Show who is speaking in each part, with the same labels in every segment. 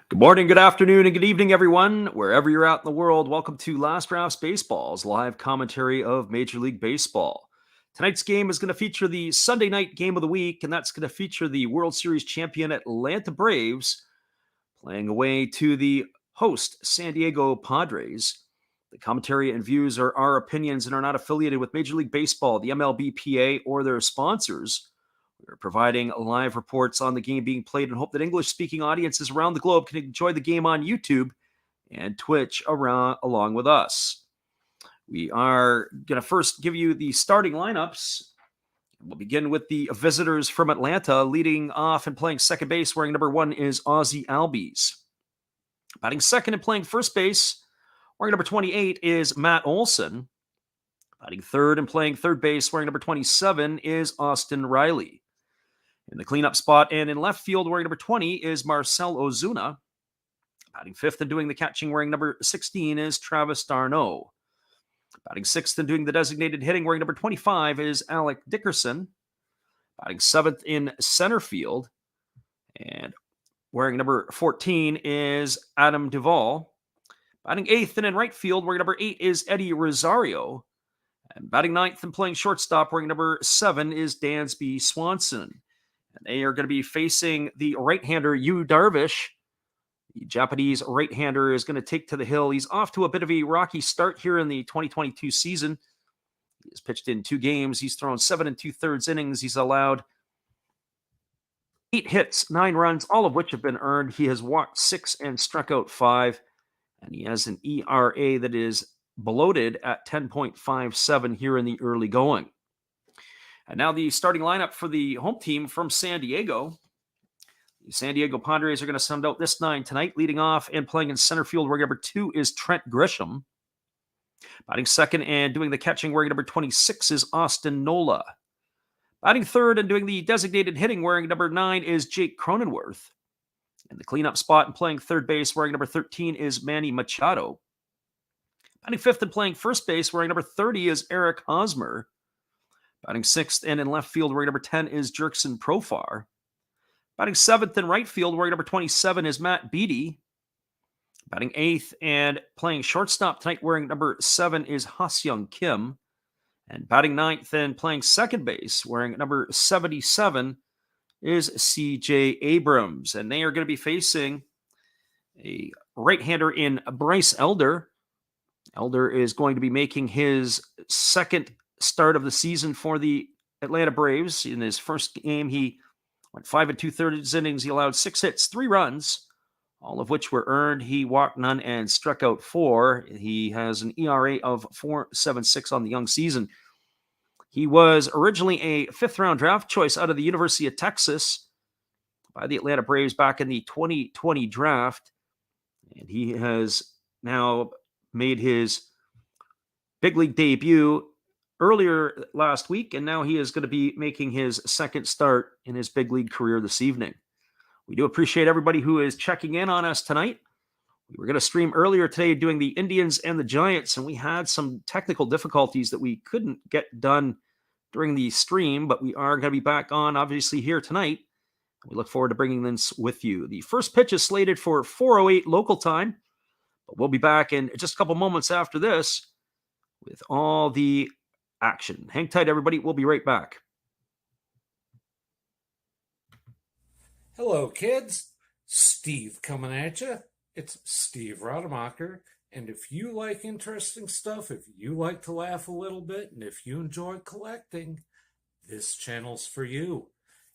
Speaker 1: Good morning, good afternoon, and good evening, everyone. Wherever you're at in the world, welcome to Last Drafts Baseball's live commentary of Major League Baseball. Tonight's game is going to feature the Sunday night game of the week, and that's going to feature the World Series champion Atlanta Braves playing away to the host San Diego Padres. The commentary and views are our opinions and are not affiliated with Major League Baseball, the MLB PA, or their sponsors. We're providing live reports on the game being played and hope that English-speaking audiences around the globe can enjoy the game on YouTube and Twitch along with us. We are going to first give you the starting lineups. We'll begin with the visitors from Atlanta. Leading off and playing second base, wearing number 1 is Ozzie Albies. Batting second and playing first base, wearing number 28 is Matt Olson. Batting third and playing third base, wearing number 27 is Austin Riley. In the cleanup spot and in left field, wearing number 20 is Marcell Ozuna. Batting fifth and doing the catching, wearing number 16 is Travis d'Arnaud. Batting sixth and doing the designated hitting, wearing number 25 is Alec Dickerson. Batting seventh in center field and wearing number 14 is Adam Duvall. Batting eighth and in right field, wearing number 8 is Eddie Rosario. And batting ninth and playing shortstop, wearing number 7 is Dansby Swanson. And they are going to be facing the right-hander Yu Darvish. The Japanese right-hander is going to take to the hill. He's off to a bit of a rocky start here in the 2022 season. He has pitched in 2 games. He's thrown 7 2/3 innings. He's allowed 8 hits, 9 runs, all of which have been earned. He has walked 6 and struck out 5. And he has an ERA that is bloated at 10.57 here in the early going. And now the starting lineup for the home team from San Diego. The San Diego Padres are going to send out this 9 tonight. Leading off and playing in center field, wearing number 2 is Trent Grisham. Batting second and doing the catching, wearing number 26 is Austin Nola. Batting third and doing the designated hitting, wearing number 9 is Jake Cronenworth. In the cleanup spot and playing third base, wearing number 13 is Manny Machado. Batting fifth and playing first base, wearing number 30 is Eric Hosmer. Batting sixth and in left field, wearing number 10 is Jurickson Profar. Batting seventh in right field, wearing number 27 is Matt Beattie. Batting eighth and playing shortstop tonight, wearing number 7 is Ha-Seong Kim. And batting ninth and playing second base, wearing number 77 is CJ Abrams. And they are going to be facing a right-hander in Bryce Elder. Elder is going to be making his second start of the season for the Atlanta Braves. In his first game, he went 5 2/3 innings. He allowed 6 hits, 3 runs, all of which were earned. He walked none and struck out 4. He has an ERA of 4.76 on the young season. He was originally a 5th-round draft choice out of the University of Texas by the Atlanta Braves back in the 2020 draft. And he has now made his big league debut earlier last week, and now he is going to be making his second start in his big league career this evening. We do appreciate everybody who is checking in on us tonight. We were going to stream earlier today doing the Indians and the Giants, and we had some technical difficulties that we couldn't get done during the stream, but we are going to be back on, obviously, here tonight. We look forward to bringing this with you. The first pitch is slated for 4:08 local time, but we'll be back in just a couple moments after this with all the action. Hang tight, everybody. We'll be right back.
Speaker 2: Hello, kids. Steve coming at you. It's Steve Rademacher. And if you like interesting stuff, if you like to laugh a little bit, and if you enjoy collecting, this channel's for you.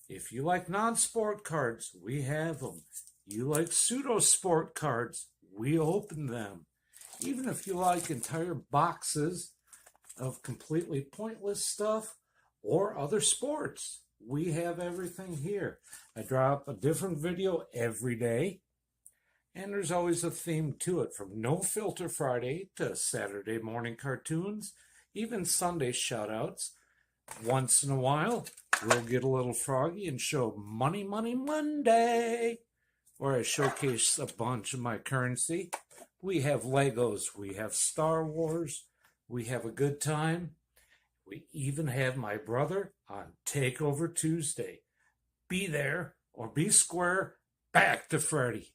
Speaker 2: If you like non-sport cards, we have them. You like pseudo-sport cards, we open them. Even if you like entire boxes of completely pointless stuff or other sports, we have everything here. I drop a different video every day, and there's always a theme to it, from No Filter Friday to Saturday morning cartoons, even Sunday shoutouts. Once in a while, we'll get a little froggy and show Money Money Monday, where I showcase a bunch of my currency. We have Legos, we have Star Wars, we have a good time. We even have my brother on Takeover Tuesday. Be there or be square. Back to Freddy.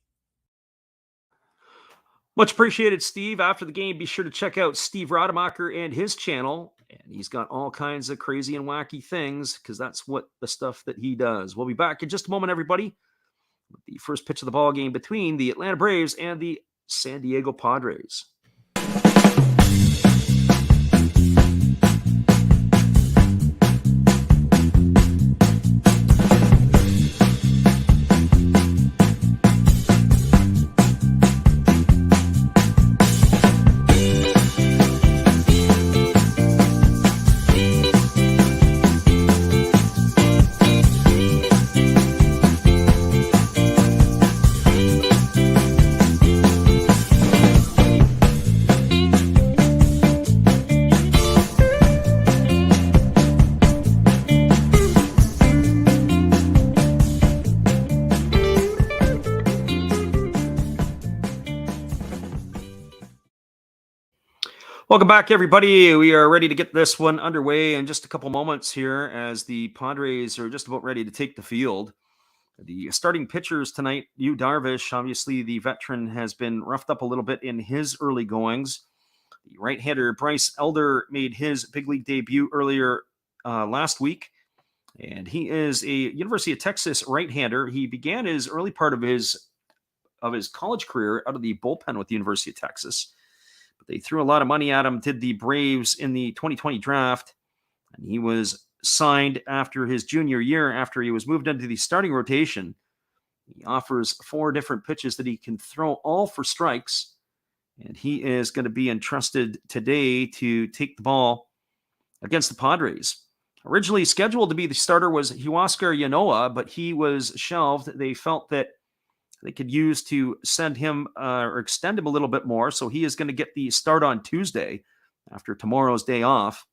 Speaker 1: Much appreciated, Steve. After the game, be sure to check out Steve Rademacher and his channel. And he's got all kinds of crazy and wacky things because that's what the stuff that he does. We'll be back in just a moment, everybody, with the first pitch of the ball game between the Atlanta Braves and the San Diego Padres. Welcome back, everybody. We are ready to get this one underway in just a couple moments here as the Padres are just about ready to take the field. The starting pitchers tonight, Yu Darvish, obviously the veteran, has been roughed up a little bit in his early goings. The right-hander Bryce Elder made his big league debut earlier last week, and he is a University of Texas right-hander. He began his early part of his college career out of the bullpen with the University of Texas. They threw a lot of money at him, did the Braves in the 2020 draft, and he was signed after his junior year after he was moved into the starting rotation. He offers 4 different pitches that he can throw, all for strikes, and he is going to be entrusted today to take the ball against the Padres. Originally scheduled to be the starter was Huascar Yanoa, but he was shelved. They felt that they could use to send him or extend him a little bit more. So he is going to get the start on Tuesday after tomorrow's day off.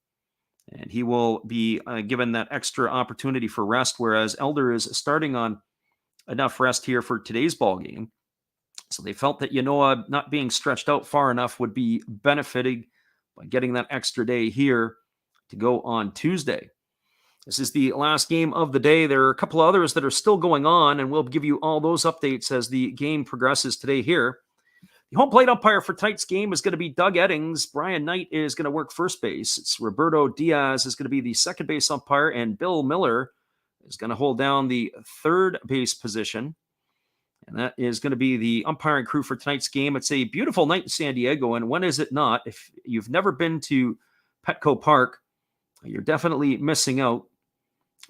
Speaker 1: And he will be given that extra opportunity for rest, whereas Elder is starting on enough rest here for today's ball game. So they felt that Yanoa not being stretched out far enough would be benefiting by getting that extra day here to go on Tuesday. This is the last game of the day. There are a couple of others that are still going on, and we'll give you all those updates as the game progresses today here. The home plate umpire for tonight's game is going to be Doug Eddings. Brian Knight is going to work first base. It's Roberto Diaz is going to be the second base umpire, and Bill Miller is going to hold down the third base position. And that is going to be the umpiring crew for tonight's game. It's a beautiful night in San Diego, and when is it not? If you've never been to Petco Park, you're definitely missing out.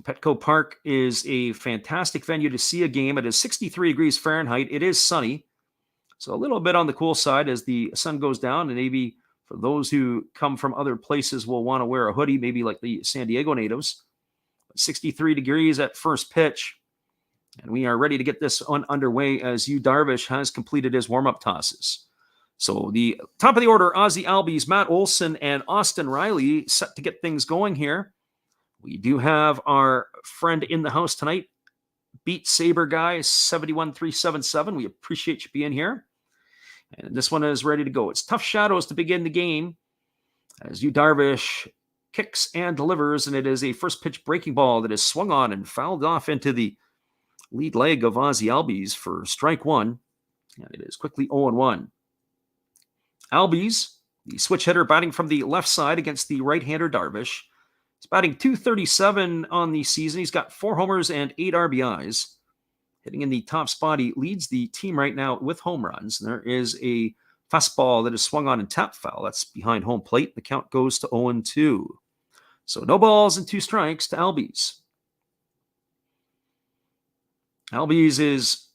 Speaker 1: Petco Park is a fantastic venue to see a game. It is 63 degrees Fahrenheit. It is sunny, so a little bit on the cool side as the sun goes down, and maybe for those who come from other places will want to wear a hoodie, maybe like the San Diego natives. 63 degrees at first pitch, and we are ready to get this one underway as Yu Darvish has completed his warm-up tosses. So the top of the order, Ozzie Albies, Matt Olson, and Austin Riley set to get things going here. We do have our friend in the house tonight, Beat Saber Guy 71377. We appreciate you being here. And this one is ready to go. It's tough shadows to begin the game as Yu Darvish kicks and delivers, and it is a first pitch breaking ball that is swung on and fouled off into the lead leg of Ozzie Albies for strike one. And it is quickly 0-1. Albies, the switch hitter, batting from the left side against the right-hander Darvish. He's batting .237 on the season. He's got 4 homers and 8 RBIs. Hitting in the top spot, he leads the team right now with home runs. There is a fastball that is swung on and tapped foul. That's behind home plate. The count goes to 0-2. So no balls and 2 strikes to Albies. Albies is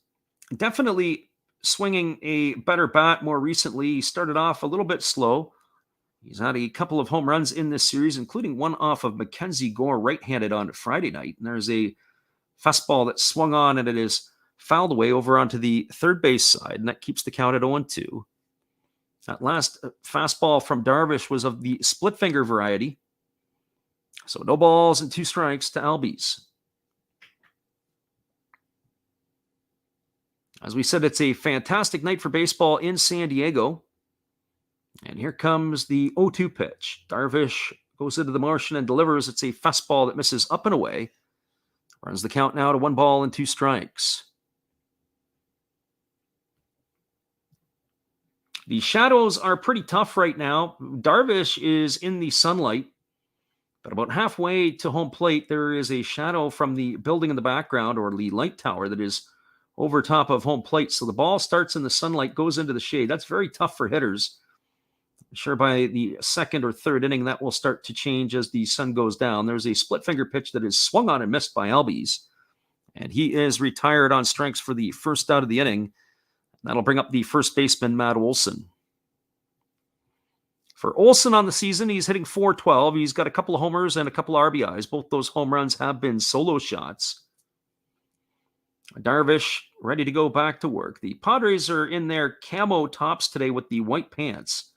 Speaker 1: definitely swinging a better bat more recently. He started off a little bit slow. He's had a couple of home runs in this series, including one off of Mackenzie Gore right-handed on Friday night. And there's a fastball that swung on, and it is fouled away over onto the third base side, and that keeps the count at 0-2. That last fastball from Darvish was of the split finger variety. So no balls and 2 strikes to Albies. As we said, it's a fantastic night for baseball in San Diego. And here comes the 0-2 pitch. Darvish goes into the motion and delivers. It's a fastball that misses up and away. Runs the count now to 1 ball and 2 strikes. The shadows are pretty tough right now. Darvish is in the sunlight, but about halfway to home plate, there is a shadow from the building in the background, or the light tower, that is over top of home plate. So the ball starts in the sunlight, goes into the shade. That's very tough for hitters. I'm sure by the second or third inning, that will start to change as the sun goes down. There's a split finger pitch that is swung on and missed by Albies, and he is retired on strikes for the first out of the inning. That'll bring up the first baseman, Matt Olson. For Olson on the season, he's hitting .412. He's got a couple of homers and a couple of RBIs. Both those home runs have been solo shots. Darvish ready to go back to work. The Padres are in their camo tops today with the white pants.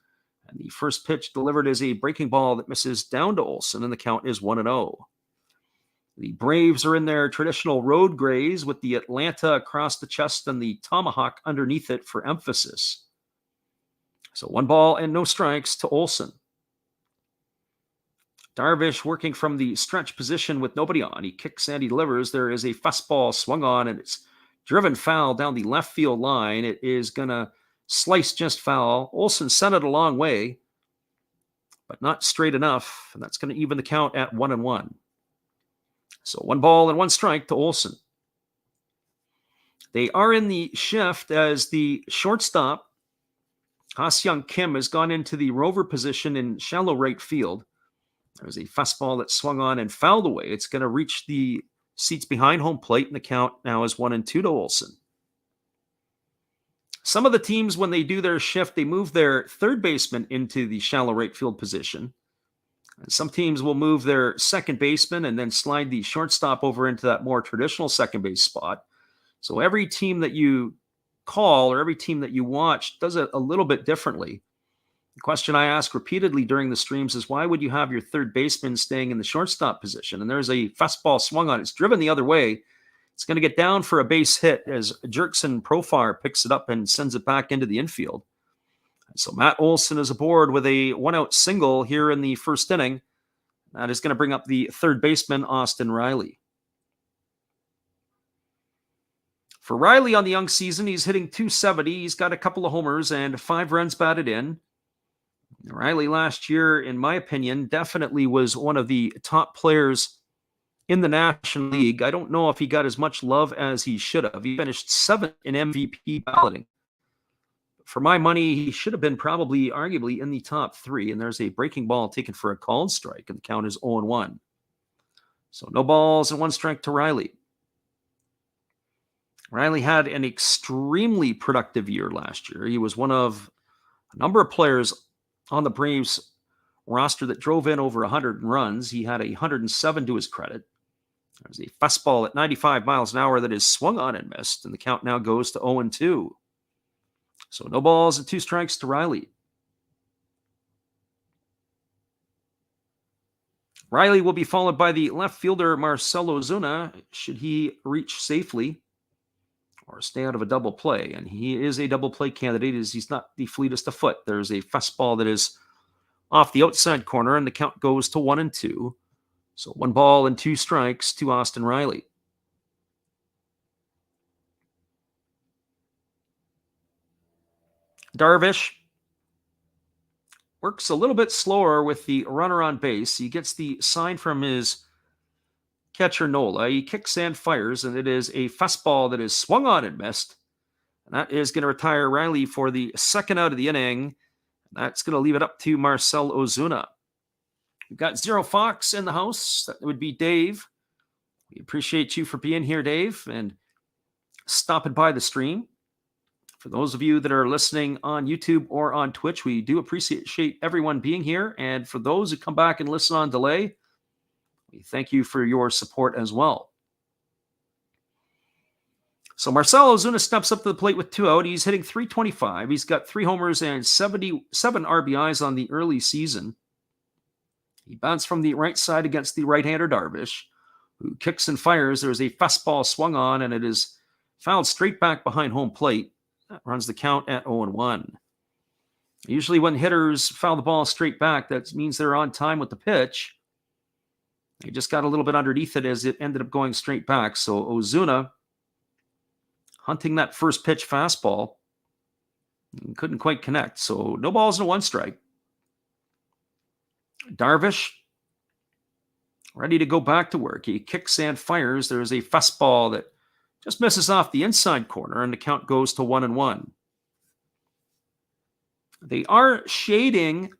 Speaker 1: And the first pitch delivered is a breaking ball that misses down to Olson, and the count is 1-0. The Braves are in their traditional road grays with the Atlanta across the chest and the tomahawk underneath it for emphasis. So 1 ball and no strikes to Olson. Darvish working from the stretch position with nobody on. He kicks and he delivers. There is a fastball swung on, and it's driven foul down the left field line. It is going to slice just foul. Olson sent it a long way, but not straight enough. And that's going to even the count at 1-1. So 1 ball and 1 strike to Olson. They are in the shift as the shortstop, Ha-Seong Kim, has gone into the rover position in shallow right field. There's a fastball that swung on and fouled away. It's going to reach the seats behind home plate, and the count now is 1-2 to Olson. Some of the teams, when they do their shift, they move their third baseman into the shallow right field position. And some teams will move their second baseman and then slide the shortstop over into that more traditional second base spot. So every team that you call or every team that you watch does it a little bit differently. The question I ask repeatedly during the streams is, why would you have your third baseman staying in the shortstop position? And there's a fastball swung on. It's driven the other way. It's going to get down for a base hit as Jerkson Profar picks it up and sends it back into the infield. So Matt Olson is aboard with a 1-out single here in the first inning. That is going to bring up the third baseman, Austin Riley. For Riley on the young season, he's hitting .270. He's got a couple of homers and 5 runs batted in. Riley last year, in my opinion, definitely was one of the top players in the National League. I don't know if he got as much love as he should have. He finished 7th in MVP balloting. For my money, he should have been probably arguably in the top 3. And there's a breaking ball taken for a called strike, and the count is 0-1. So no balls and 1 strike to Riley. Riley had an extremely productive year last year. He was one of a number of players on the Braves roster that drove in over 100 runs. He had 107 to his credit. There's a fastball at 95 miles an hour that is swung on and missed, and the count now goes to 0-2. So no balls and 2 strikes to Riley. Riley will be followed by the left fielder Marcell Ozuna, should he reach safely or stay out of a double play. And he is a double play candidate, as he's not the fleetest of foot. There's a fastball that is off the outside corner, and the count goes to 1-2. So 1 ball and 2 strikes to Austin Riley. Darvish works a little bit slower with the runner on base. He gets the sign from his catcher Nola. He kicks and fires, and it is a fastball that is swung on and missed. And that is going to retire Riley for the second out of the inning. That's going to leave it up to Marcell Ozuna. We've got Zero Fox in the house. That would be Dave. We appreciate you for being here, Dave, and stopping by the stream. For those of you that are listening on YouTube or on Twitch, we do appreciate everyone being here. And for those who come back and listen on delay, we thank you for your support as well. So Marcell Ozuna steps up to the plate with 2 out. He's hitting .325. He's got 3 homers and 77 RBIs on the early season. He bounced from the right side against the right-hander Darvish, who kicks and fires. There's a fastball swung on, and it is fouled straight back behind home plate. That runs the count at 0-1. Usually when hitters foul the ball straight back, that means they're on time with the pitch. He just got a little bit underneath it as it ended up going straight back. So Ozuna hunting that first pitch fastball. Couldn't quite connect. So no balls and 1 strike. Darvish ready to go back to work. He kicks and fires. There's a fastball that just misses off the inside corner, and the count goes to 1-1. They are shading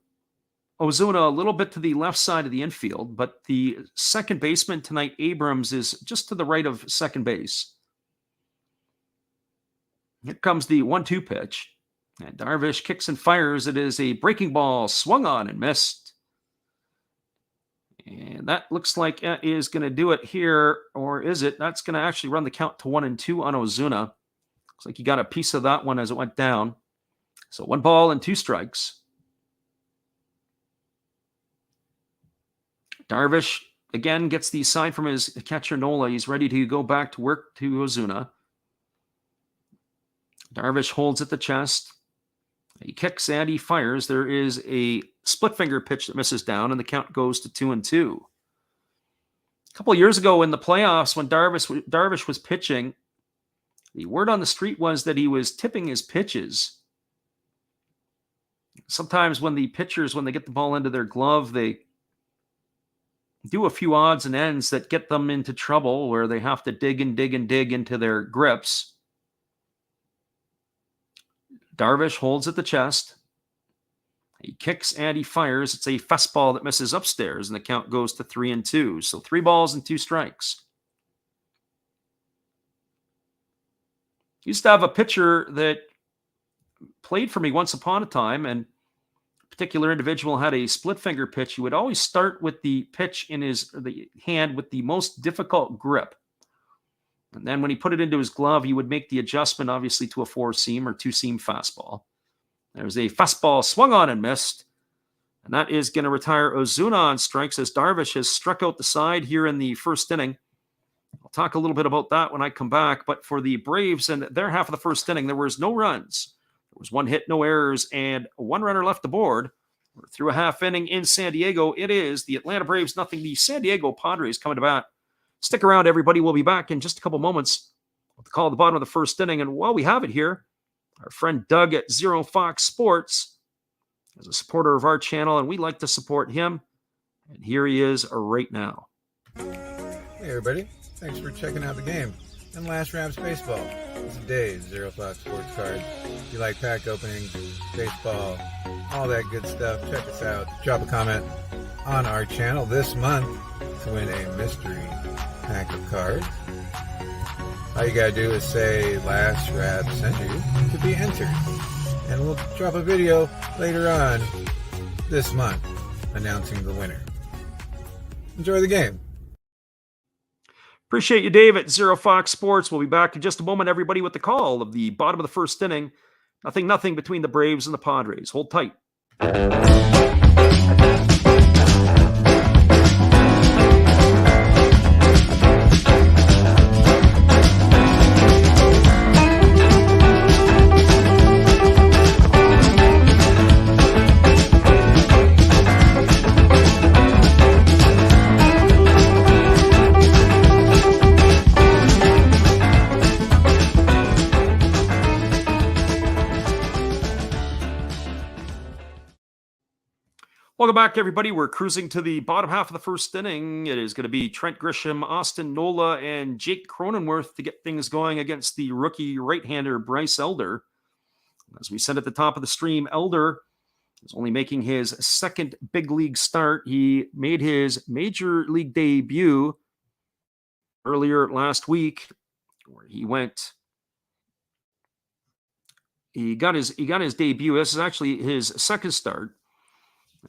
Speaker 1: Ozuna a little bit to the left side of the infield, but the second baseman tonight, Abrams, is just to the right of second base. Here comes the 1-2 pitch. And Darvish kicks and fires. It is a breaking ball, swung on and missed. And that looks like it is going to do it here, or is it? That's going to actually run the count to 1-2 on Ozuna. Looks like he got a piece of that one as it went down. So 1 ball and 2 strikes. Darvish, again, gets the sign from his catcher, Nola. He's ready to go back to work to Ozuna. Darvish holds at the chest. He kicks and he fires. There is a split finger pitch that misses down, and the count goes to 2-2. A couple of years ago in the playoffs, when Darvish was pitching, the word on the street was that he was tipping his pitches. Sometimes when the pitchers, when they get the ball into their glove, they do a few odds and ends that get them into trouble where they have to dig and dig and dig into their grips. Darvish holds at the chest. He kicks and he fires. It's a fastball that misses upstairs, and the count goes to 3-2. So 3 balls and 2 strikes. Used to have a pitcher that played for me once upon a time, and a particular individual had a split finger pitch. He would always start with the pitch in the hand with the most difficult grip. And then when he put it into his glove, he would make the adjustment, obviously, to a 4-seam or 2-seam fastball. There's a fastball swung on and missed. And that is going to retire Ozuna on strikes as Darvish has struck out the side here in the first inning. I'll talk a little bit about that when I come back. But for the Braves and their half of the first inning, there was no runs. There was 1 hit, no errors, and 1 runner left aboard. We're through a half inning in San Diego. It is the Atlanta Braves, nothing. The San Diego Padres coming to bat. Stick around, everybody. We'll be back in just a couple moments with the call at the bottom of the first inning. And while we have it here, our friend Doug at Zero Fox Sports is a supporter of our channel, and we like to support him. And here he is right now.
Speaker 3: Hey, everybody. Thanks for checking out the game and Last Raps Baseball. This is Dave, Zero Fox Sports Cards. If you like pack openings, baseball, all that good stuff, check us out. Drop a comment on our channel this month to win a mystery pack of cards. All you gotta do is say Last Rap sent you to be entered, and we'll drop a video later on this month announcing the winner. Enjoy the game.
Speaker 1: Appreciate you, Dave, at Zero Fox Sports. We'll be back in just a moment, everybody, with the call of the bottom of the first inning. Nothing between the Braves and the Padres. Hold tight. Welcome back, everybody. We're cruising to the bottom half of the first inning. It is going to be Trent Grisham, Austin Nola, and Jake Cronenworth to get things going against the rookie right-hander Bryce Elder. As we said at the top of the stream, Elder is only making his second big league start. He made his major league debut earlier last week, where he got his debut. This is actually his second start.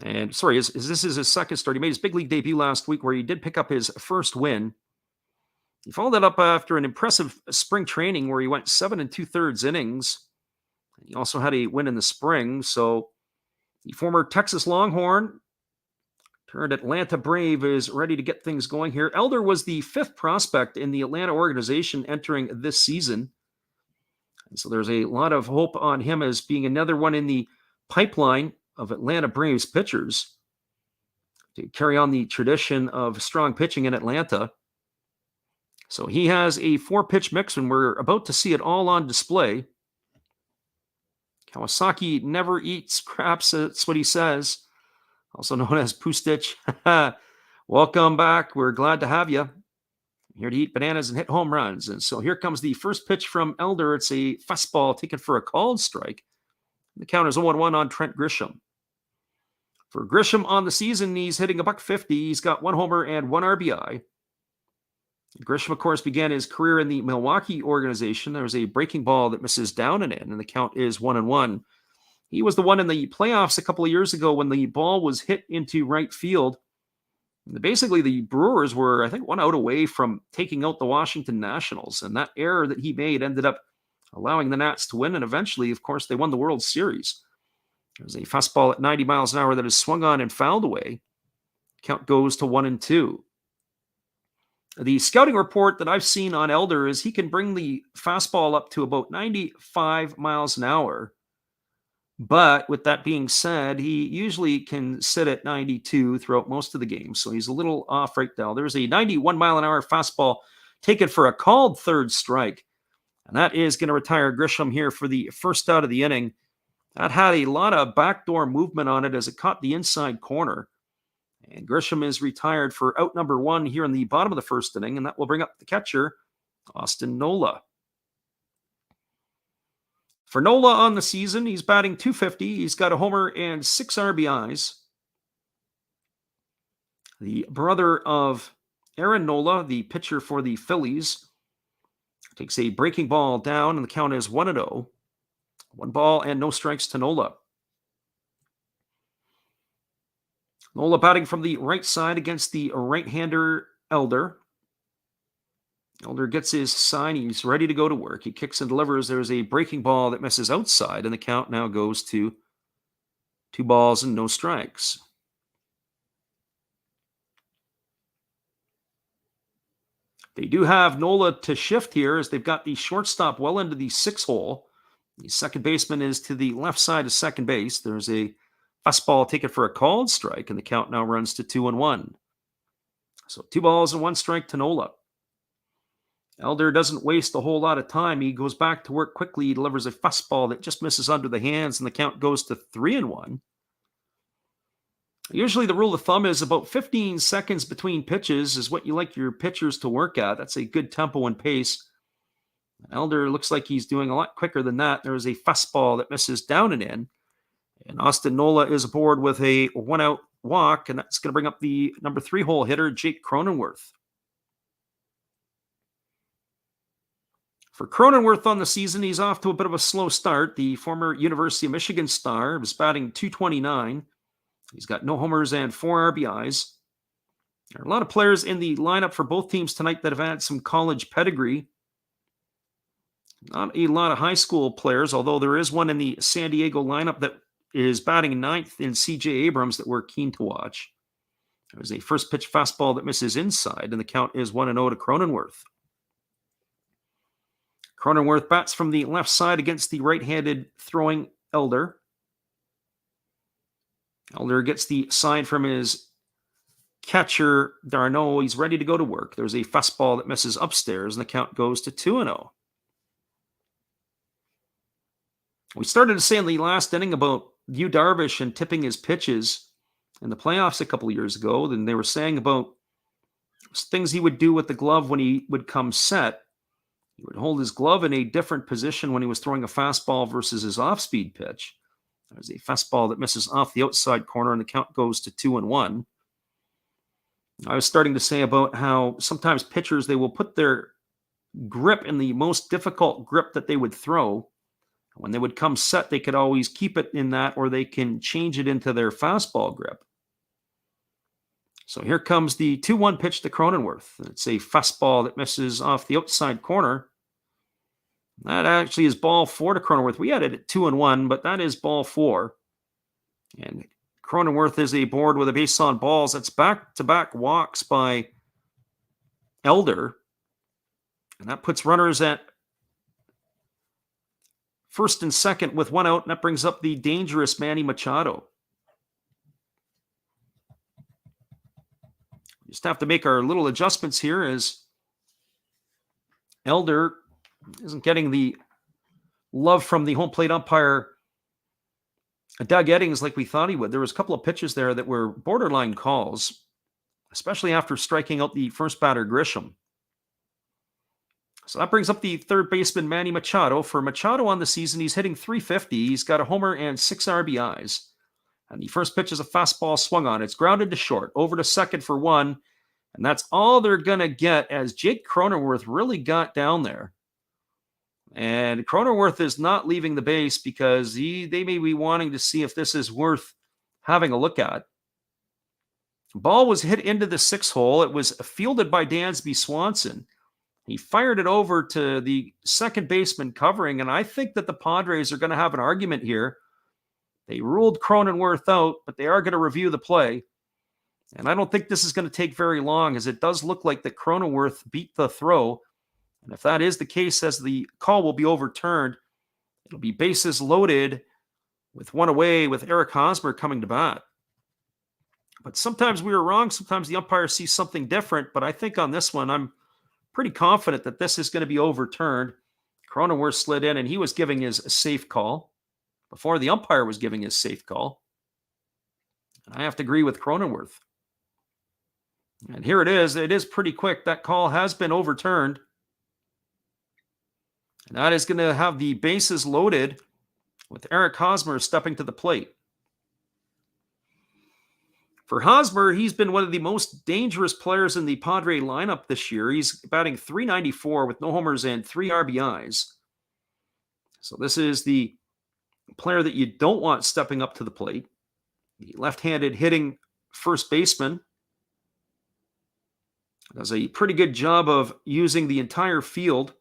Speaker 1: And sorry, this is his second start. He made his big league debut last week where he did pick up his first win. He followed that up after an impressive spring training where he went 7 2/3 innings. He also had a win in the spring. So the former Texas Longhorn turned Atlanta Brave is ready to get things going here. Elder was the 5th prospect in the Atlanta organization entering this season. And so there's a lot of hope on him as being another one in the pipeline of Atlanta Braves pitchers to carry on the tradition of strong pitching in Atlanta. So he has a 4-pitch mix, and we're about to see it all on display. Kawasaki never eats scraps. That's what he says. Also known as Pustich. Welcome back. We're glad to have you. I'm here to eat bananas and hit home runs. And so here comes the first pitch from Elder. It's a fastball taken for a called strike. The count is 0-1 on Trent Grisham. For Grisham on the season, he's hitting $150. He's got 1 homer and 1 RBI. Grisham, of course, began his career in the Milwaukee organization. There was a breaking ball that misses down and in, and the count is 1-1. He was the one in the playoffs a couple of years ago when the ball was hit into right field. Basically, the Brewers were, I think, 1 out away from taking out the Washington Nationals, and that error that he made ended up allowing the Nats to win, and eventually, of course, they won the World Series. There's a fastball at 90 miles an hour that is swung on and fouled away. Count goes to 1-2. The scouting report that I've seen on Elder is he can bring the fastball up to about 95 miles an hour. But with that being said, he usually can sit at 92 throughout most of the game. So he's a little off right now. There's a 91 mile an hour fastball taken for a called third strike. And that is going to retire Grisham here for the first out of the inning. That had a lot of backdoor movement on it as it caught the inside corner. And Grisham is retired for out number 1 here in the bottom of the first inning, and that will bring up the catcher, Austin Nola. For Nola on the season, he's batting .250. He's got a homer and 6 RBIs. The brother of Aaron Nola, the pitcher for the Phillies, takes a breaking ball down, and the count is 1-0. 1 ball and no strikes to Nola. Nola batting from the right side against the right-hander Elder. Elder gets his sign. He's ready to go to work. He kicks and delivers. There's a breaking ball that misses outside, and the count now goes to 2 balls and no strikes. They do have Nola to shift here as they've got the shortstop well into the 6 hole. The second baseman is to the left side of second base. There's a fastball taken for a called strike, and the count now runs to 2-1. So 2 balls and 1 strike to Nola. Elder doesn't waste a whole lot of time. He goes back to work quickly. He delivers a fastball that just misses under the hands, and the count goes to 3-1. Usually the rule of thumb is about 15 seconds between pitches is what you like your pitchers to work at. That's a good tempo and pace. Elder looks like he's doing a lot quicker than that. There is a fastball that misses down and in. And Austin Nola is aboard with a 1-out walk, and that's going to bring up the number 3 hole hitter, Jake Cronenworth. For Cronenworth on the season, he's off to a bit of a slow start. The former University of Michigan star was batting .229. He's got no homers and 4 RBIs. There are a lot of players in the lineup for both teams tonight that have had some college pedigree. Not a lot of high school players, although there is one in the San Diego lineup that is batting 9th in C.J. Abrams that we're keen to watch. There's a first pitch fastball that misses inside, and the count is 1-0 to Cronenworth. Cronenworth bats from the left side against the right-handed throwing Elder. Elder gets the sign from his catcher, Darno. He's ready to go to work. There's a fastball that misses upstairs, and the count goes to 2-0. We started to say in the last inning about Yu Darvish and tipping his pitches in the playoffs a couple of years ago. Then they were saying about things he would do with the glove when he would come set. He would hold his glove in a different position when he was throwing a fastball versus his off-speed pitch. There's a fastball that misses off the outside corner, and the count goes to 2-1. I was starting to say about how sometimes pitchers, they will put their grip in the most difficult grip that they would throw. When they would come set, they could always keep it in that, or they can change it into their fastball grip. So here comes the 2-1 pitch to Cronenworth. It's a fastball that misses off the outside corner. That actually is ball 4 to Cronenworth. We had it at 2-1, but that is ball 4. And Cronenworth is aboard with a base on balls. That's back-to-back walks by Elder. And that puts runners at first and second with 1 out, and that brings up the dangerous Manny Machado. Just have to make our little adjustments here as Elder isn't getting the love from the home plate umpire Doug Eddings like we thought he would. There was a couple of pitches there that were borderline calls, especially after striking out the first batter, Grisham. So that brings up the third baseman, Manny Machado. For Machado on the season, he's hitting .350. He's got a homer and 6 RBIs. And the first pitch is a fastball swung on. It's grounded to short, over to second for 1. And that's all they're going to get, as Jake Cronenworth really got down there. And Cronenworth is not leaving the base because they may be wanting to see if this is worth having a look at. Ball was hit into the 6 hole. It was fielded by Dansby Swanson. He fired it over to the second baseman covering, and I think that the Padres are going to have an argument here. They ruled Cronenworth out, but they are going to review the play. And I don't think this is going to take very long, as it does look like that Cronenworth beat the throw. And if that is the case, as the call will be overturned, it'll be bases loaded with 1 away with Eric Hosmer coming to bat. But sometimes we were wrong. Sometimes the umpire sees something different. But I think on this one, I'm pretty confident that this is going to be overturned. Cronenworth slid in, and he was giving his safe call before the umpire was giving his safe call. And I have to agree with Cronenworth. And here it is. It is pretty quick. That call has been overturned. And that is going to have the bases loaded with Eric Hosmer stepping to the plate. For Hosmer, he's been one of the most dangerous players in the Padre lineup this year. He's batting .394 with no homers and 3 RBIs. So this is the player that you don't want stepping up to the plate. The left-handed hitting first baseman does a pretty good job of using the entire field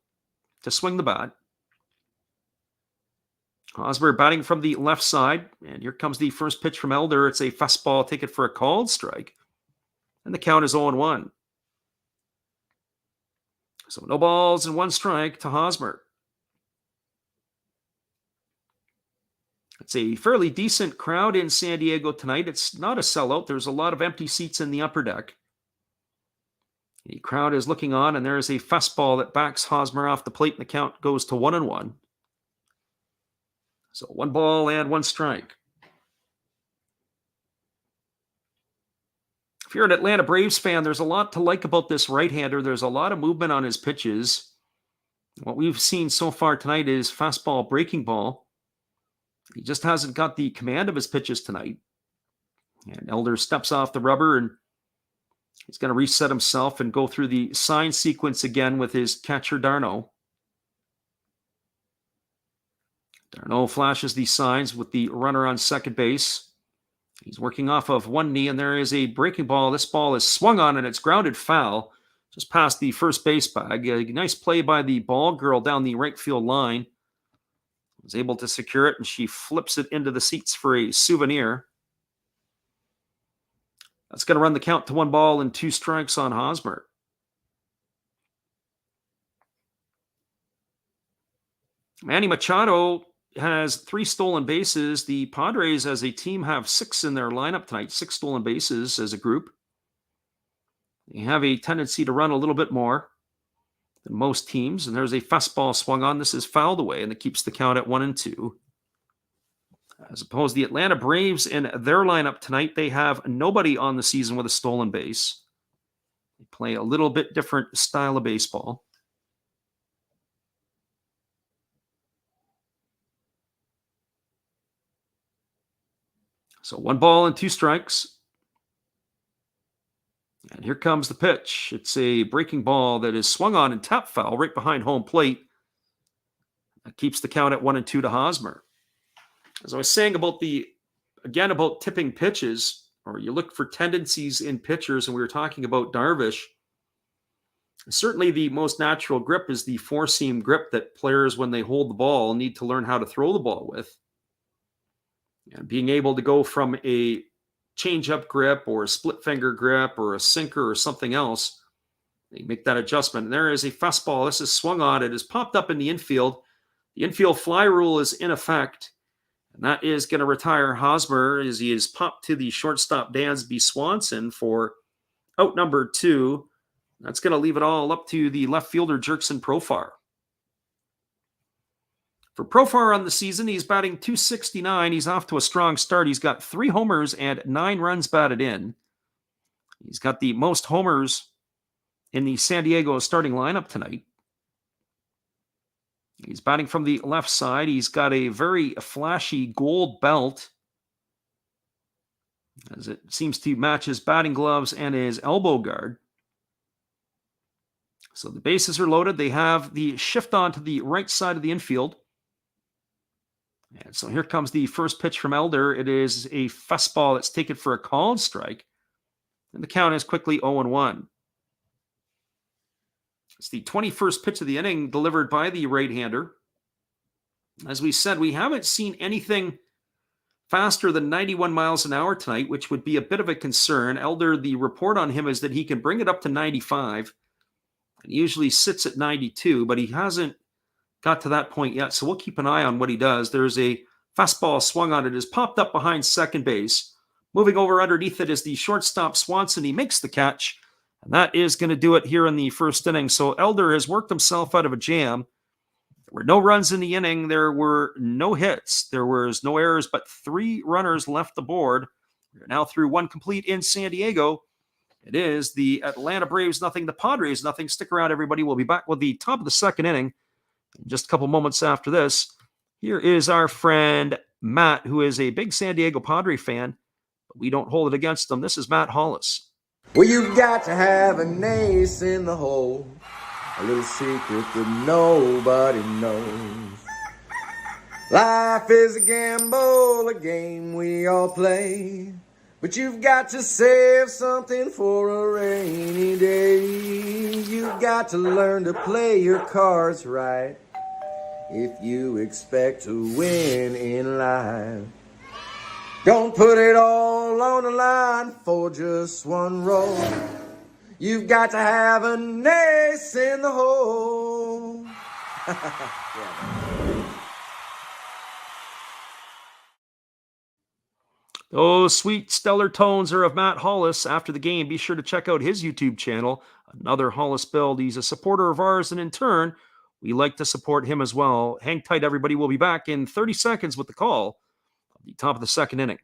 Speaker 1: to swing the bat. Hosmer batting from the left side, and here comes the first pitch from Elder. It's a fastball, take it for a called strike, and the count is 0-1. So no balls and 1 strike to Hosmer. It's a fairly decent crowd in San Diego tonight. It's not a sellout. There's a lot of empty seats in the upper deck. The crowd is looking on, and there is a fastball that backs Hosmer off the plate, and the count goes to 1-1. So 1 ball and 1 strike. If you're an Atlanta Braves fan, there's a lot to like about this right-hander. There's a lot of movement on his pitches. What we've seen so far tonight is fastball, breaking ball. He just hasn't got the command of his pitches tonight. And Elder steps off the rubber, and he's going to reset himself and go through the sign sequence again with his catcher, d'Arnaud. d'Arnaud flashes the signs with the runner on second base. He's working off of 1 knee, and there is a breaking ball. This ball is swung on, and it's grounded foul just past the first base bag. A nice play by the ball girl down the right field line. Was able to secure it, and she flips it into the seats for a souvenir. That's going to run the count to 1 ball and 2 strikes on Hosmer. Manny Machado has 3 stolen bases. The Padres as a team have 6 in their lineup tonight, 6 stolen bases as a group. They have a tendency to run a little bit more than most teams, and there's a fastball swung on. This is fouled away, and it keeps the count at 1-2. As opposed to the Atlanta Braves in their lineup tonight, they have nobody on the season with a stolen base. They play a little bit different style of baseball. So 1 ball and 2 strikes. And here comes the pitch. It's a breaking ball that is swung on and tap foul right behind home plate. That keeps the count at 1-2 to Hosmer. As I was saying about about tipping pitches, or you look for tendencies in pitchers, and we were talking about Darvish. Certainly the most natural grip is the 4-seam grip that players, when they hold the ball, need to learn how to throw the ball with. And being able to go from a change-up grip or a split finger grip or a sinker or something else, they make that adjustment. And there is a fastball. This is swung on. It is popped up in the infield. The infield fly rule is in effect, and that is going to retire Hosmer as he is popped to the shortstop Dansby Swanson for out number 2. That's going to leave it all up to the left fielder Jerkson Profar. For Profar on the season, he's batting .269. He's off to a strong start. He's got 3 homers and 9 runs batted in. He's got the most homers in the San Diego starting lineup tonight. He's batting from the left side. He's got a very flashy gold belt, as it seems to match his batting gloves and his elbow guard. So the bases are loaded. They have the shift on to the right side of the infield. And so here comes the first pitch from Elder. It is a fastball that's taken for a called strike. And the count is quickly 0-1. It's the 21st pitch of the inning delivered by the right-hander. As we said, we haven't seen anything faster than 91 miles an hour tonight, which would be a bit of a concern. Elder, the report on him is that he can bring it up to 95. He usually sits at 92, but he hasn't got to that point yet. So we'll keep an eye on what he does. There's a fastball swung on it. It has popped up behind second base. Moving over underneath it is the shortstop Swanson. He makes the catch, and that is going to do it here in the first inning. So Elder has worked himself out of a jam. There were no runs in the inning. There were no hits. There was no errors, but 3 runners left the board. We're now through 1 complete in San Diego. It is the Atlanta Braves nothing, the Padres nothing. Stick around, everybody. We'll be back with the top of the second inning in just a couple moments after this. Here is our friend Matt, who is a big San Diego Padre fan, but we don't hold it against him. This is Matt Hollis.
Speaker 4: Well, you've got to have an ace in the hole, a little secret that nobody knows. Life is a gamble, a game we all play, but you've got to save something for a rainy day. You've got to learn to play your cards right if you expect to win in life. Don't put it all on the line for just one roll. You've got to have an ace in the hole.
Speaker 1: Those sweet, stellar tones are of Matt Hollis. After the game, be sure to check out his YouTube channel, Another Hollis Build. He's a supporter of ours, and in turn, we like to support him as well. Hang tight, everybody. We'll be back in 30 seconds with the call at the top of the second inning.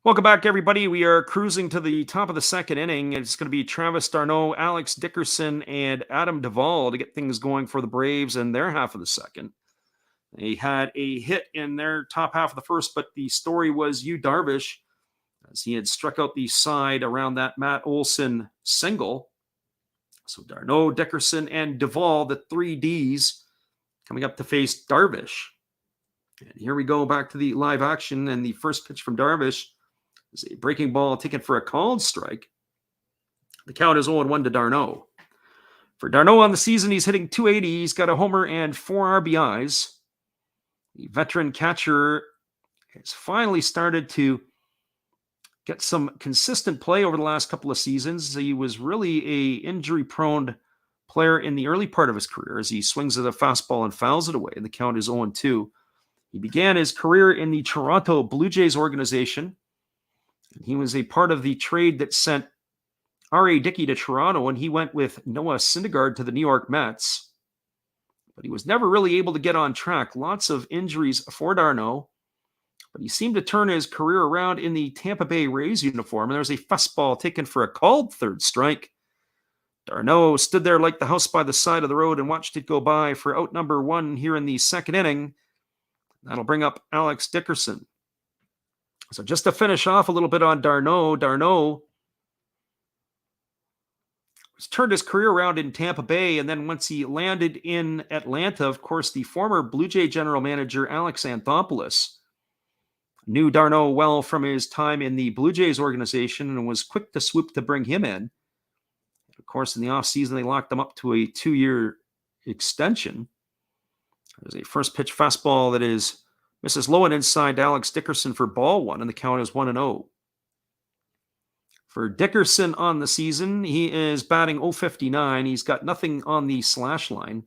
Speaker 1: Welcome back, everybody. We are cruising to the top of the second inning. It's going to be Travis d'Arnaud, Alex Dickerson, and Adam Duvall to get things going for the Braves in their half of the second. They had a hit in their top half of the first, but the story was Yu Darvish, as he had struck out the side around that Matt Olson single. So d'Arnaud, Dickerson, and Duvall, the 3 Ds, coming up to face Darvish. And here we go back to the live action, and the first pitch from Darvish is a breaking ball taken for a called strike. The count is 0-1 to d'Arnaud. For d'Arnaud on the season, he's hitting .280. He's got a homer and 4 RBIs. The veteran catcher has finally started to get some consistent play over the last couple of seasons. He was really a injury-prone player in the early part of his career as he swings at a fastball and fouls it away. And the count is 0-2. He began his career in the Toronto Blue Jays organization. He was a part of the trade that sent R.A. Dickey to Toronto, and he went with Noah Syndergaard to the New York Mets. But he was never really able to get on track. Lots of injuries for d'Arnaud, but he seemed to turn his career around in the Tampa Bay Rays uniform, and there was a fastball taken for a called third strike. d'Arnaud stood there like the house by the side of the road and watched it go by for out number 1 here in the second inning. That'll bring up Alex Dickerson. So just to finish off a little bit on d'Arnaud has turned his career around in Tampa Bay, and then once he landed in Atlanta, of course, the former Blue Jay general manager Alex Anthopoulos knew d'Arnaud well from his time in the Blue Jays organization and was quick to swoop to bring him in. Of course, in the offseason, they locked him up to a 2-year extension. There's a first pitch fastball that is misses low and inside to Alex Dickerson for ball one, and the count is 1-0. For Dickerson on the season, he is batting .059. He's got nothing on the slash line.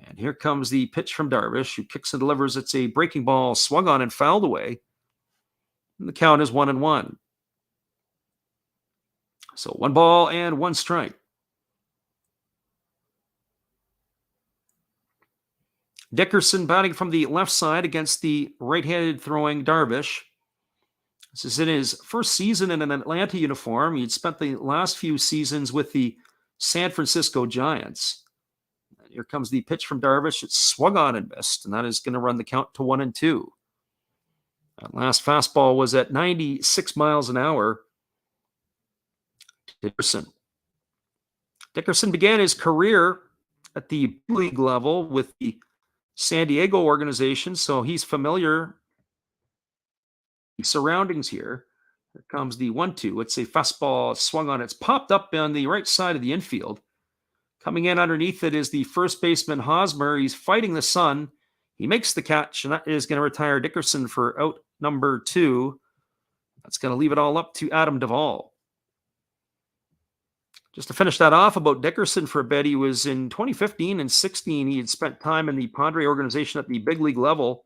Speaker 1: And here comes the pitch from Darvish, who kicks and delivers. It's a breaking ball, swung on and fouled away. And the count is 1-1. So 1 ball and 1 strike. Dickerson batting from the left side against the right-handed throwing Darvish. This is in his first season in an Atlanta uniform. He'd spent the last few seasons with the San Francisco Giants. And here comes the pitch from Darvish. It's swung on and missed, and that is going to run the count to 1-2. That last fastball was at 96 miles an hour. Dickerson began his career at the league level with the San Diego organization, so he's familiar with the surroundings here. Here comes the 1-2. It's a fastball swung on. It's popped up on the right side of the infield. Coming in underneath it is the first baseman Hosmer. He's fighting the sun. He makes the catch, and that is going to retire Dickerson for out number 2. That's going to leave it all up to Adam Duvall. Just to finish that off about Dickerson for a bit, he was in 2015 and 16. He had spent time in the Padres organization at the big league level,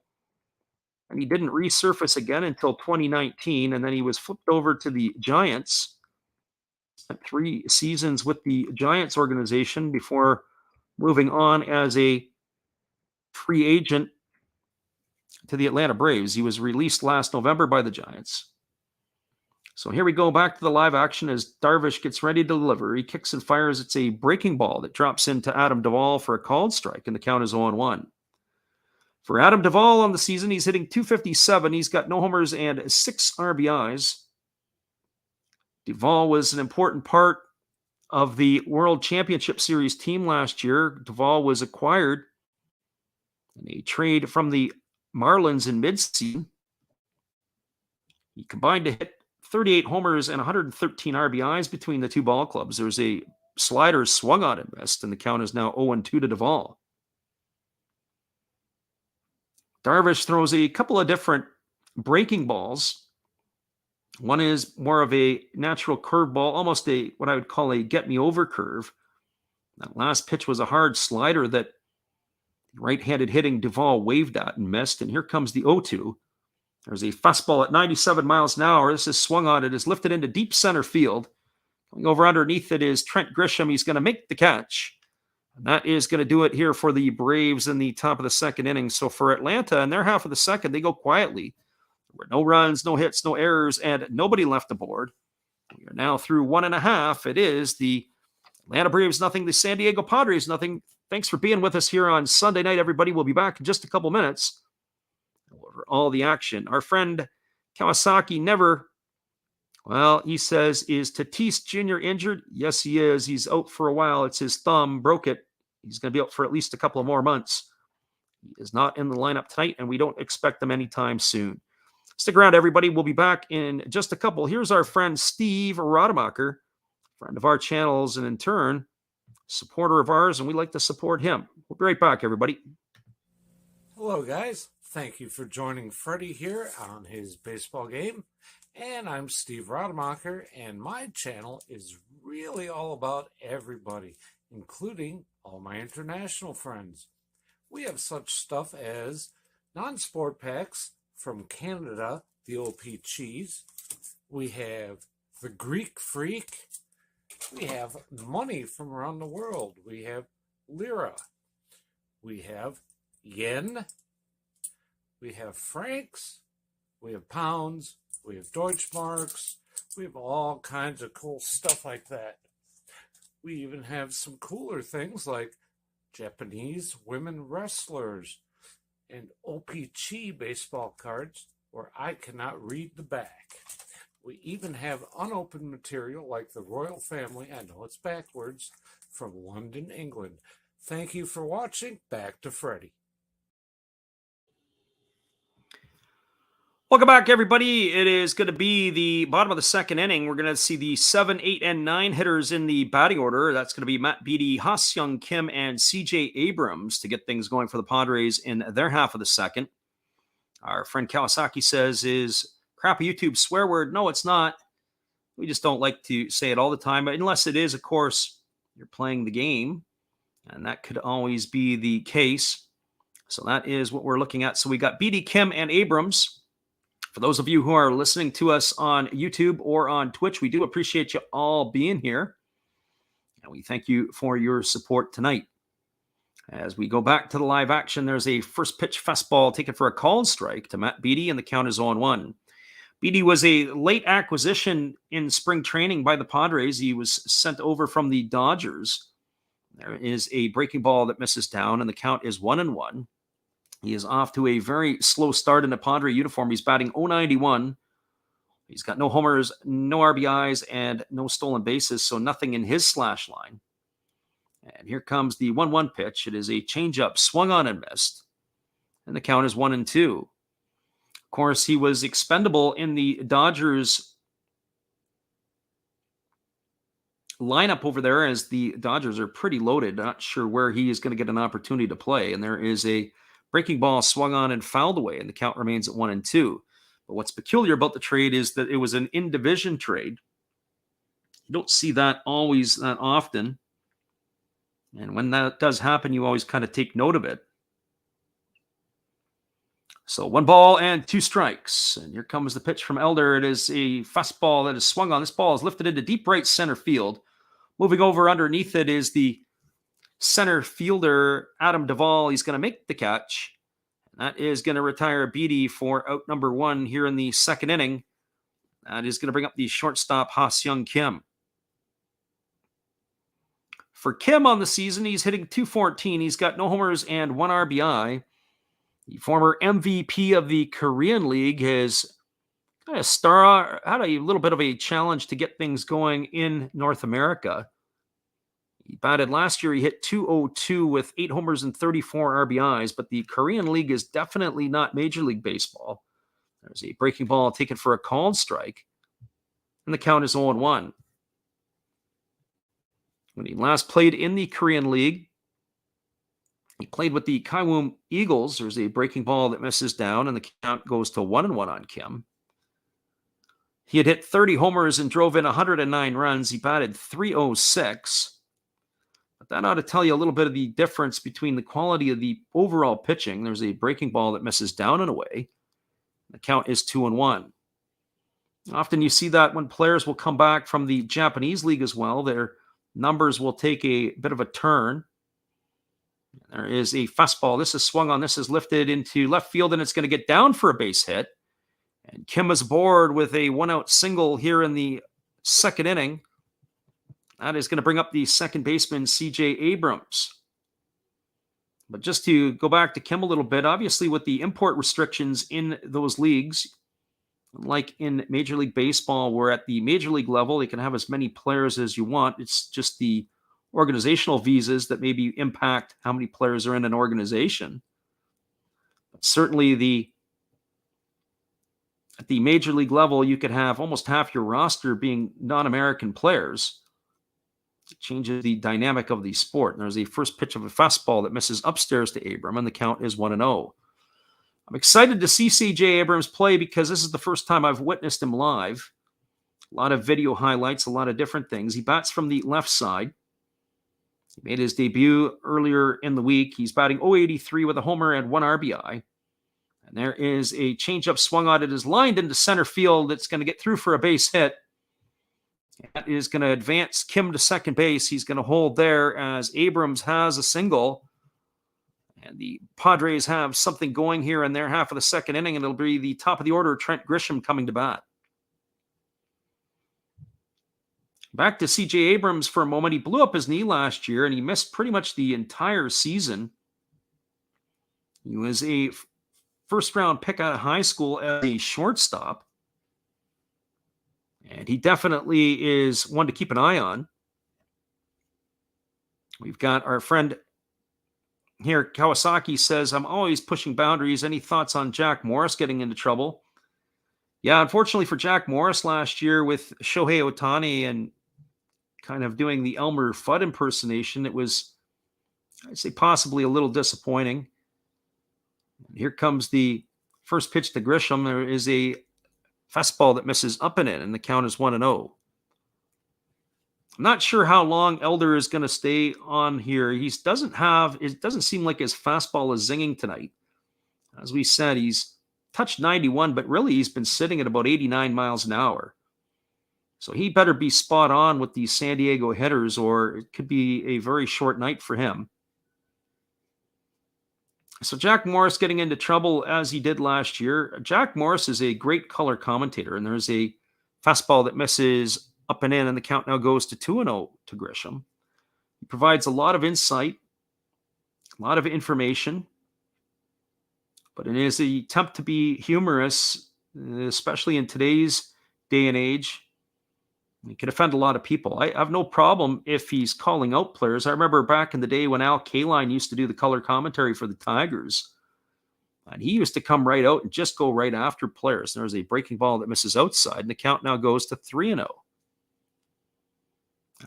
Speaker 1: and he didn't resurface again until 2019. And then he was flipped over to the Giants. Spent 3 seasons with the Giants organization before moving on as a free agent to the Atlanta Braves. He was released last November by the Giants. So here we go back to the live action as Darvish gets ready to deliver. He kicks and fires. It's a breaking ball that drops into Adam Duvall for a called strike, and the count is 0-1. For Adam Duvall on the season, he's hitting .257. He's got no homers and 6 RBIs. Duvall was an important part of the World Championship Series team last year. Duvall was acquired in a trade from the Marlins in midseason. He combined to hit 38 homers and 113 RBIs between the 2 ball clubs. There's a slider swung on and missed, and the count is now 0-2 to Duvall. Darvish throws a couple of different breaking balls. One is more of a natural curveball, almost a what I would call a get-me-over curve. That last pitch was a hard slider that right-handed hitting Duvall waved at and missed, and here comes the 0-2. There's a fastball at 97 miles an hour. This is swung on. It is lifted into deep center field. Going over underneath it is Trent Grisham. He's going to make the catch. And that is going to do it here for the Braves in the top of the second inning. So for Atlanta, in their half of the second, they go quietly. There were no runs, no hits, no errors, and nobody left the board. We are now through 1.5. It is the Atlanta Braves nothing, the San Diego Padres nothing. Thanks for being with us here on Sunday night, everybody. We'll be back in just a couple minutes over all the action. Our friend Kawasaki never, well, he says, is Tatis Jr. injured? Yes, he is. He's out for a while. It's his thumb, broke it. He's going to be out for at least a couple of more months. He is not in the lineup tonight, and we don't expect them anytime soon. Stick around, everybody. We'll be back in just a couple. Here's our friend Steve Rademacher, friend of our channels, and in turn, supporter of ours, and we like to support him. We'll be right back, everybody.
Speaker 2: Hello, guys. Thank you for joining Freddie here on his baseball game. And I'm Steve Rademacher, and my channel is really all about everybody, including all my international friends. We have such stuff as non-sport packs from Canada, the OP Cheese. We have the Greek Freak. We have money from around the world. We have lira. We have yen. We have francs. We have pounds. We have Deutschmarks. We have all kinds of cool stuff like that. We even have some cooler things like Japanese women wrestlers and OPC baseball cards where I cannot read the back. We even have unopened material like the royal family, I know it's backwards, from London, England. Thank you for watching. Back to Freddie.
Speaker 1: Welcome back, everybody. It is going to be the bottom of the second inning. We're going to see the 7, 8, and 9 hitters in the batting order. That's going to be Matt Beattie, Ha-Seong Kim, and CJ Abrams to get things going for the Padres in their half of the second. Our friend Kawasaki says, is crap a YouTube swear word? No, it's not. We just don't like to say it all the time, but unless it is, of course, you're playing the game, and that could always be the case. So that is what we're looking at. So we got Beattie, Kim, and Abrams. For those of you who are listening to us on YouTube or on Twitch, we do appreciate you all being here. And we thank you for your support tonight. As we go back to the live action, there's a first pitch fastball taken for a called strike to Matt Beattie, and the count is 0-1. Beattie was a late acquisition in spring training by the Padres. He was sent over from the Dodgers. There is a breaking ball that misses down, and the count is 1-1. He is off to a very slow start in the Padre uniform. He's batting .091. He's got no homers, no RBIs, and no stolen bases, so nothing in his slash line. And here comes the 1-1 pitch. It is a changeup, swung on and missed. And the count is 1-2. Of course, he was expendable in the Dodgers lineup over there, as the Dodgers are pretty loaded. Not sure where he is going to get an opportunity to play. And there is a breaking ball swung on and fouled away, and the count remains at 1-2. But what's peculiar about the trade is that it was an in-division trade. You don't see that always that often. And when that does happen, you always kind of take note of it. So 1 ball and 2 strikes. And here comes the pitch from Elder. It is a fastball that is swung on. This ball is lifted into deep right center field. Moving over underneath it is the center fielder, Adam Duvall. He's going to make the catch. And that is going to retire Beattie for out number 1 here in the second inning. That is going to bring up the shortstop, Ha-Seong Kim. For Kim on the season, he's hitting .214. He's got no homers and 1 RBI. The former MVP of the Korean League has kind of had a little bit of a challenge to get things going in North America. He batted last year. He hit .202 with 8 homers and 34 RBIs, but the Korean League is definitely not Major League Baseball. There's a breaking ball taken for a called strike, and the count is 0-1. When he last played in the Korean League, he played with the Kaiwoom Eagles. There's a breaking ball that misses down, and the count goes to 1-1 on Kim. He had hit 30 homers and drove in 109 runs. He batted .306. But that ought to tell you a little bit of the difference between the quality of the overall pitching. There's a breaking ball that misses down and away. The count is 2-1. Often you see that when players will come back from the Japanese league as well, their numbers will take a bit of a turn. There is a fastball. This is swung on. This is lifted into left field, and it's going to get down for a base hit. And Kim is aboard with a 1-out single here in the second inning. That is going to bring up the second baseman, CJ Abrams. But just to go back to Kim a little bit, obviously with the import restrictions in those leagues, like in Major League Baseball, where at the Major League level, you can have as many players as you want. It's just the organizational visas that maybe impact how many players are in an organization. But certainly at the Major League level, you could have almost half your roster being non-American players. It changes the dynamic of the sport. And there's a first pitch of a fastball that misses upstairs to Abram, and the count is 1-0. I'm excited to see CJ Abrams play because this is the first time I've witnessed him live. A lot of video highlights, a lot of different things. He bats from the left side. He made his debut earlier in the week. He's batting .083 with a homer and 1 RBI. And there is a changeup swung on. It is lined into center field. It's going to get through for a base hit. That is going to advance Kim to second base. He's going to hold there as Abrams has a single. And the Padres have something going here in their half of the second inning, and it'll be the top of the order, Trent Grisham, coming to bat. Back to CJ Abrams for a moment. He blew up his knee last year, and he missed pretty much the entire season. He was a first-round pick out of high school as a shortstop. And he definitely is one to keep an eye on. We've got our friend here, Kawasaki says, I'm always pushing boundaries. Any thoughts on Jack Morris getting into trouble? Yeah, unfortunately for Jack Morris last year with Shohei Ohtani and kind of doing the Elmer Fudd impersonation, it was, I'd say, possibly a little disappointing. Here comes the first pitch to Grisham. There is a fastball that misses up and in, and the count is 1-0. I'm not sure how long Elder is going to stay on here. It doesn't seem like his fastball is zinging tonight. As we said, he's touched 91, but really he's been sitting at about 89 miles an hour. So he better be spot on with these San Diego hitters, or it could be a very short night for him. So Jack Morris getting into trouble as he did last year. Jack Morris is a great color commentator, and there's a fastball that misses up and in, and the count now goes to 2-0 to Grisham. He provides a lot of insight, a lot of information, but in his attempt to be humorous, especially in today's day and age, he can offend a lot of people. I have no problem if he's calling out players. I remember back in the day when Al Kaline used to do the color commentary for the Tigers, and he used to come right out and just go right after players. There's a breaking ball that misses outside, and the count now goes to 3-0.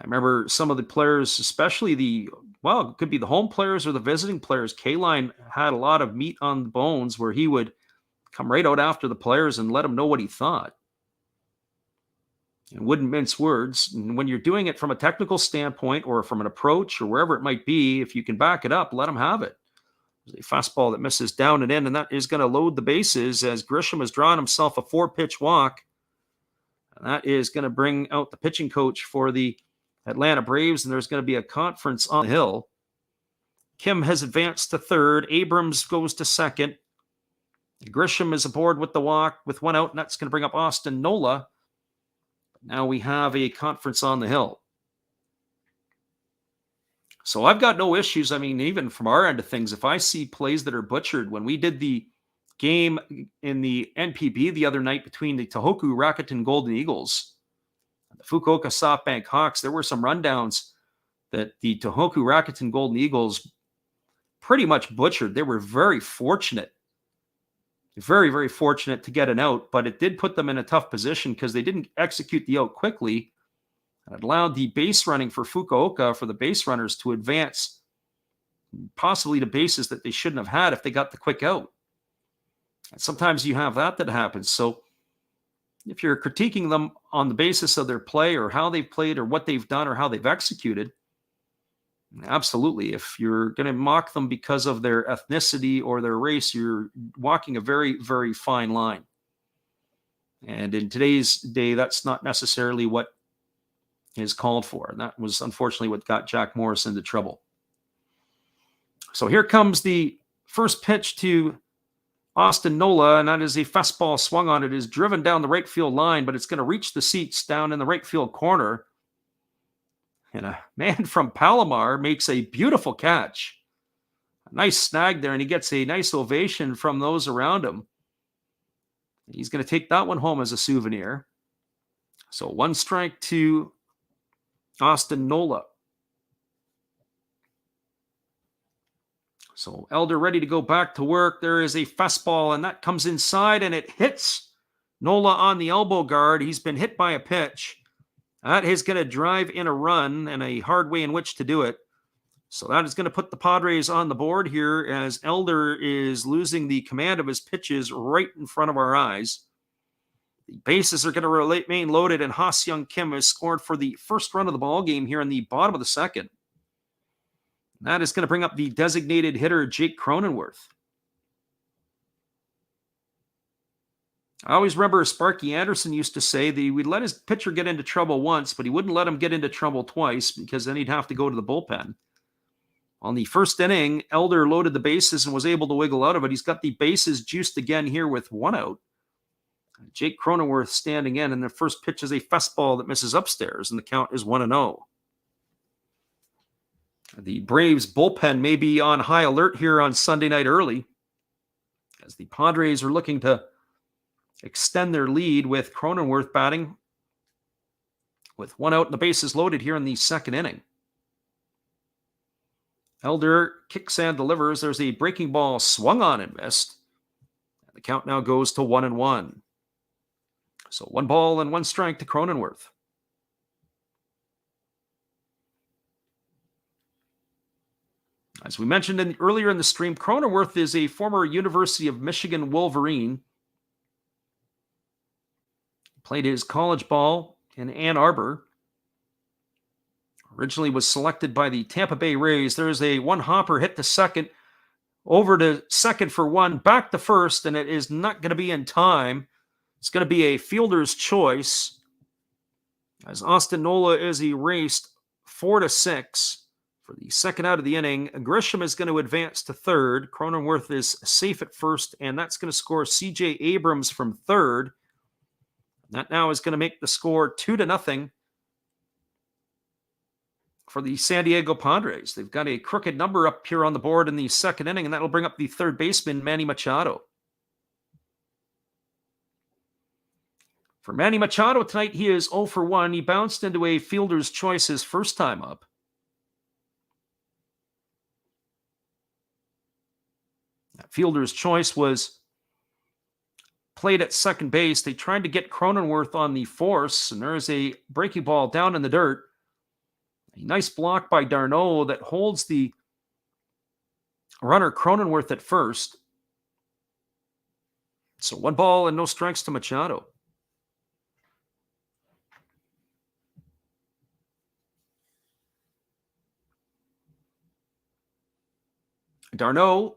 Speaker 1: I remember some of the players, especially it could be the home players or the visiting players. Kaline had a lot of meat on the bones where he would come right out after the players and let them know what he thought. And wouldn't mince words. And when you're doing it from a technical standpoint or from an approach or wherever it might be, if you can back it up, let them have it. There's a fastball that misses down and in, and that is going to load the bases as Grisham has drawn himself a 4-pitch walk. And that is going to bring out the pitching coach for the Atlanta Braves, and there's going to be a conference on the hill. Kim has advanced to third. Abrams goes to second. Grisham is aboard with the walk with one out, and that's going to bring up Austin Nola. Now we have a conference on the hill. So I've got no issues. I mean, even from our end of things, if I see plays that are butchered, when we did the game in the NPB the other night between the Tohoku Rakuten Golden Eagles and the Fukuoka SoftBank Hawks, there were some rundowns that the Tohoku Rakuten Golden Eagles pretty much butchered. They were very fortunate. Very, very fortunate to get an out, but it did put them in a tough position because they didn't execute the out quickly. And it allowed the base running for Fukuoka, for the base runners, to advance possibly to bases that they shouldn't have had if they got the quick out. And sometimes you have that happens. So if you're critiquing them on the basis of their play or how they've played or what they've done or how they've executed, absolutely. If you're going to mock them because of their ethnicity or their race, you're walking a very, very fine line. And in today's day, that's not necessarily what is called for. And that was unfortunately what got Jack Morris into trouble. So here comes the first pitch to Austin Nola, and that is a fastball swung on. It is driven down the right field line, but it's going to reach the seats down in the right field corner. And a man from Palomar makes a beautiful catch. A nice snag there, and he gets a nice ovation from those around him. He's going to take that one home as a souvenir. So 1 strike to Austin Nola. So Elder ready to go back to work. There is a fastball, and that comes inside, and it hits Nola on the elbow guard. He's been hit by a pitch. That is going to drive in a run and a hard way in which to do it. So that is going to put the Padres on the board here as Elder is losing the command of his pitches right in front of our eyes. The bases are going to remain loaded, and Ha-Seong Kim has scored for the first run of the ball game here in the bottom of the second. That is going to bring up the designated hitter, Jake Cronenworth. I always remember Sparky Anderson used to say that he would let his pitcher get into trouble once, but he wouldn't let him get into trouble twice because then he'd have to go to the bullpen. On the first inning, Elder loaded the bases and was able to wiggle out of it. He's got the bases juiced again here with 1 out. Jake Cronenworth standing in, and the first pitch is a fastball that misses upstairs, and the count is 1-0. The Braves bullpen may be on high alert here on Sunday night early as the Padres are looking to extend their lead with Cronenworth batting with 1 out and the bases loaded here in the second inning. Elder kicks and delivers. There's a breaking ball swung on and missed. The count now goes to 1-1. So 1 ball and 1 strike to Cronenworth. As we mentioned earlier in the stream, Cronenworth is a former University of Michigan Wolverine. Played his college ball in Ann Arbor. Originally was selected by the Tampa Bay Rays. There's a 1 hopper hit to second, over to second for 1, back to first, and it is not going to be in time. It's going to be a fielder's choice as Austin Nola is erased 4-6 for the second out of the inning. Grisham is going to advance to third. Cronenworth is safe at first, and that's going to score C.J. Abrams from third. That now is going to make the score 2-0 for the San Diego Padres. They've got a crooked number up here on the board in the second inning, and that'll bring up the third baseman, Manny Machado. For Manny Machado tonight, he is 0 for 1. He bounced into a fielder's choice his first time up. That fielder's choice was played at second base. They tried to get Cronenworth on the force, and there's a breaking ball down in the dirt. A nice block by d'Arnaud that holds the runner Cronenworth at first. So 1 ball and no strikes to Machado. d'Arnaud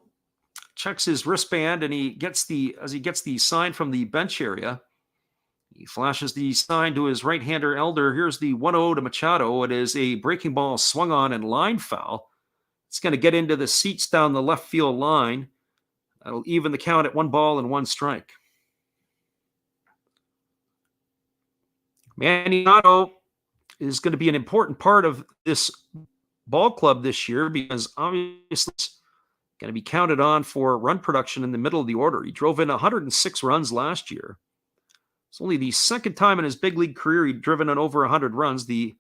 Speaker 1: checks his wristband, and as he gets the sign from the bench area, he flashes the sign to his right-hander Elder. Here's the 1-0 to Machado. It is a breaking ball swung on and line foul. It's going to get into the seats down the left field line. That'll even the count at 1 ball and 1 strike. Manny Machado is going to be an important part of this ball club this year because obviously it's going to be counted on for run production in the middle of the order. He drove in 106 runs last year. It's only the second time in his big league career he'd driven in over 100 runs. The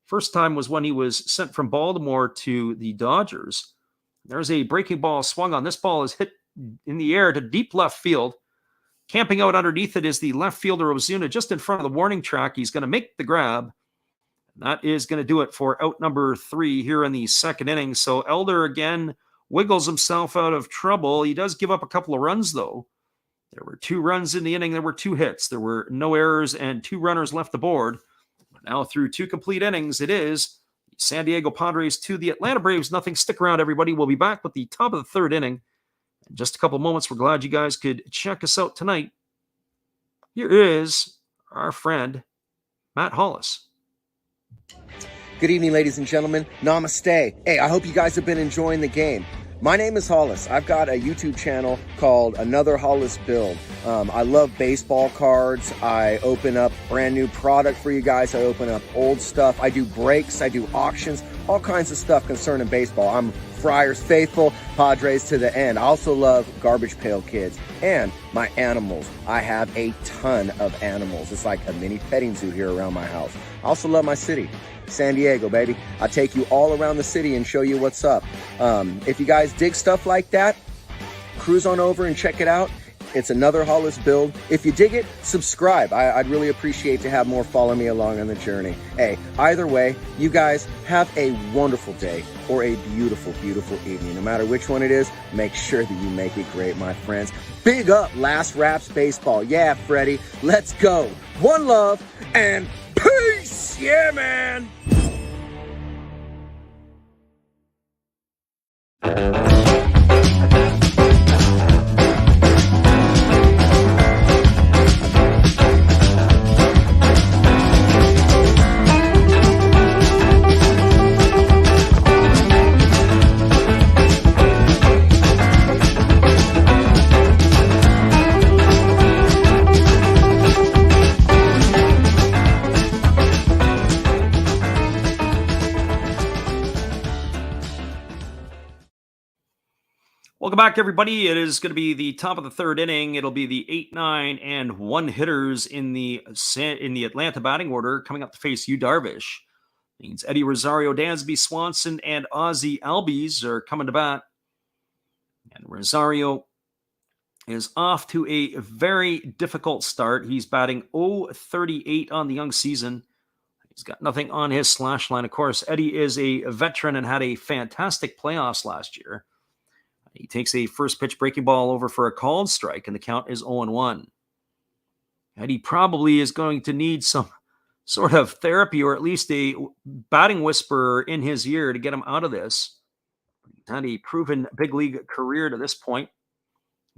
Speaker 1: first time was when he was sent from Baltimore to the Dodgers. There's a breaking ball swung on. This ball is hit in the air to deep left field. Camping out underneath it is the left fielder Ozuna just in front of the warning track. He's going to make the grab. And that is going to do it for out number 3 here in the second inning. So Elder again wiggles himself out of trouble. He does give up a couple of runs, though. There were 2 runs in the inning. There were 2 hits. There were no errors and 2 runners left aboard. Now through 2 complete innings, it is San Diego Padres 2, the Atlanta Braves nothing. Stick around, everybody. We'll be back with the top of the third inning in just a couple of moments. We're glad you guys could check us out tonight. Here is our friend, Matt Hollis.
Speaker 4: Good evening, ladies and gentlemen. Namaste. Hey, I hope you guys have been enjoying the game. My name is Hollis. I've got a YouTube channel called Another Hollis Build. I love baseball cards. I open up brand new product for you guys. I open up old stuff. I do breaks. I do auctions. All kinds of stuff concerning baseball. I'm Friars faithful, Padres to the end. I also love Garbage Pail Kids and my animals. I have a ton of animals. It's like a mini petting zoo here around my house. I also love my city. San Diego, baby. I take you all around the city and show you what's up. If you guys dig stuff like that, cruise on over and check it out. It's Another Hollis Build. If you dig it, subscribe. I'd really appreciate to have more follow me along on the journey. Hey, either way, you guys have a wonderful day or a beautiful, beautiful evening. No matter which one it is, make sure that you make it great, my friends. Big up Last Raps Baseball. Yeah, Freddie, let's go. One love and peace. Yeah, man.
Speaker 1: Welcome back, everybody. It is going to be the top of the third inning. It'll be the 8, 9, and 1 hitters in the Atlanta batting order coming up to face Yu Darvish. Means Eddie Rosario, Dansby Swanson, and Ozzie Albies are coming to bat. And Rosario is off to a very difficult start. He's batting .038 on the young season. He's got nothing on his slash line. Of course, Eddie is a veteran and had a fantastic playoffs last year. He takes a first pitch breaking ball over for a called strike, and the count is 0-1. Eddie probably is going to need some sort of therapy or at least a batting whisperer in his ear to get him out of this. He's had a proven big league career to this point.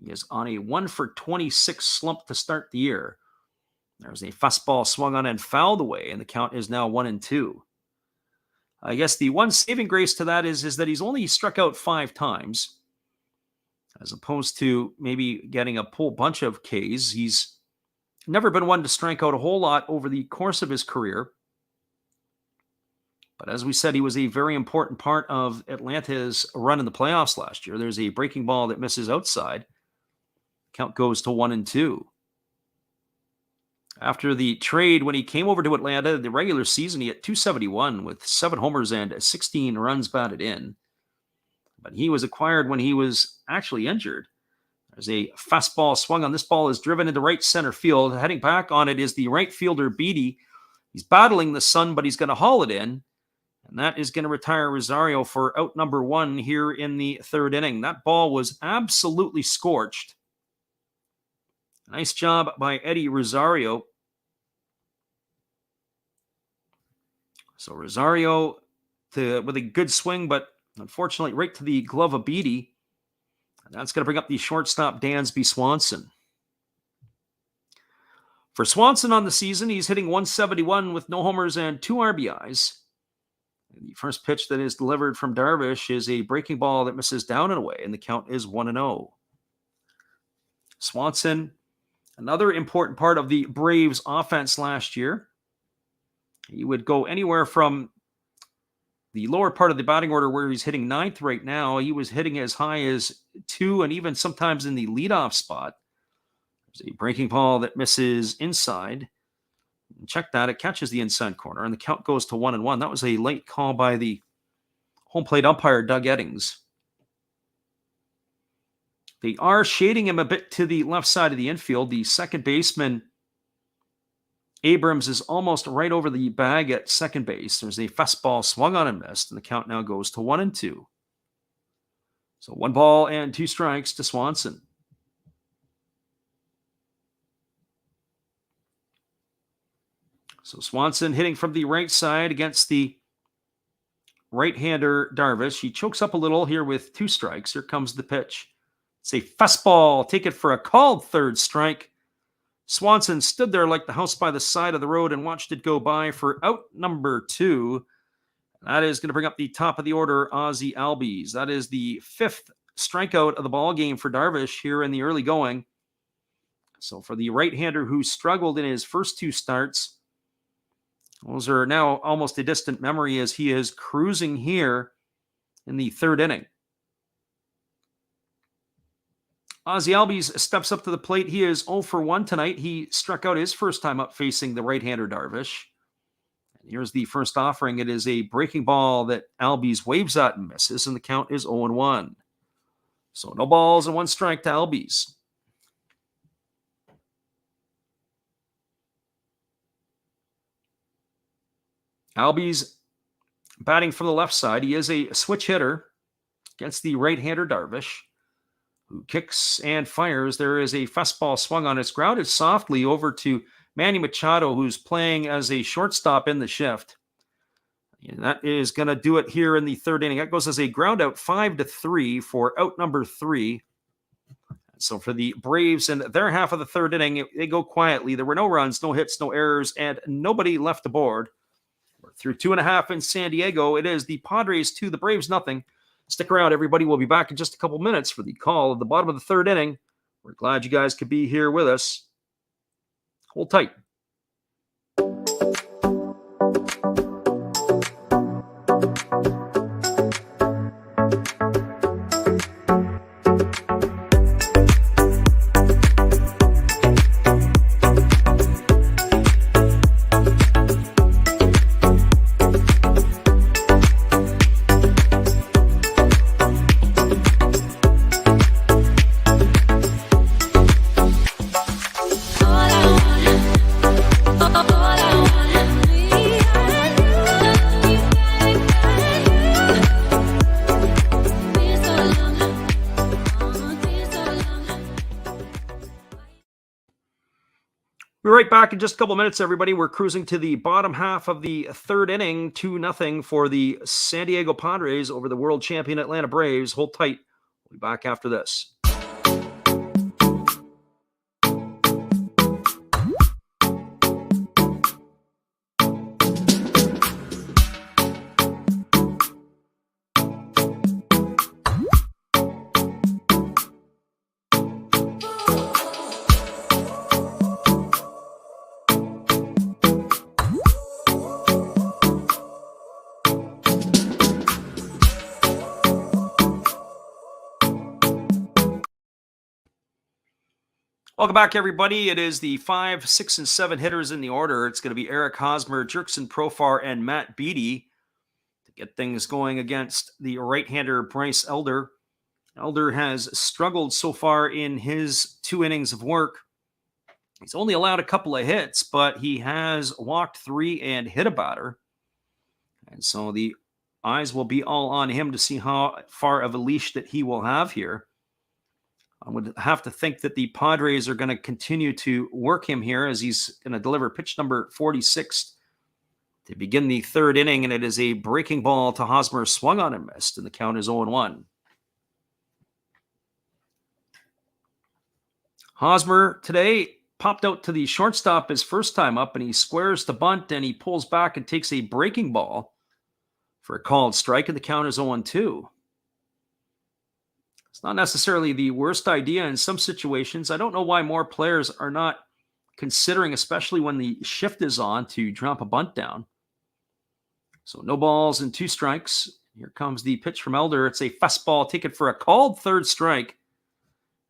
Speaker 1: He is on a 1-for-26 slump to start the year. There's a fastball swung on and fouled away, and the count is now 1-2. I guess the one saving grace to that is that he's only struck out 5 times, as opposed to maybe getting a whole bunch of Ks. He's never been one to strike out a whole lot over the course of his career. But as we said, he was a very important part of Atlanta's run in the playoffs last year. There's a breaking ball that misses outside. Count goes to 1-2. After the trade, when he came over to Atlanta, the regular season, he hit .271 with 7 homers and 16 runs batted in. But he was acquired when he was actually injured. There's a fastball swung on. This ball is driven into right center field. Heading back on it is the right fielder, Beatty. He's battling the sun, but he's going to haul it in. And that is going to retire Rosario for out number 1 here in the 3rd inning. That ball was absolutely scorched. Nice job by Eddie Rosario. So Rosario with a good swing, but unfortunately right to the glove of Beatty. And that's going to bring up the shortstop, Dansby Swanson. For Swanson on the season, he's hitting .171 with no homers and 2 RBIs. And the first pitch that is delivered from Darvish is a breaking ball that misses down and away, and the count is 1-0. Swanson, another important part of the Braves offense last year. He would go anywhere from the lower part of the batting order where he's hitting 9th right now. He was hitting as high as 2 and even sometimes in the leadoff spot. There's a breaking ball that misses inside. Check that. It catches the inside corner, and the count goes to 1-1. That was a late call by the home plate umpire, Doug Eddings. They are shading him a bit to the left side of the infield. The second baseman, Abrams, is almost right over the bag at second base. There's a fastball swung on and missed, and the count now goes to 1-2. So 1 ball and 2 strikes to Swanson. So Swanson hitting from the right side against the right-hander Darvish. He chokes up a little here with 2 strikes. Here comes the pitch. It's a fastball. Take it for a called 3rd strike. Swanson stood there like the house by the side of the road and watched it go by for out number 2. That is going to bring up the top of the order, Ozzie Albies. That is the 5th strikeout of the ball game for Darvish here in the early going. So for the right-hander who struggled in his first 2 starts, those are now almost a distant memory as he is cruising here in the 3rd inning. Ozzie Albies steps up to the plate. He is 0-for-1 tonight. He struck out his first time up facing the right-hander Darvish. And here's the first offering. It is a breaking ball that Albies waves at and misses, and the count is 0-1. So no balls and 1 strike to Albies. Albies batting from the left side. He is a switch hitter against the right-hander Darvish, who kicks and fires. There is a fastball swung on. It's grounded softly over to Manny Machado, who's playing as a shortstop in the shift. And that is going to do it here in the 3rd inning. That goes as a ground out 5-3 for out number 3. So for the Braves and their half of the 3rd inning, they go quietly. There were no runs, no hits, no errors, and nobody left aboard. We're through 2.5 in San Diego. It is the Padres 2, the Braves nothing. Stick around, everybody. We'll be back in just a couple minutes for the call of the bottom of the 3rd inning. We're glad you guys could be here with us. Hold tight. We're right back in just a couple minutes, everybody. We're cruising to the bottom half of the third inning, 2-0 for the San Diego Padres over the world champion Atlanta Braves. Hold tight. We'll be back after this. Welcome back, everybody. It is the 5, 6, and 7 hitters in the order. It's going to be Eric Hosmer, Jurickson Profar, and Matt Beattie to get things going against the right-hander Bryce Elder. Elder has struggled so far in his 2 innings of work. He's only allowed a couple of hits, but he has walked 3 and hit a batter. And so the eyes will be all on him to see how far of a leash that he will have here. I would have to think that the Padres are going to continue to work him here as he's going to deliver pitch number 46 to begin the third inning, and it is a breaking ball to Hosmer, swung on and missed, and the count is 0-1. Hosmer today popped out to the shortstop his first time up, and he squares the bunt, and he pulls back and takes a breaking ball for a called strike, and the count is 0-2. It's not necessarily the worst idea in some situations. I don't know why more players are not considering, especially when the shift is on, to drop a bunt down. So no balls and 2 strikes. Here comes the pitch from Elder. It's a fastball taken for a called third strike.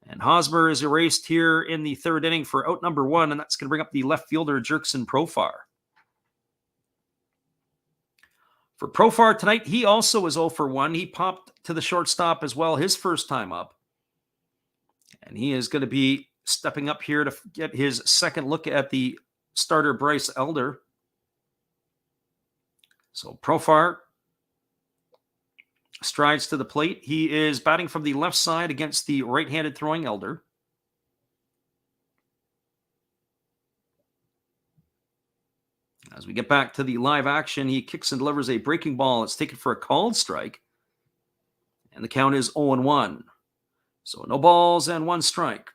Speaker 1: And Hosmer is erased here in the third inning for out number 1, and that's going to bring up the left fielder, Jurickson Profar. For Profar tonight, he also was 0 for 1. He popped to the shortstop as well his first time up. And he is going to be stepping up here to get his second look at the starter, Bryce Elder. So Profar strides to the plate. He is batting from the left side against the right-handed throwing Elder. As we get back to the live action, he kicks and delivers a breaking ball. It's taken for a called strike. And the count is 0-1. So no balls and 1 strike.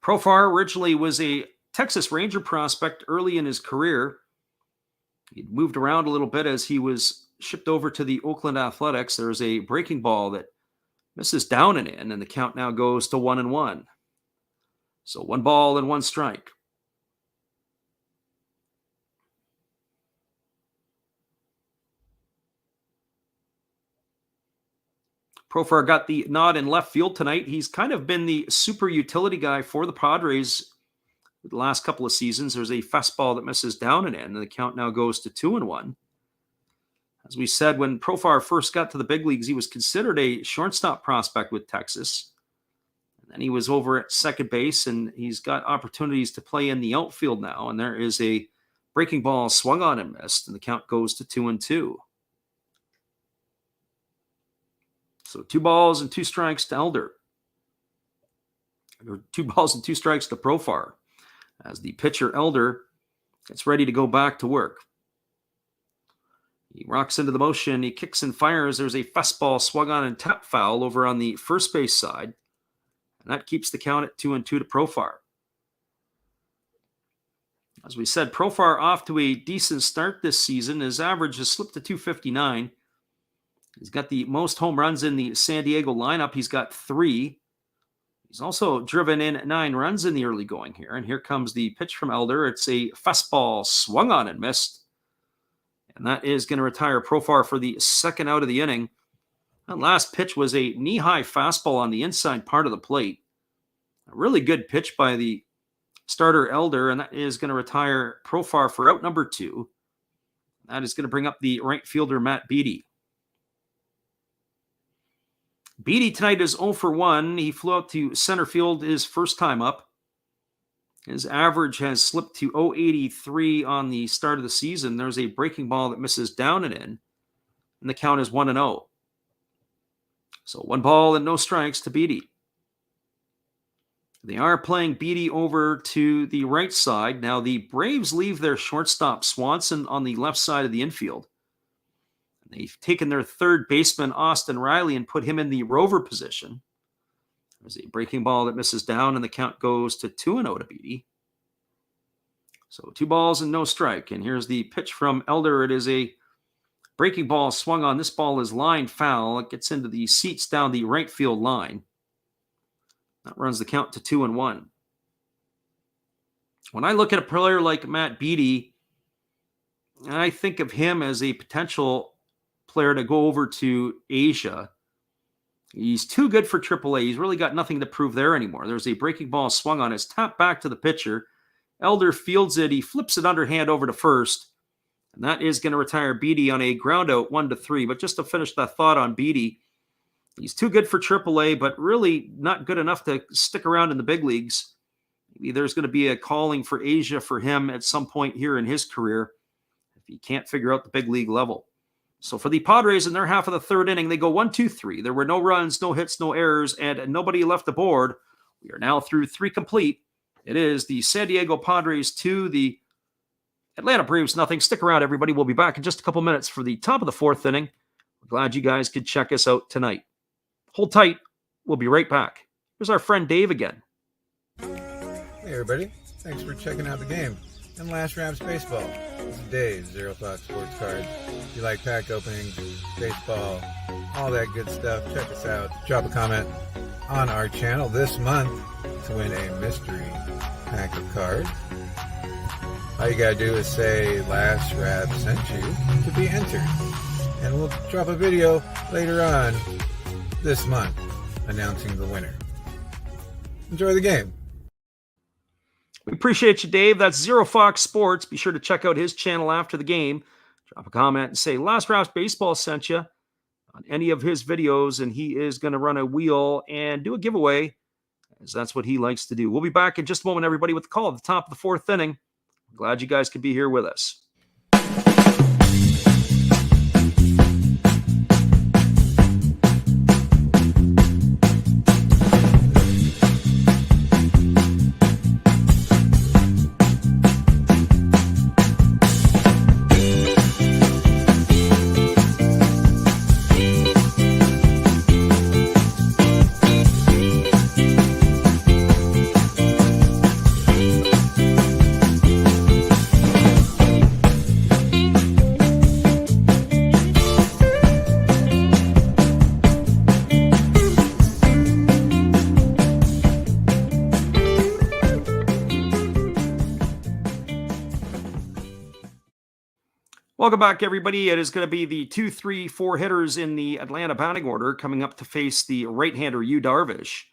Speaker 1: Profar originally was a Texas Ranger prospect early in his career. He'd moved around a little bit as he was shipped over to the Oakland Athletics. There's a breaking ball that misses down and in, and the count now goes to 1-1. So 1 ball and 1 strike. Profar got the nod in left field tonight. He's kind of been the super utility guy for the Padres the last couple of seasons. There's a fastball that misses down and in, and the count now goes to 2-1. As we said, when Profar first got to the big leagues, he was considered a shortstop prospect with Texas. And then he was over at second base, and he's got opportunities to play in the outfield now. And there is a breaking ball swung on and missed, and the count goes to 2-2. So 2 balls and 2 strikes to Elder. Or 2 balls and 2 strikes to Profar, as the pitcher Elder gets ready to go back to work. He rocks into the motion. He kicks and fires. There's a fastball swung on and tap foul over on the first base side. And that keeps the count at 2-2 to Profar. As we said, Profar off to a decent start this season. His average has slipped to 259. He's got the most home runs in the San Diego lineup. He's got 3. He's also driven in 9 runs in the early going here. And here comes the pitch from Elder. It's a fastball swung on and missed. And that is going to retire Profar for the second out of the inning. That last pitch was a knee-high fastball on the inside part of the plate. A really good pitch by the starter Elder, and that is going to retire Profar for out number 2. That is going to bring up the right fielder, Matt Beattie. Beattie tonight is 0 for 1. He flew out to center field his first time up. His average has slipped to 0.83 on the start of the season. There's a breaking ball that misses down and in, and the count is 1-0. So 1 ball and no strikes to Beattie. They are playing Beatty over to the right side. Now, the Braves leave their shortstop, Swanson, on the left side of the infield. They've taken their third baseman, Austin Riley, and put him in the rover position. There's a breaking ball that misses down, and the count goes to 2-0 to Beatty. So 2 balls and no strike. And here's the pitch from Elder. It is a breaking ball swung on. This ball is lined foul. It gets into the seats down the right field line. That runs the count to 2-1. When I look at a player like Matt Beatty, I think of him as a potential player to go over to Asia. He's too good for AAA. He's really got nothing to prove there anymore. There's a breaking ball swung on. It's tapped back to the pitcher. Elder fields it. He flips it underhand over to first. And that is going to retire Beatty on a ground out 1-3. But just to finish that thought on Beatty, he's too good for AAA, but really not good enough to stick around in the big leagues. Maybe there's going to be a calling for Asia for him at some point here in his career if he can't figure out the big league level. So for the Padres in their half of the third inning, they go 1-2-3. There were no runs, no hits, no errors, and nobody left the board. We are now through 3 complete. It is the San Diego Padres 2, the Atlanta Braves nothing. Stick around, everybody. We'll be back in just a couple minutes for the top of the 4th inning. We're glad you guys could check us out tonight. Hold tight. We'll be right back. Here's our friend Dave again.
Speaker 3: Hey, everybody. Thanks for checking out the game and Last Raps Baseball. This is Dave, Zero Thought Sports Cards. If you like pack openings, baseball, all that good stuff, check us out. Drop a comment on our channel this month to win a mystery pack of cards. All you gotta do is say Last Rap sent you to be entered. And we'll drop a video later on this month announcing the winner. Enjoy the game.
Speaker 1: We appreciate you, Dave. That's Zero Fox Sports. Be sure to check out his channel after the game. Drop a comment and say Last Raps Baseball sent you on any of his videos, and he is going to run a wheel and do a giveaway, as that's what he likes to do. We'll be back in just a moment, everybody, with the call at the top of the 4th inning. I'm glad you guys could be here with us. Welcome back, everybody. It is going to be the 2, 3, 4 hitters in the Atlanta batting order coming up to face the right-hander, Yu Darvish.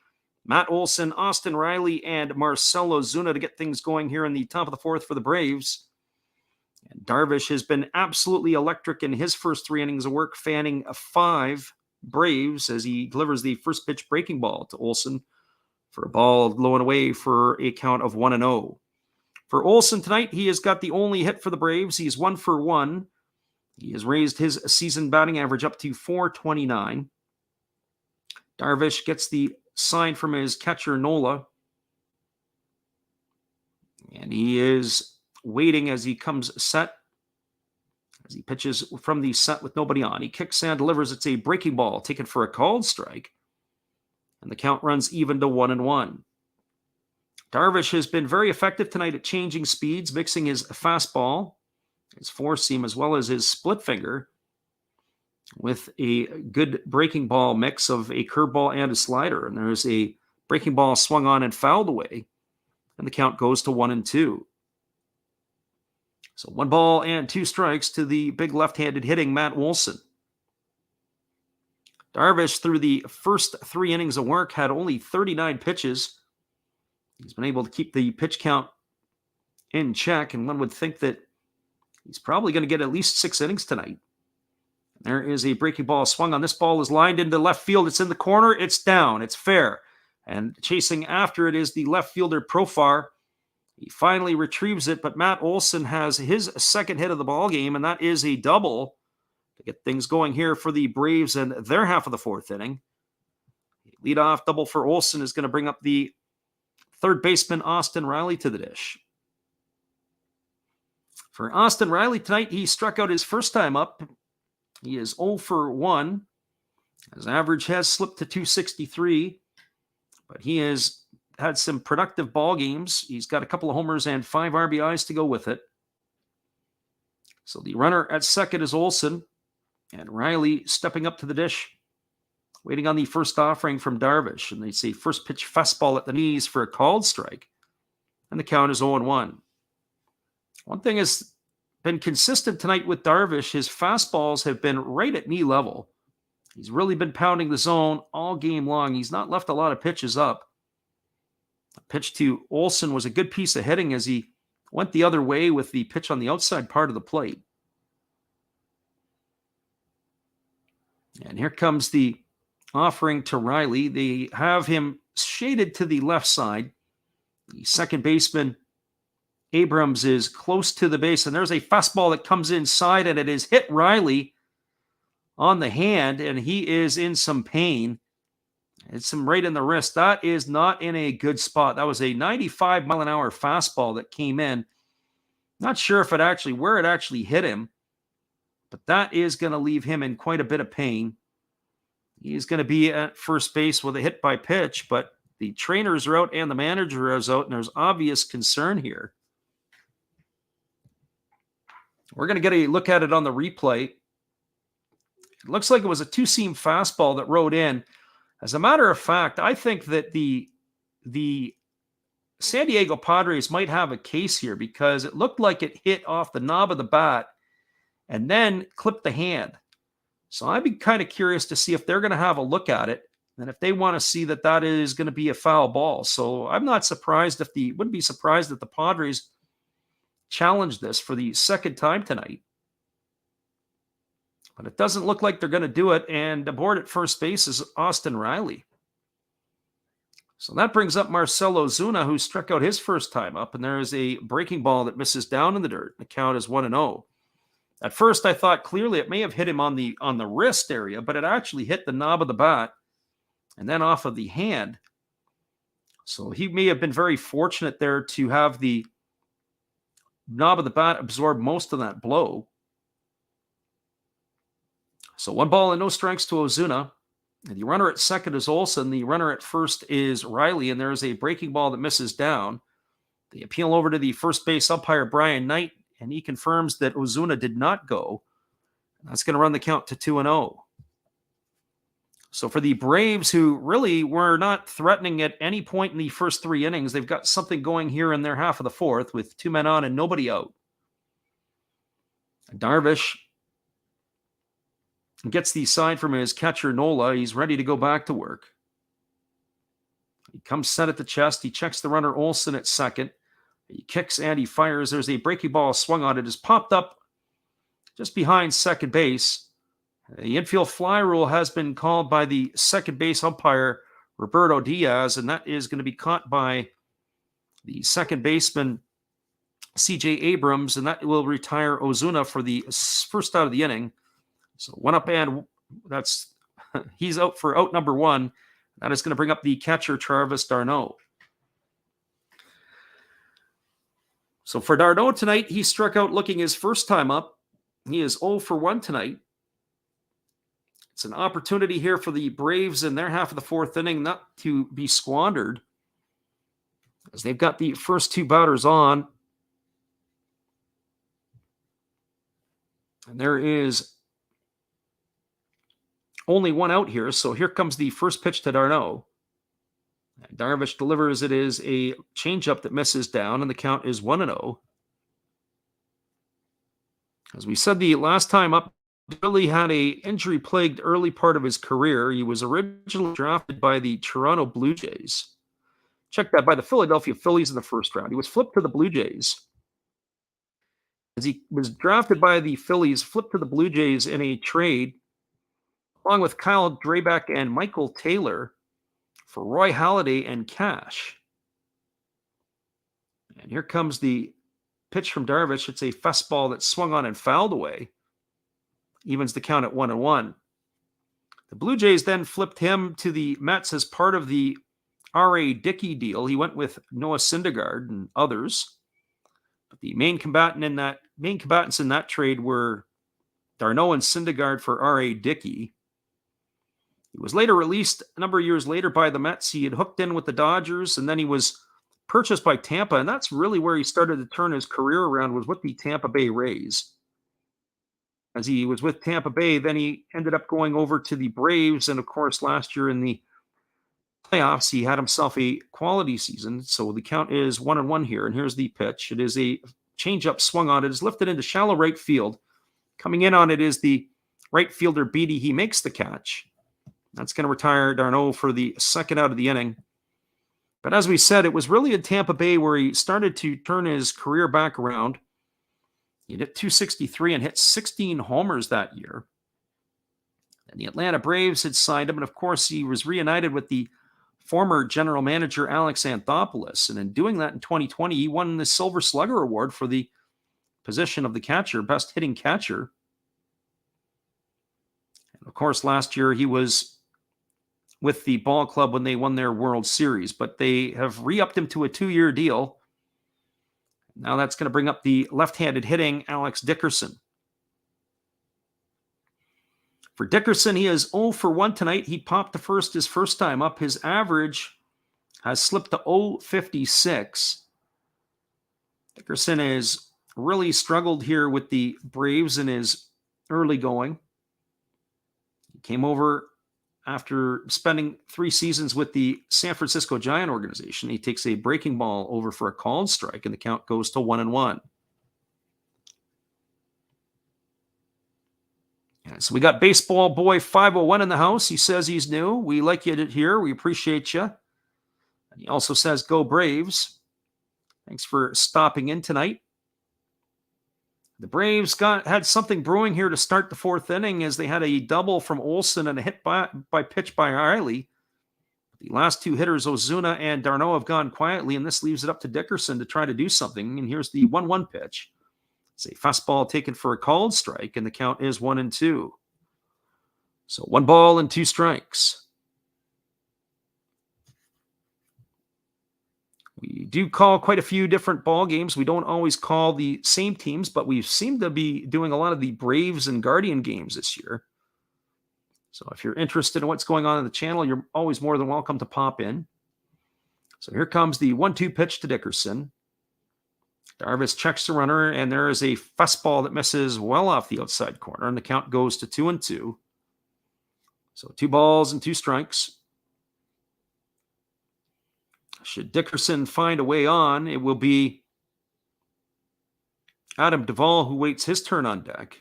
Speaker 1: Matt Olson, Austin Riley, and Marcell Ozuna to get things going here in the top of the 4th for the Braves. And Darvish has been absolutely electric in his first 3 innings of work, fanning 5 Braves as he delivers the first pitch breaking ball to Olson for a ball low and away for a count of 1-0. For Olson tonight, he has got the only hit for the Braves. He's 1 for 1. He has raised his season batting average up to .429. Darvish gets the sign from his catcher, Nola. And he is waiting as he comes set. As he pitches from the set with nobody on. He kicks and delivers. It's a breaking ball taken for a called strike. And the count runs even to 1-1. Darvish has been very effective tonight at changing speeds, mixing his fastball, his four-seam, as well as his split finger with a good breaking ball mix of a curveball and a slider. And there's a breaking ball swung on and fouled away, and the count goes to 1-2. So 1 ball and 2 strikes to the big left-handed hitting Matt Olson. Darvish, through the first 3 innings of work, had only 39 pitches. He's been able to keep the pitch count in check, and one would think that he's probably going to get at least 6 innings tonight. There is a breaking ball swung on. This ball is lined into left field. It's in the corner. It's down. It's fair. And chasing after it is the left fielder, Profar. He finally retrieves it, but Matt Olson has his second hit of the ball game, and that is a double to get things going here for the Braves and their half of the 4th inning. The leadoff double for Olson is going to bring up the third baseman Austin Riley to the dish. For Austin Riley tonight, he struck out his first time up. He is 0 for 1. His average has slipped to 263, but he has had some productive ball games. He's got a couple of homers and 5 RBIs to go with it. So the runner at second is Olsen, and Riley stepping up to the dish, waiting on the first offering from Darvish. And they say first pitch fastball at the knees for a called strike, and the count is 0-1. One thing has been consistent tonight with Darvish, his fastballs have been right at knee level. He's really been pounding the zone all game long. He's not left a lot of pitches up. A pitch to Olsen was a good piece of hitting as he went the other way with the pitch on the outside part of the plate. And here comes the offering to Riley. They have him shaded to the left side. The second baseman, Abrams, is close to the base, and there's a fastball that comes inside, and it has hit Riley on the hand, and he is in some pain. It's some right in the wrist. That is not in a good spot. That was a 95-mile-an-hour fastball that came in. Not sure if where it actually hit him, but that is going to leave him in quite a bit of pain. He's going to be at first base with a hit by pitch, but the trainers are out and the manager is out, and there's obvious concern here. We're going to get a look at it on the replay. It looks like it was a two-seam fastball that rode in. As a matter of fact, I think that the San Diego Padres might have a case here because it looked like it hit off the knob of the bat and then clipped the hand. So I'd be kind of curious to see if they're going to have a look at it and if they want to see that that is going to be a foul ball. So I'm not surprised wouldn't be surprised if the Padres challenge this for the second time tonight. But it doesn't look like they're going to do it, and aboard at first base is Austin Riley. So that brings up Marcell Ozuna, who struck out his first time up, and there is a breaking ball that misses down in the dirt. The count is 1-0. At first, I thought clearly it may have hit him on the wrist area, but it actually hit the knob of the bat and then off of the hand. So he may have been very fortunate there to have the knob of the bat absorb most of that blow. So 1 ball and no strikes to Ozuna. And the runner at second is Olsen. The runner at first is Riley, and there is a breaking ball that misses down. They appeal over to the first base umpire, Brian Knight, and he confirms that Ozuna did not go. That's going to run the count to 2-0. So for the Braves, who really were not threatening at any point in the first 3 innings, they've got something going here in their half of the fourth with 2 men on and nobody out. Darvish gets the sign from his catcher, Nola. He's ready to go back to work. He comes set at the chest. He checks the runner, Olsen, at second. He kicks and he fires. There's a breaking ball swung on. It is popped up just behind second base. The infield fly rule has been called by the second base umpire, Roberto Diaz, and that is going to be caught by the second baseman, C.J. Abrams, and that will retire Ozuna for the first out of the inning. So 1 up, and he's out for out number 1. That is going to bring up the catcher, Travis d'Arnaud. So for d'Arnaud tonight, he struck out looking his first time up. He is 0 for 1 tonight. It's an opportunity here for the Braves in their half of the fourth inning not to be squandered, as they've got the first 2 batters on. And there is only 1 out here, so here comes the first pitch to d'Arnaud. Darvish delivers. It is a changeup that misses down, and the count is 1-0. As we said the last time up, Billy had a injury-plagued early part of his career. He was originally drafted by the Toronto Blue Jays. Check that, by the Philadelphia Phillies in the first round. He was flipped to the Blue Jays. As he was drafted by the Phillies, flipped to the Blue Jays in a trade, along with Kyle Drabek and Michael Taylor, for Roy Halladay and cash. And here comes the pitch from Darvish. It's a fastball that swung on and fouled away. Evens the count at 1-1. The Blue Jays then flipped him to the Mets as part of the R.A. Dickey deal. He went with Noah Syndergaard and others. But the main combatants in that trade were d'Arnaud and Syndergaard for R.A. Dickey. He was later released a number of years later by the Mets. He had hooked in with the Dodgers, and then he was purchased by Tampa, and that's really where he started to turn his career around, was with the Tampa Bay Rays. As he was with Tampa Bay, then he ended up going over to the Braves, and of course, last year in the playoffs, he had himself a quality season. So the count is 1-1 here, and here's the pitch. It is a changeup swung on. It is lifted into shallow right field. Coming in on it is the right fielder Beatty. He makes the catch. That's going to retire d'Arnaud for the second out of the inning. But as we said, it was really in Tampa Bay where he started to turn his career back around. He hit .263 and hit 16 homers that year. And the Atlanta Braves had signed him, and of course he was reunited with the former general manager Alex Anthopoulos. And in doing that in 2020, he won the Silver Slugger Award for the position of the catcher, best hitting catcher. And of course, last year he was with the ball club when they won their World Series, but they have re-upped him to a 2-year deal. Now that's going to bring up the left-handed hitting Alex Dickerson. For Dickerson, he is 0 for 1 tonight. He popped the first his first time up. His average has slipped to .056. Dickerson has really struggled here with the Braves in his early going. He came over after spending 3 seasons with the San Francisco Giant organization. He takes a breaking ball over for a called strike, and the count goes to 1-1. So we got Baseball Boy 501 in the house. He says he's new. We like you here. We appreciate you. And he also says, go Braves. Thanks for stopping in tonight. The Braves had something brewing here to start the 4th inning, as they had a double from Olsen and a hit by pitch by Riley. The last 2 hitters, Ozuna and d'Arnaud, have gone quietly, and this leaves it up to Dickerson to try to do something. And here's the 1-1 pitch. It's a fastball taken for a called strike, and the count is 1-2. So 1 ball and 2 strikes. We do call quite a few different ball games. We don't always call the same teams, but we seem to be doing a lot of the Braves and Guardian games this year. So if you're interested in what's going on in the channel, you're always more than welcome to pop in. So here comes the 1-2 pitch to Dickerson. Darvish checks the runner, and there is a fastball that misses well off the outside corner, and the count goes to 2-2. So 2 balls and 2 strikes. Should Dickerson find a way on, it will be Adam Duvall who waits his turn on deck.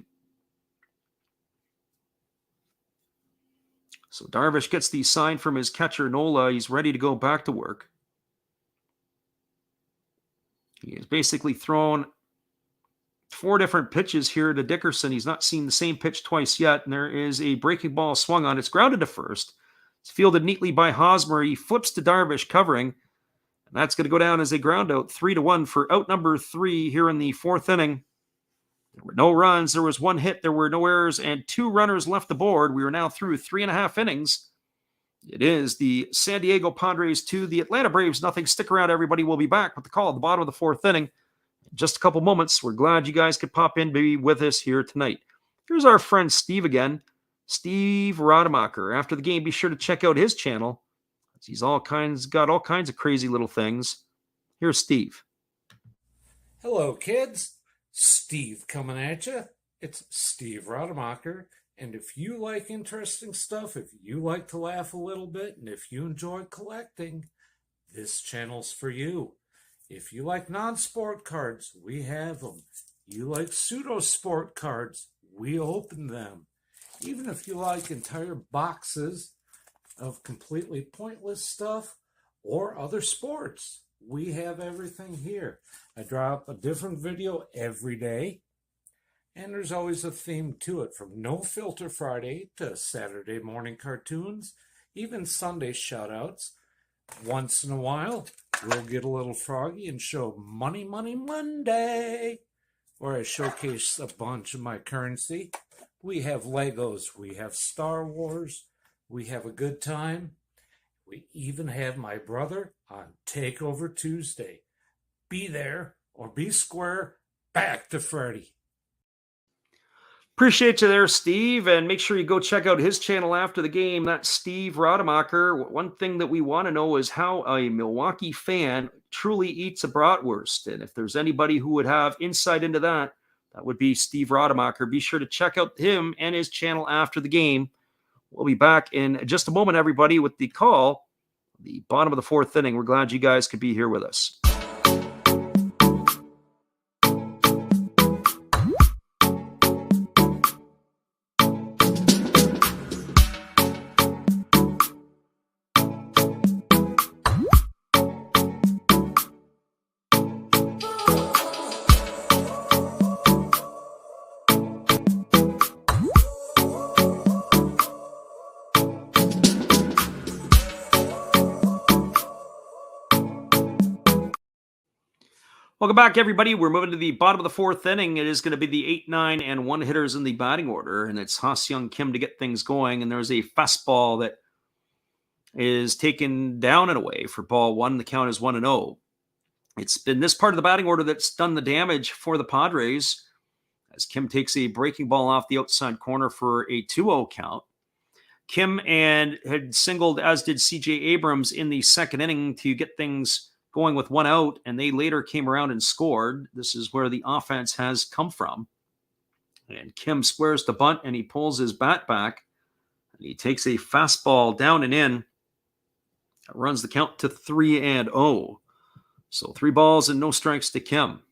Speaker 1: So Darvish gets the sign from his catcher, Nola. He's ready to go back to work. He has basically thrown 4 different pitches here to Dickerson. He's not seen the same pitch twice yet, and there is a breaking ball swung on. It's grounded to first. It's fielded neatly by Hosmer. He flips to Darvish covering. And that's going to go down as a ground out, 3-1 for out number 3 here in the 4th inning. There were no runs. There was 1 hit. There were no errors and 2 runners left aboard. We are now through 3.5 innings. It is the San Diego Padres 2, the Atlanta Braves nothing. Stick around, everybody. We'll be back with the call at the bottom of the 4th inning. In just a couple moments. We're glad you guys could pop in, be with us here tonight. Here's our friend Steve again. Steve Rademacher. After the game, be sure to check out his channel. He's got all kinds of crazy little things. Here's Steve.
Speaker 2: Hello, kids. Steve coming at you. It's Steve Rademacher. And if you like interesting stuff, if you like to laugh a little bit, and if you enjoy collecting, this channel's for you. If you like non-sport cards, we have them. You like pseudo-sport cards, we open them. Even if you like entire boxes of completely pointless stuff or other sports, we have everything here. I drop a different video every day, and there's always a theme to it, from No Filter Friday to Saturday morning cartoons, even Sunday shoutouts. Once in a while, we'll get a little froggy and show Money Money Monday, where I showcase a bunch of my currency. We have Legos, we have Star Wars, we have a good time. We even have my brother on Takeover Tuesday. Be there or be square. Back to Freddie.
Speaker 1: Appreciate you there, Steve, and make sure you go check out his channel after the game. That's Steve Rademacher. One thing that we want to know is how a Milwaukee fan truly eats a bratwurst, and if there's anybody who would have insight into that, that would be Steve Rademacher. Be sure to check out him and his channel after the game. We'll be back in just a moment, everybody, with the call, the bottom of the fourth inning. We're glad you guys could be here with us. Welcome back, everybody. We're moving to the bottom of the fourth inning. It is going to be the 8, 9, and 1 hitters in the batting order, and it's Ha-Seong Kim to get things going. And there's a fastball that is taken down and away for ball one. The count is 1-0. It's been this part of the batting order that's done the damage for the Padres, as Kim takes a breaking ball off the outside corner for a 2-0 count. Kim had singled, as did C.J. Abrams, in the second inning to get things going with 1 out, and they later came around and scored. This is where the offense has come from. And Kim squares the bunt, and he pulls his bat back, and he takes a fastball down and in. That runs the count to 3-0. So 3 balls and no strikes to Kim.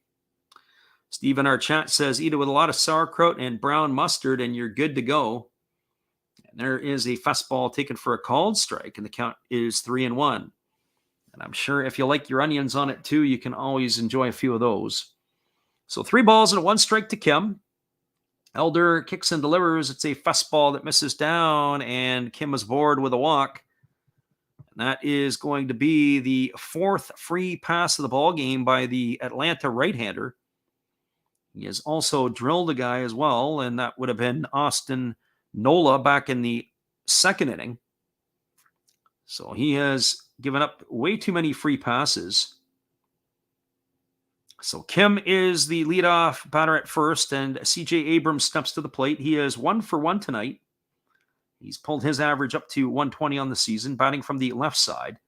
Speaker 1: Steve in our chat says, eat it with a lot of sauerkraut and brown mustard, and you're good to go. And there is a fastball taken for a called strike, and the count is 3-1. And I'm sure if you like your onions on it too, you can always enjoy a few of those. So 3 balls and 1 strike to Kim. Elder kicks and delivers. It's a fastball that misses down, and Kim is aboard with a walk. And that is going to be the 4th free pass of the ball game by the Atlanta right-hander. He has also drilled a guy as well, and that would have been Austin Nola back in the second inning. So he has given up way too many free passes. So Kim is the leadoff batter at first, and C.J. Abrams steps to the plate. He is 1 for 1 tonight. He's pulled his average up to 120 on the season, batting from the left side.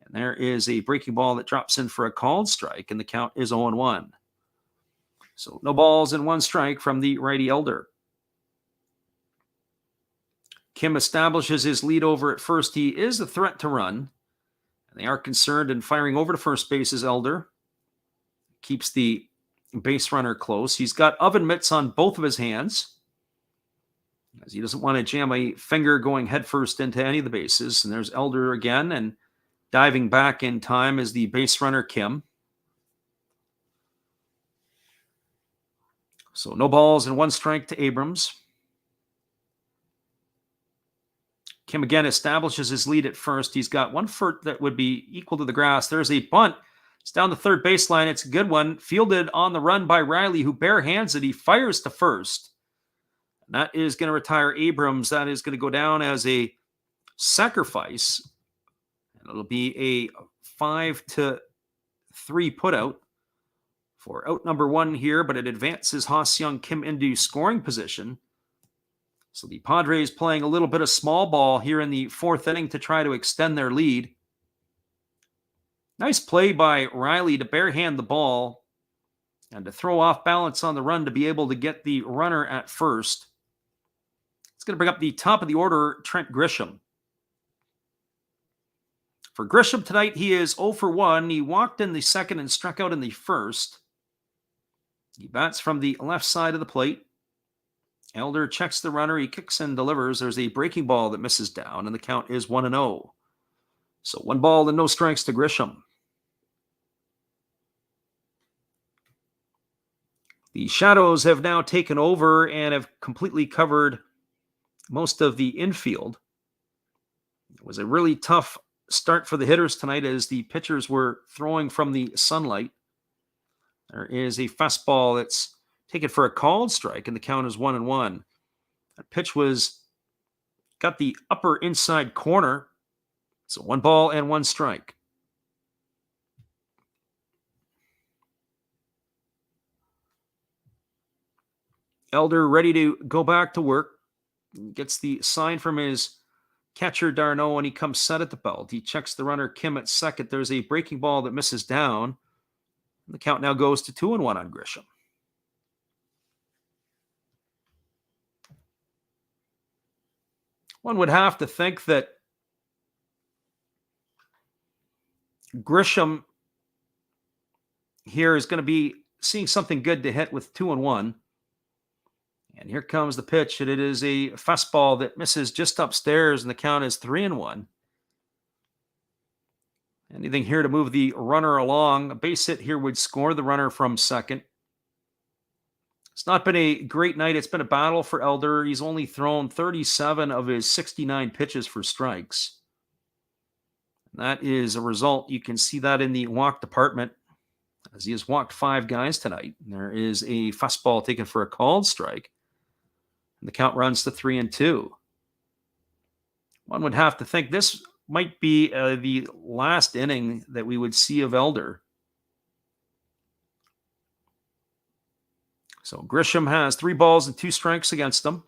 Speaker 1: And there is a breaking ball that drops in for a called strike, and the count is 0-1. So no balls and 1 strike from the righty Elder. Kim establishes his lead over at first. He is a threat to run. And they are concerned in firing over to first base as Elder. Keeps the base runner close. He's got oven mitts on both of his hands, as he doesn't want to jam a finger going headfirst into any of the bases. And there's Elder again, and diving back in time is the base runner Kim. So no balls and 1 strike to Abrams. Kim again establishes his lead at first. He's got 1 foot that would be equal to the grass. There's a bunt. It's down the third baseline. It's a good one. Fielded on the run by Riley, who barehands it. He fires to first. And that is going to retire Abrams. That is going to go down as a sacrifice. And it'll be a 5-3 putout for out number 1 here, but it advances Ha-Seong Kim into scoring position. So the Padres playing a little bit of small ball here in the 4th inning to try to extend their lead. Nice play by Riley to barehand the ball and to throw off balance on the run to be able to get the runner at first. It's going to bring up the top of the order, Trent Grisham. For Grisham tonight, he is 0 for 1. He walked in the second and struck out in the first. He bats from the left side of the plate. Elder checks the runner. He kicks and delivers. There's a breaking ball that misses down, and the count is 1-0. So 1 ball and no strikes to Grisham. The Shadows have now taken over and have completely covered most of the infield. It was a really tough start for the hitters tonight as the pitchers were throwing from the sunlight. There is a fastball that's taken for a called strike, and the count is 1-1. That pitch got the upper inside corner. So 1 ball and 1 strike. Elder ready to go back to work. Gets the sign from his catcher Darno, and he comes set at the belt. He checks the runner Kim at second. There's a breaking ball that misses down. The count now goes to 2-1 on Grisham. One would have to think that Grisham here is going to be seeing something good to hit with 2-1. And here comes the pitch, and it is a fastball that misses just upstairs, and the count is 3-1. Anything here to move the runner along. A base hit here would score the runner from second. It's not been a great night. It's been a battle for Elder. He's only thrown 37 of his 69 pitches for strikes. And that is a result. You can see that in the walk department, as he has walked 5 guys tonight. And there is a fastball taken for a called strike. And the count runs to 3-2. One would have to think this might be the last inning that we would see of Elder. So Grisham has 3 balls and 2 strikes against him.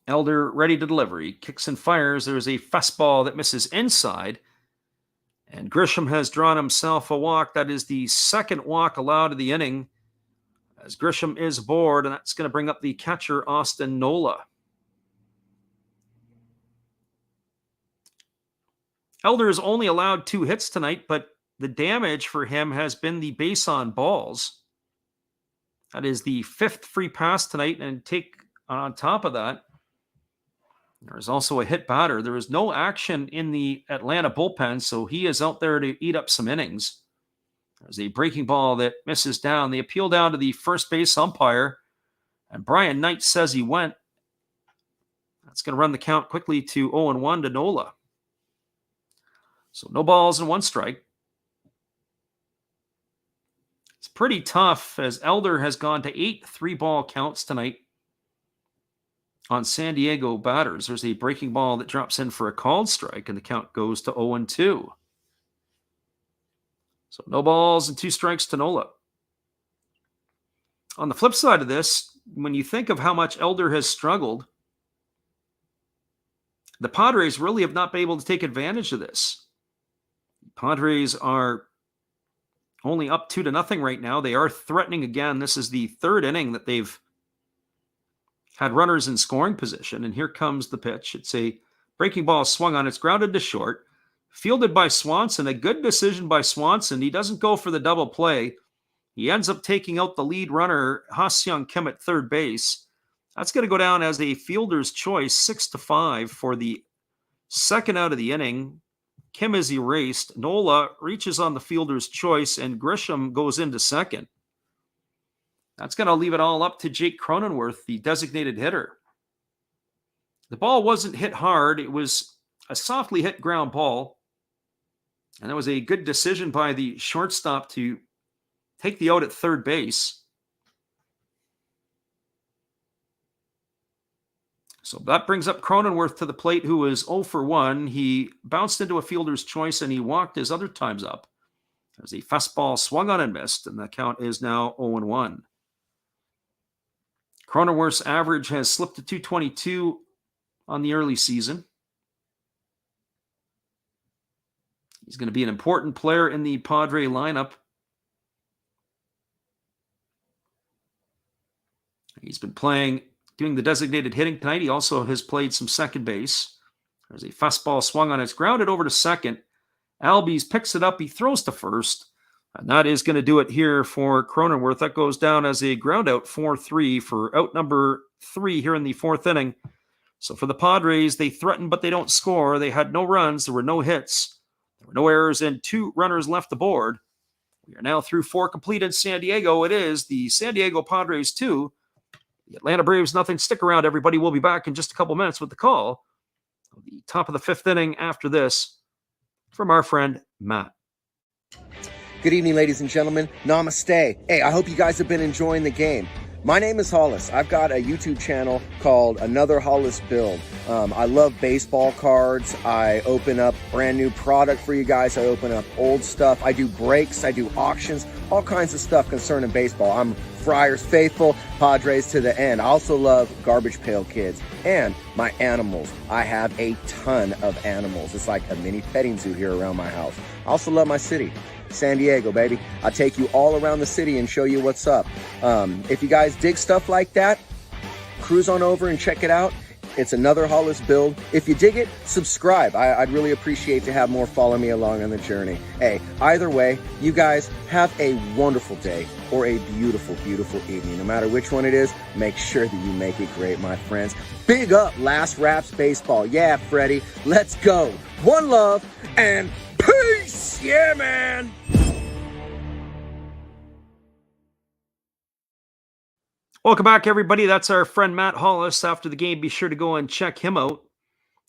Speaker 1: Elder ready to deliver. He kicks and fires. There's a fastball that misses inside. And Grisham has drawn himself a walk. That is the second walk allowed of the inning, as Grisham is aboard, and that's going to bring up the catcher, Austin Nola. Elder has only allowed 2 hits tonight, but the damage for him has been the base on balls. That is the 5th free pass tonight, and take on top of that, there's also a hit batter. There is no action in the Atlanta bullpen, so he is out there to eat up some innings. There's a breaking ball that misses down. They appeal down to the first base umpire, and Brian Knight says he went. That's going to run the count quickly to 0-1 to Nola. So no balls and 1 strike. It's pretty tough, as Elder has gone to 8 3-ball counts tonight on San Diego batters. There's a breaking ball that drops in for a called strike, and the count goes to 0-2. So no balls and 2 strikes to Nola. On the flip side of this, when you think of how much Elder has struggled, the Padres really have not been able to take advantage of this. Padres are only up 2-0 right now. They are threatening again. This is the 3rd inning that they've had runners in scoring position. And here comes the pitch. It's a breaking ball swung on. It's grounded to short. Fielded by Swanson. A good decision by Swanson. He doesn't go for the double play. He ends up taking out the lead runner, Ha-Seong Kim, at third base. That's going to go down as a fielder's choice, 6-5 for the second out of the inning. Kim is erased. Nola reaches on the fielder's choice, and Grisham goes into second. That's going to leave it all up to Jake Cronenworth, the designated hitter. The ball wasn't hit hard. It was a softly hit ground ball. And that was a good decision by the shortstop to take the out at third base. So that brings up Cronenworth to the plate, who is 0 for 1. He bounced into a fielder's choice, and he walked his other times up. There's a fastball swung on and missed, and the count is now 0-1. Cronenworth's average has slipped to 222 on the early season. He's going to be an important player in the Padre lineup. He's been doing the designated hitting tonight. He also has played some second base. There's a fastball swung on. It's grounded over to second. Albies picks it up. He throws to first. And that is going to do it here for Cronenworth. That goes down as a ground out, 4-3 for out number 3 here in the 4th inning. So for the Padres, they threatened, but they don't score. They had no runs. There were no hits. There were no errors, and 2 runners left aboard. We are now through 4 complete in San Diego. It is the San Diego Padres 2. The Atlanta Braves nothing. Stick around, everybody. We'll be back in just a couple minutes with the call of the top of the 5th inning after this from our friend Matt.
Speaker 4: Good evening, ladies and gentlemen. Namaste. Hey, I hope you guys have been enjoying the game. My name is Hollis. I've got a YouTube channel called Another Hollis Build. I love baseball cards. I open up brand new product for you guys. I open up old stuff. I do breaks. I do auctions. All kinds of stuff concerning baseball. I'm Friars faithful, Padres to the end. I also love Garbage Pail Kids and my animals. I have a ton of animals. It's like a mini petting zoo here around my house. I also love my city. San Diego, baby. I'll take you all around the city and show you what's up. If you guys dig stuff like that, cruise on over and check it out. It's Another Hollis Build. If you dig it, subscribe. I'd really appreciate to have more follow me along on the journey. Hey, either way, you guys have a wonderful day or a beautiful, beautiful evening. No matter which one it is, make sure that you make it great, my friends. Big up Last Raps Baseball. Yeah, Freddie, let's go. One love and peace. Yeah, man.
Speaker 1: Welcome back, everybody. That's our friend Matt Hollis. After the game, be sure to go and check him out.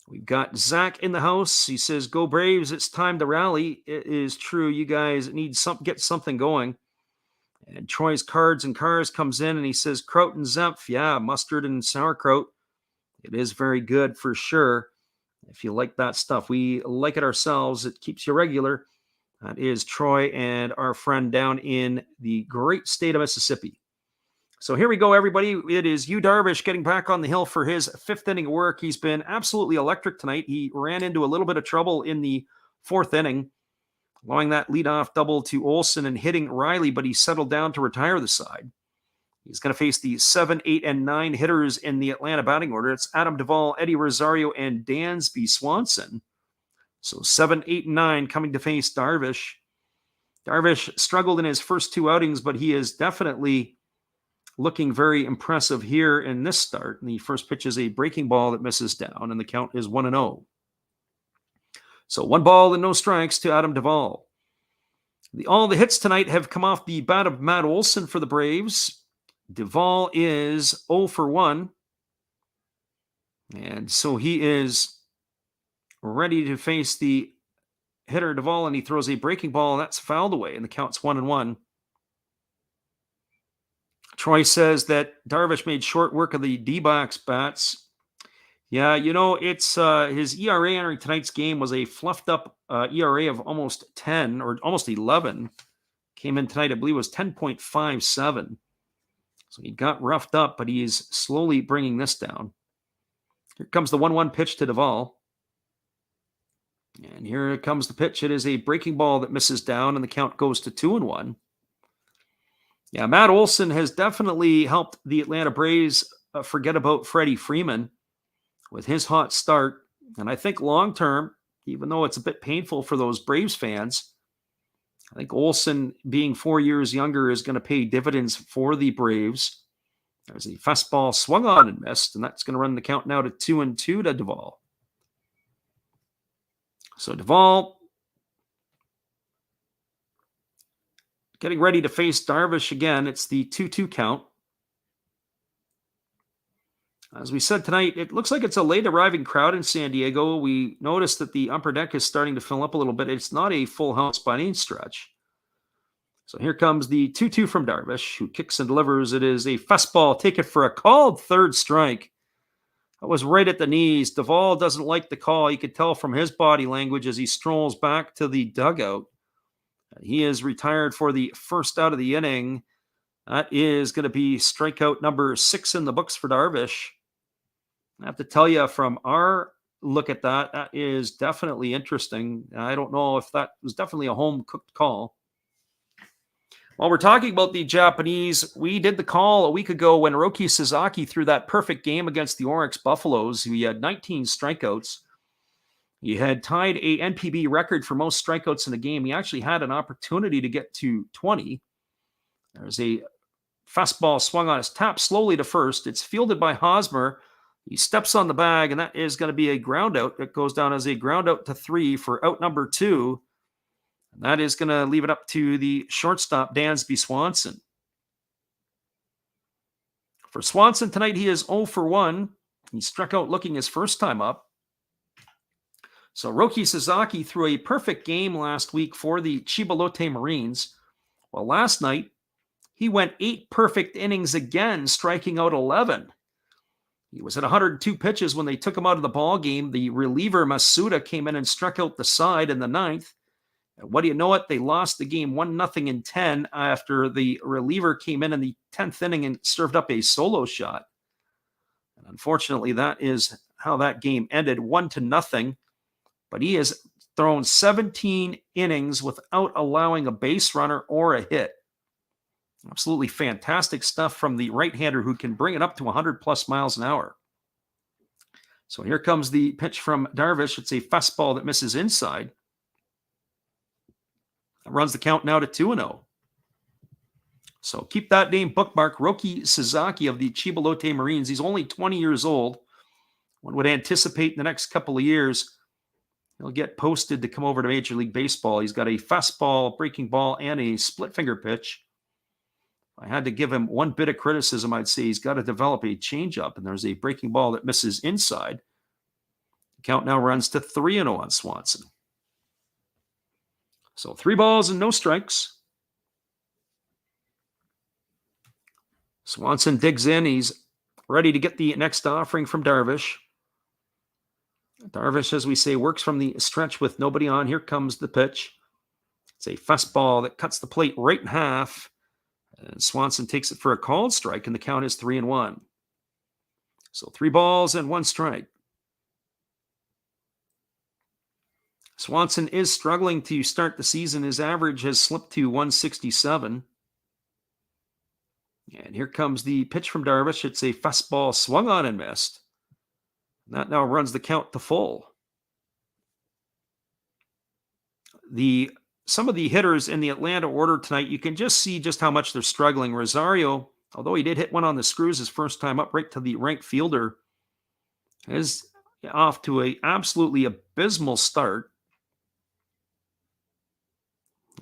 Speaker 1: We've got Zach in the house. He says, "Go Braves, it's time to rally." It is true. You guys need get something going. And Troy's Cards and Cars comes in and he says, "Kraut and Zemph, yeah, mustard and sauerkraut. It is very good for sure. If you like that stuff, we like it ourselves. It keeps you regular." That is Troy and our friend down in the great state of Mississippi. So here we go, everybody. It is Yu Darvish getting back on the hill for his fifth inning of work. He's been absolutely electric tonight. He ran into a little bit of trouble in the fourth inning, allowing that leadoff double to Olsen and hitting Riley, but he settled down to retire the side. He's going to face the 7, 8, and 9 hitters in the Atlanta batting order. It's Adam Duvall, Eddie Rosario, and Dansby Swanson. So 7, 8, and 9 coming to face Darvish. Darvish struggled in his first two outings, but he is definitely looking very impressive here in this start. And the first pitch is a breaking ball that misses down, and the count is 1-0. So 1 ball and no strikes to Adam Duvall. All the hits tonight have come off the bat of Matt Olson for the Braves. Duvall is 0 for 1. And so he is ready to face the hitter Duvall, and he throws a breaking ball, and that's fouled away, and the count's 1-1. Troy says that Darvish made short work of the D-backs bats. Yeah, it's his ERA entering tonight's game was a fluffed up ERA of almost 10 or almost 11. Came in tonight, I believe it was 10.57. So he got roughed up, but he's slowly bringing this down. Here comes the 1-1 pitch to Duvall. And here comes the pitch. It is a breaking ball that misses down, and the count goes to 2-1. Yeah, Matt Olson has definitely helped the Atlanta Braves forget about Freddie Freeman with his hot start. And I think long-term, even though it's a bit painful for those Braves fans, I think Olson being 4 years younger is going to pay dividends for the Braves. There's a fastball swung on and missed, and that's going to run the count now to 2-2 to Duvall. So Duvall getting ready to face Darvish again. It's the 2-2 count. As we said tonight, it looks like it's a late arriving crowd in San Diego. We noticed that the upper deck is starting to fill up a little bit. It's not a full house by any stretch. So here comes the 2-2 from Darvish, who kicks and delivers. It is a fastball. Take it for a called third strike. That was right at the knees. Duvall doesn't like the call. You could tell from his body language as he strolls back to the dugout. He is retired for the first out of the inning. That is going to be strikeout number 6 in the books for Darvish. I have to tell you, from our look at that, that is definitely interesting. I don't know if that was definitely a home-cooked call. While we're talking about the Japanese, we did the call a week ago when Roki Sasaki threw that perfect game against the Oryx Buffaloes. He had 19 strikeouts. He had tied a NPB record for most strikeouts in a game. He actually had an opportunity to get to 20. There's a fastball swung on his tap slowly to first. It's fielded by Hosmer. He steps on the bag, and that is going to be a ground out. It goes down as a ground out to 3 for out number 2. And that is going to leave it up to the shortstop, Dansby Swanson. For Swanson tonight, he is 0 for 1. He struck out looking his first time up. So Roki Sasaki threw a perfect game last week for the Chibalote Marines. Well, last night, He went 8 perfect innings again, striking out 11. He was at 102 pitches when they took him out of the ball game. The reliever Masuda came in and struck out the side in the 9th. And what do you know it? They lost the game 1-0 in 10 after the reliever came in the 10th inning and served up a solo shot. And unfortunately, that is how that game ended, 1-0. But he has thrown 17 innings without allowing a base runner or a hit. Absolutely fantastic stuff from the right-hander who can bring it up to 100+ miles an hour. So here comes the pitch from Darvish. It's a fastball that misses inside. That runs the count now to 2-0. So keep that name bookmark. Roki Sasaki of the Chibalote Marines. He's only 20 years old. One would anticipate in the next couple of years he'll get posted to come over to Major League Baseball. He's got a fastball, breaking ball, and a split finger pitch. If I had to give him one bit of criticism, I'd say he's got to develop a changeup, and there's a breaking ball that misses inside. The count now runs to 3-0 on Swanson. So 3 balls and no strikes. Swanson digs in. He's ready to get the next offering from Darvish. Darvish, as we say, works from the stretch with nobody on. Here comes the pitch. It's a fastball that cuts the plate right in half. And Swanson takes it for a called strike, and the count is 3-1. So 3 balls and 1 strike. Swanson is struggling to start the season. His average has slipped to 167. And here comes the pitch from Darvish. It's a fastball swung on and missed. And that now runs the count to full. Some of the hitters in the Atlanta order tonight, you can just see just how much they're struggling. Rosario, although he did hit one on the screws his first time up right to the right fielder, is off to an absolutely abysmal start.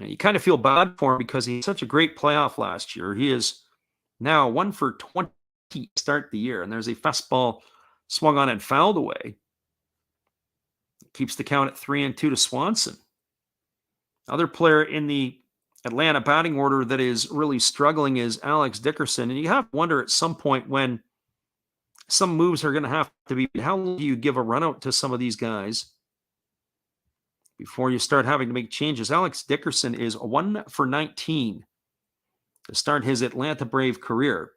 Speaker 1: You kind of feel bad for him because he had such a great playoff last year. He is now 1 for 20 to start the year, and there's a fastball swung on and fouled away. Keeps the count at 3-2 to Swanson. Other player in the Atlanta batting order that is really struggling is Alex Dickerson, and you have to wonder at some point when some moves are going to have to be, how long do you give a run out to some of these guys before you start having to make changes? Alex Dickerson is 1 for 19 to start his Atlanta Brave career.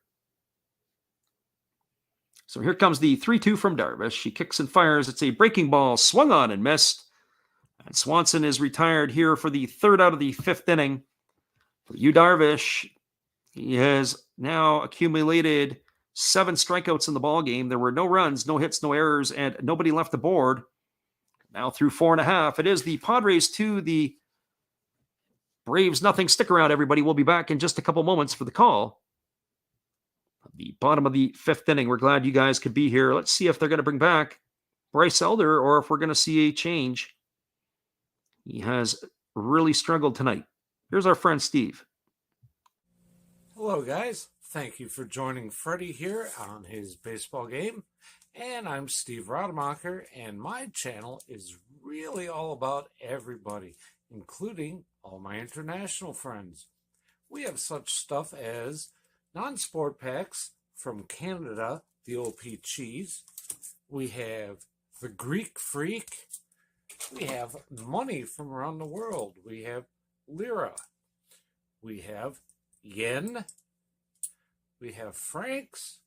Speaker 1: So here comes the 3-2 from Darvish. He kicks and fires. It's a breaking ball swung on and missed. And Swanson is retired here for the 3rd out of the 5th inning. For Yu Darvish, he has now accumulated 7 strikeouts in the ballgame. There were no runs, no hits, no errors, and nobody left the board. Now through 4.5, it is the Padres 2, the Braves nothing. Stick around, everybody. We'll be back in just a couple moments for the call. The bottom of the 5th inning. We're glad you guys could be here. Let's see if they're going to bring back Bryce Elder or if we're going to see a change. He has really struggled tonight. Here's our friend Steve.
Speaker 2: Hello, guys. Thank you for joining Freddie here on his baseball game. And I'm Steve Rademacher, and my channel is really all about everybody, including all my international friends. We have such stuff as non-sport packs from Canada, the OP Cheese. We have the Greek Freak. We have money from around the world. We have lira. We have yen. We have francs.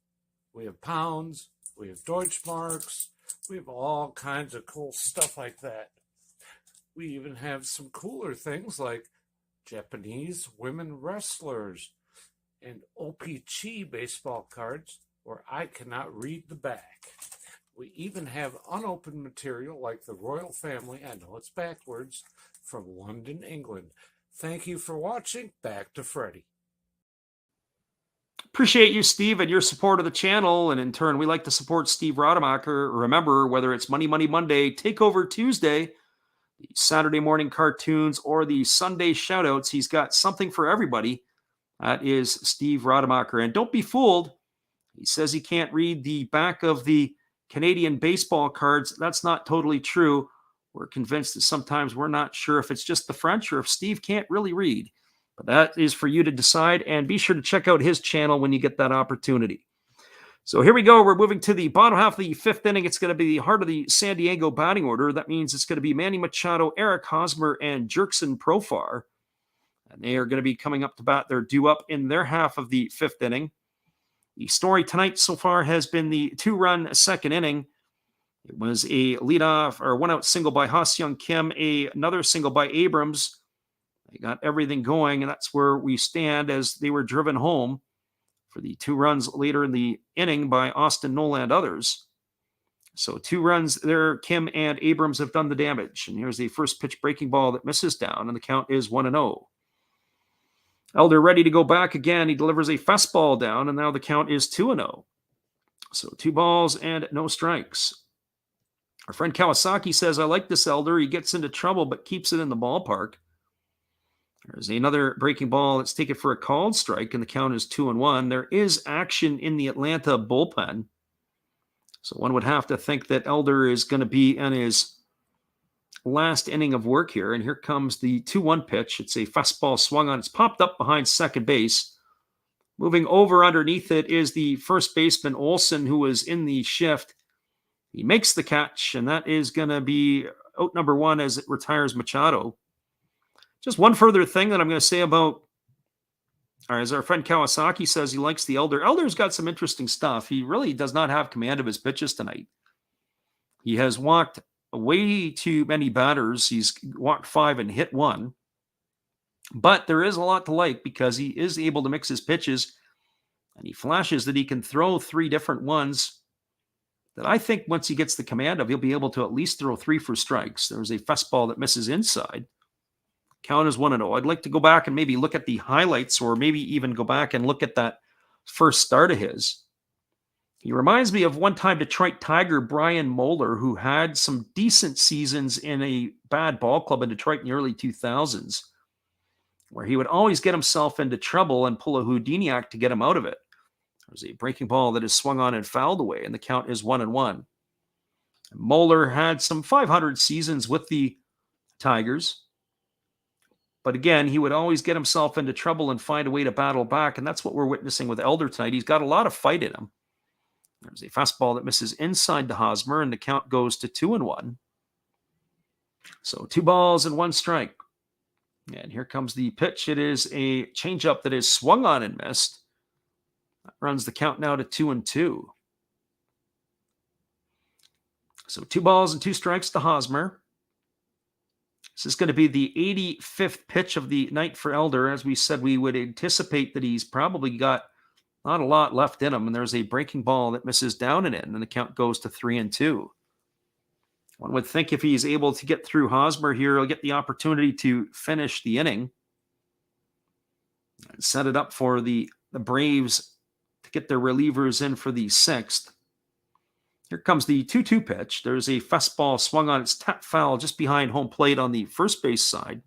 Speaker 2: We have pounds. We have Deutschmarks. We have all kinds of cool stuff like that. We even have some cooler things like Japanese women wrestlers and OP-Chi baseball cards where I cannot read the back. We even have unopened material like the royal family, I know it's backwards, from London, England. Thank you for watching. Back to Freddie.
Speaker 1: Appreciate you, Steve, and your support of the channel. And in turn, we like to support Steve Rademacher. Remember, whether it's Money Monday, Takeover Tuesday, the Saturday morning cartoons, or the Sunday shoutouts, he's got something for everybody. That is Steve Rademacher. And don't be fooled. He says he can't read the back of the Canadian baseball cards. That's not totally true. We're convinced that sometimes we're not sure if it's just the French or if Steve can't really read. But that is for you to decide, and be sure to check out his channel when you get that opportunity. So here we go. We're moving to the bottom half of the fifth inning. It's going to be the heart of the San Diego batting order. That means it's going to be Manny Machado, Eric Hosmer, and Jerkson Profar. And they are going to be coming up to bat. They're due up in their half of the fifth inning. The story tonight so far has been the 2-run second inning. It was a leadoff or 1-out single by Ha-Seong Kim, another single by Abrams. They got everything going, and that's where we stand as they were driven home for the 2 runs later in the inning by Austin Nola and others. So 2 runs there, Kim and Abrams have done the damage. And here's the first pitch breaking ball that misses down, and the count is 1-0. Elder ready to go back again. He delivers a fastball down, and now the count is 2-0. So 2 balls and no strikes. Our friend Kawasaki says, I like this Elder. He gets into trouble but keeps it in the ballpark. There's another breaking ball. Let's take it for a called strike, and the count is 2-1. There is action in the Atlanta bullpen. So one would have to think that Elder is going to be in his last inning of work here. And here comes the 2-1 pitch. It's a fastball swung on. It's popped up behind second base. Moving over underneath it is the first baseman, Olsen, who was in the shift. He makes the catch, and that is going to be out number 1 as it retires Machado. Just one further thing that I'm going to say about, or as our friend Kawasaki says, he likes the Elder. Elder's got some interesting stuff. He really does not have command of his pitches tonight. He has walked way too many batters. He's walked 5 and hit 1. But there is a lot to like because he is able to mix his pitches, and he flashes that he can throw 3 different ones that I think once he gets the command of, he'll be able to at least throw 3 for strikes. There's a fastball that misses inside. Count is 1-0. I'd like to go back and maybe look at the highlights, or maybe even go back and look at that first start of his. He reminds me of one-time Detroit Tiger Brian Moeller, who had some decent seasons in a bad ball club in Detroit in the early 2000s, where he would always get himself into trouble and pull a Houdiniac to get him out of it. There's a breaking ball that is swung on and fouled away, and the count is 1-1. Moeller had some 500 seasons with the Tigers. But again, he would always get himself into trouble and find a way to battle back, and that's what we're witnessing with Elder tonight. He's got a lot of fight in him. There's a fastball that misses inside to Hosmer, and the count goes to 2-1. So 2 balls and 1 strike. And here comes the pitch. It is a changeup that is swung on and missed. That runs the count now to 2-2. So 2 balls and 2 strikes to Hosmer. This is going to be the 85th pitch of the night for Elder. As we said, we would anticipate that he's probably got not a lot left in him. And there's a breaking ball that misses down and in, and the count goes to 3-2. One would think if he's able to get through Hosmer here, he'll get the opportunity to finish the inning and set it up for the Braves to get their relievers in for the 6th. Here comes the 2-2 pitch. There's a fastball swung on. It's tap foul just behind home plate on the first base side.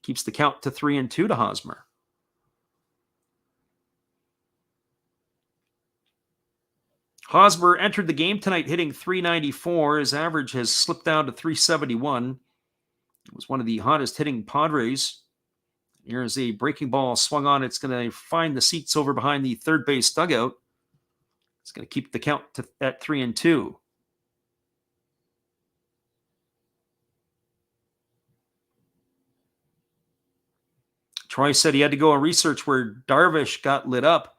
Speaker 1: Keeps the count to 3-2 to Hosmer. Hosmer entered the game tonight hitting .394. His average has slipped down to .371. It was one of the hottest hitting Padres. Here's a breaking ball swung on. It's going to find the seats over behind the third base dugout. It's going to keep the count at 3-2. Troy said he had to go and research where Darvish got lit up.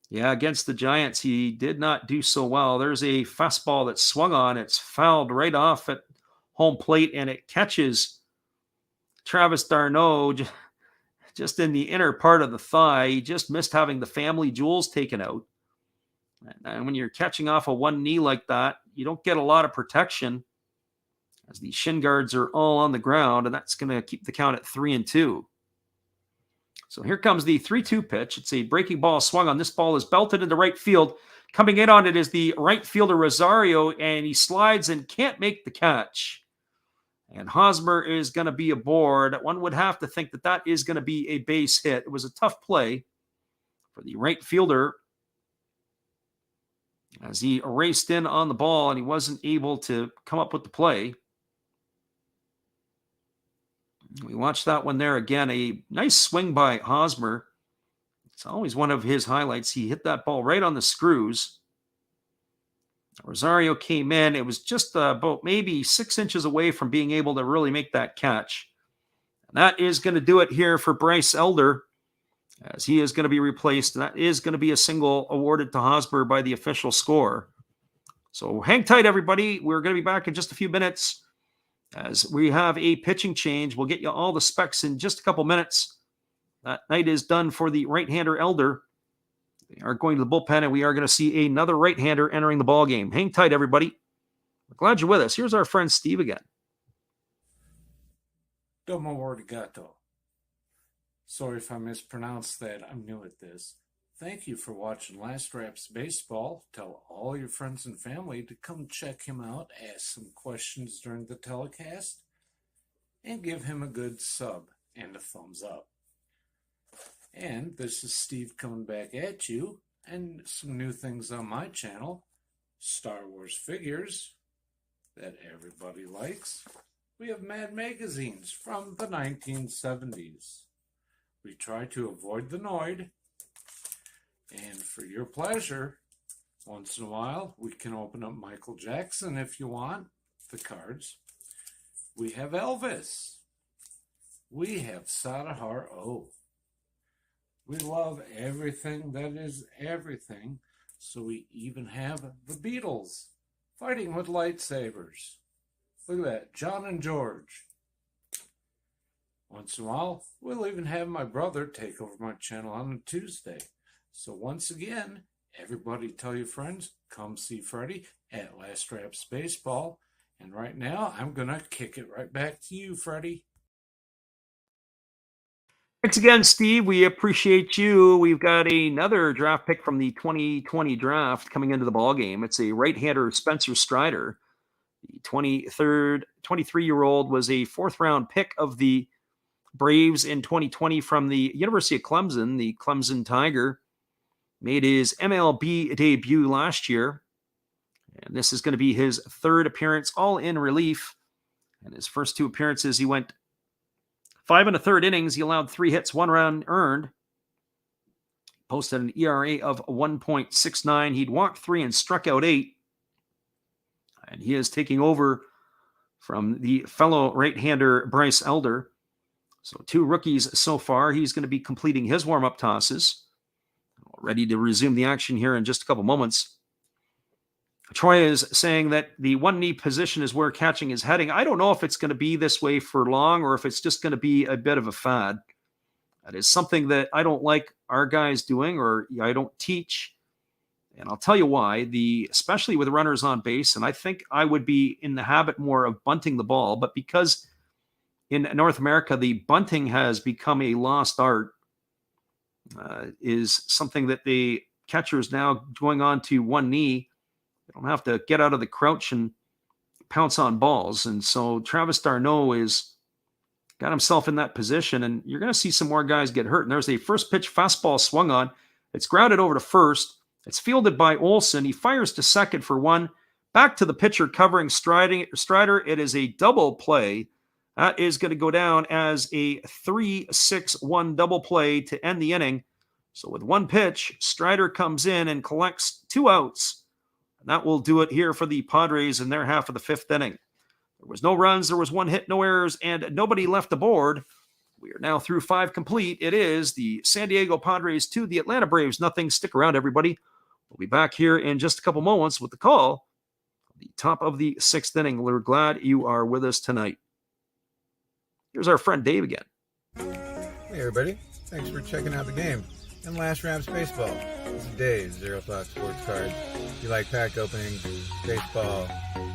Speaker 1: Yeah, against the Giants, he did not do so well. There's a fastball that swung on. It's fouled right off at home plate, and it catches Travis d'Arnaud just in the inner part of the thigh. He just missed having the family jewels taken out. And when you're catching off of one knee like that, you don't get a lot of protection as the shin guards are all on the ground, and that's going to keep the count at 3-2. So here comes the 3-2 pitch. It's a breaking ball swung on. This ball is belted into right field. Coming in on it is the right fielder Rosario, and he slides and can't make the catch. And Hosmer is going to be aboard. One would have to think that that is going to be a base hit. It was a tough play for the right fielder as he raced in on the ball, and he wasn't able to come up with the play. We watched that one there again. A nice swing by Hosmer. It's always one of his highlights. He hit that ball right on the screws. Rosario came in. It was just about maybe 6 inches away from being able to really make that catch. And that is going to do it here for Bryce Elder, as he is going to be replaced. And that is going to be a single awarded to Hosmer by the official score. So hang tight, everybody. We're going to be back in just a few minutes as we have a pitching change. We'll get you all the specs in just a couple minutes. That night is done for the right-hander Elder. They are going to the bullpen, and we are going to see another right-hander entering the ball game. Hang tight, everybody. We're glad you're with us. Here's our friend Steve again.
Speaker 2: Domo arigato. Sorry if I mispronounced that. I'm new at this. Thank you for watching Last Raps Baseball. Tell all your friends and family to come check him out, ask some questions during the telecast, and give him a good sub and a thumbs up. And this is Steve coming back at you, and some new things on my channel. Star Wars figures that everybody likes. We have Mad magazines from the 1970s. We try to avoid the Noid. And for your pleasure, once in a while, we can open up Michael Jackson if you want, the cards. We have Elvis. We have Sadahar O. We love everything that is everything, so we even have the Beatles fighting with lightsabers. Look at that, John and George. Once in a while, we'll even have my brother take over my channel on a Tuesday. So once again, everybody tell your friends, come see Freddie at Last Raps Baseball. And right now, I'm going to kick it right back to you, Freddie.
Speaker 1: Thanks again, Steve. We appreciate you. We've got another draft pick from the 2020 draft coming into the ballgame. It's a right-hander, Spencer Strider. The 23-year-old was a fourth-round pick of the Braves in 2020 from the University of Clemson. The Clemson Tiger made his MLB debut last year, and this is going to be his third appearance, all in relief. And his first two appearances, he went 5 1/3 innings. He allowed 3 hits, 1 run earned. Posted an ERA of 1.69. He'd walked 3 and struck out 8. And he is taking over from the fellow right-hander Bryce Elder. So 2 rookies so far. He's going to be completing his warm-up tosses. Ready to resume the action here in just a couple moments. Troy is saying that the one knee position is where catching is heading. I don't know if it's going to be this way for long or if it's just going to be a bit of a fad. That is something that I don't like our guys doing, or I don't teach. And I'll tell you why, especially with runners on base. And I think I would be in the habit more of bunting the ball, but because in North America, the bunting has become a lost art, is something that the catchers now going on to one knee. They don't have to get out of the crouch and pounce on balls. And so Travis d'Arnaud is got himself in that position, and you're going to see some more guys get hurt. And there's a first pitch fastball swung on. It's grounded over to first. It's fielded by Olsen. He fires to second for 1. Back to the pitcher covering Strider. It is a double play. That is going to go down as a 3-6-1 double play to end the inning. So with 1 pitch, Strider comes in and collects 2 outs. And that will do it here for the Padres in their half of the 5th inning. There was no runs, there was 1 hit, no errors, and nobody left the board. We are now through 5 complete. It is the San Diego Padres 2, the Atlanta Braves nothing. Stick around, everybody. We'll be back here in just a couple moments with the call. The top of the 6th inning. We're glad you are with us tonight. Here's our friend Dave again.
Speaker 3: Hey everybody, thanks for checking out the game and Last Raps Baseball. This is Dave, Zero Thought Sports Cards. If you like pack openings, baseball,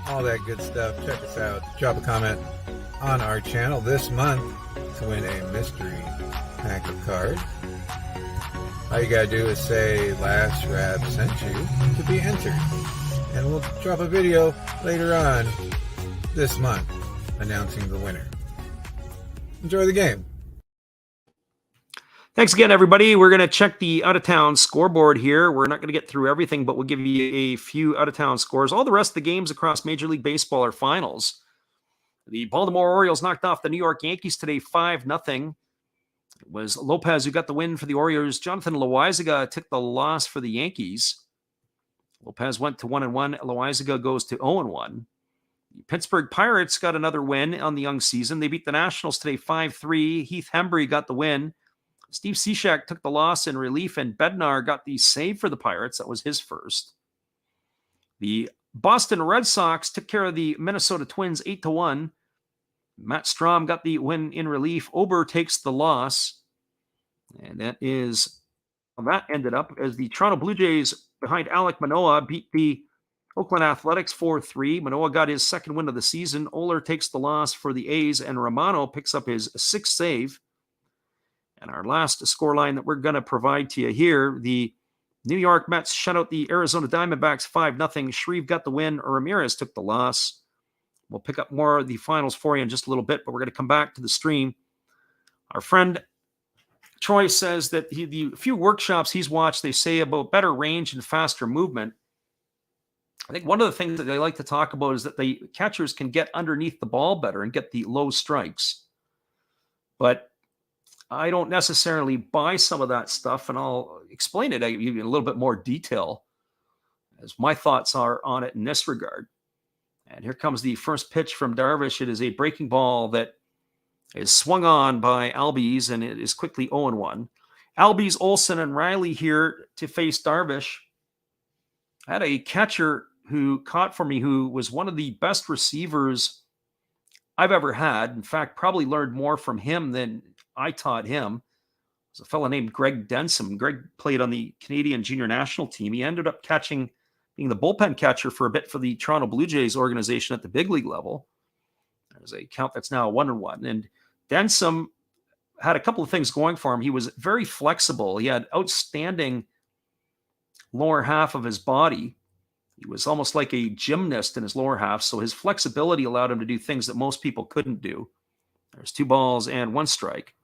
Speaker 3: all that good stuff, check us out. Drop a comment on our channel this month to win a mystery pack of cards. All you gotta do is say Last Rap sent you to be entered. And we'll drop a video later on this month announcing the winner. Enjoy the game.
Speaker 1: Thanks again, everybody. We're going to check the out-of-town scoreboard here. We're not going to get through everything, but we'll give you a few out-of-town scores. All the rest of the games across Major League Baseball are finals. The Baltimore Orioles knocked off the New York Yankees today 5-0. It was Lopez who got the win for the Orioles. Jonathan Loaizaga took the loss for the Yankees. Lopez went to 1-1. Loaizaga goes to 0-1. The Pittsburgh Pirates got another win on the young season. They beat the Nationals today 5-3. Heath Hembry got the win. Steve Cishek took the loss in relief, and Bednar got the save for the Pirates. That was his first. The Boston Red Sox took care of the Minnesota Twins 8-1. Matt Strom got the win in relief. Ober takes the loss. And that ended up as the Toronto Blue Jays behind Alek Manoah beat the Oakland Athletics 4-3. Manoah got his second win of the season. Oler takes the loss for the A's, and Romano picks up his sixth save. And our last scoreline that we're going to provide to you here, the New York Mets shut out the Arizona Diamondbacks 5-0. Shreve got the win. Ramirez took the loss. We'll pick up more of the finals for you in just a little bit, but we're going to come back to the stream. Our friend Troy says that the few workshops he's watched, they say about better range and faster movement. I think one of the things that they like to talk about is that the catchers can get underneath the ball better and get the low strikes. But I don't necessarily buy some of that stuff, and I'll explain it in a little bit more detail as my thoughts are on it in this regard. And here comes the first pitch from Darvish. It is a breaking ball that is swung on by Albies, and it is quickly 0-1. Albies, Olsen, and Riley here to face Darvish. I had a catcher who caught for me who was one of the best receivers I've ever had. In fact, probably learned more from him than I taught him. It was a fellow named Greg Denson. Greg played on the Canadian junior national team. He ended up being the bullpen catcher for a bit for the Toronto Blue Jays organization at the big league level. There's a count that's now 1-1. And Denson had a couple of things going for him. He was very flexible. He had outstanding lower half of his body. He was almost like a gymnast in his lower half. So his flexibility allowed him to do things that most people couldn't do. There's 2 balls and 1 strike.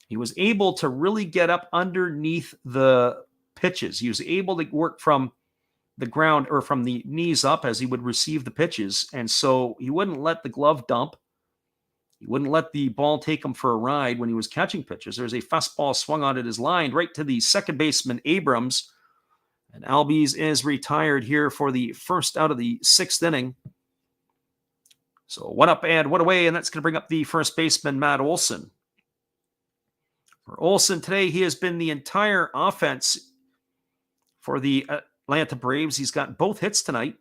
Speaker 1: He was able to really get up underneath the pitches. He was able to work from the ground or from the knees up as he would receive the pitches. And so he wouldn't let the glove dump. He wouldn't let the ball take him for a ride when he was catching pitches. There's a fastball swung on at his line right to the second baseman, Abrams. And Albies is retired here for the first out of the 6th inning. So 1 up and 1 away, and that's going to bring up the first baseman, Matt Olson. For Olson today, he has been the entire offense for the Atlanta Braves. He's got both hits tonight.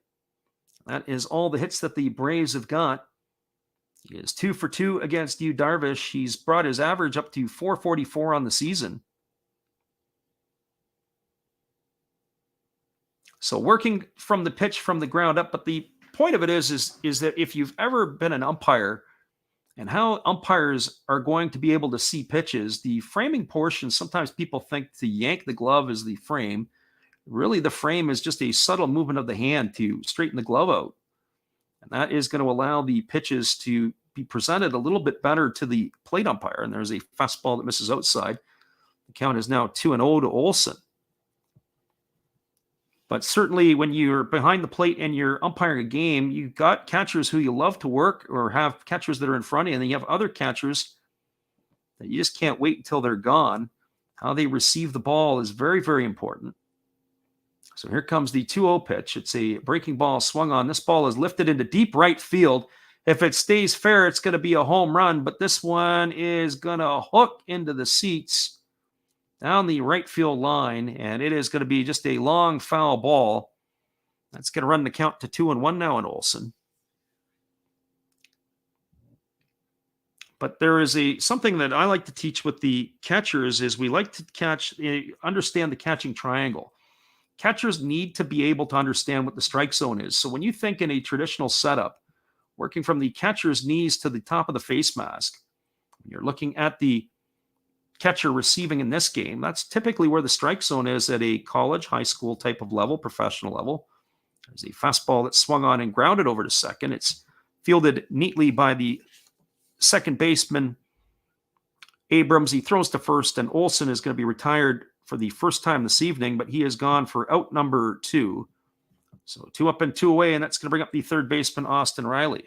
Speaker 1: That is all the hits that the Braves have got. He is 2 for 2 against Yu Darvish. He's brought his average up to 444 on the season. So working from the pitch from the ground up, but the point of it is that if you've ever been an umpire and how umpires are going to be able to see pitches, the framing portion, sometimes people think to yank the glove is the frame. Really, the frame is just a subtle movement of the hand to straighten the glove out. And that is going to allow the pitches to be presented a little bit better to the plate umpire. And there's a fastball that misses outside. The count is now 2-0 to Olson. But certainly when you're behind the plate and you're umpiring a game, you've got catchers who you love to work or have catchers that are in front of you, and then you have other catchers that you just can't wait until they're gone. How they receive the ball is very, very important. So here comes the 2-0 pitch. It's a breaking ball swung on. This ball is lifted into deep right field. If it stays fair, it's going to be a home run, but this one is going to hook into the seats down the right field line, and it is going to be just a long foul ball. That's going to run the count to 2-1 now in Olson. But there is something that I like to teach with the catchers is we like to understand the catching triangle. Catchers need to be able to understand what the strike zone is. So when you think in a traditional setup, working from the catcher's knees to the top of the face mask, you're looking at the catcher receiving in this game, that's typically where the strike zone is at a college, high school type of level, professional level. There's a fastball that's swung on and grounded over to second. It's fielded neatly by the second baseman, Abrams. He throws to first, and Olson is going to be retired for the first time this evening, but he has gone for out number 2. So 2 up and 2 away, and that's going to bring up the third baseman, Austin Riley.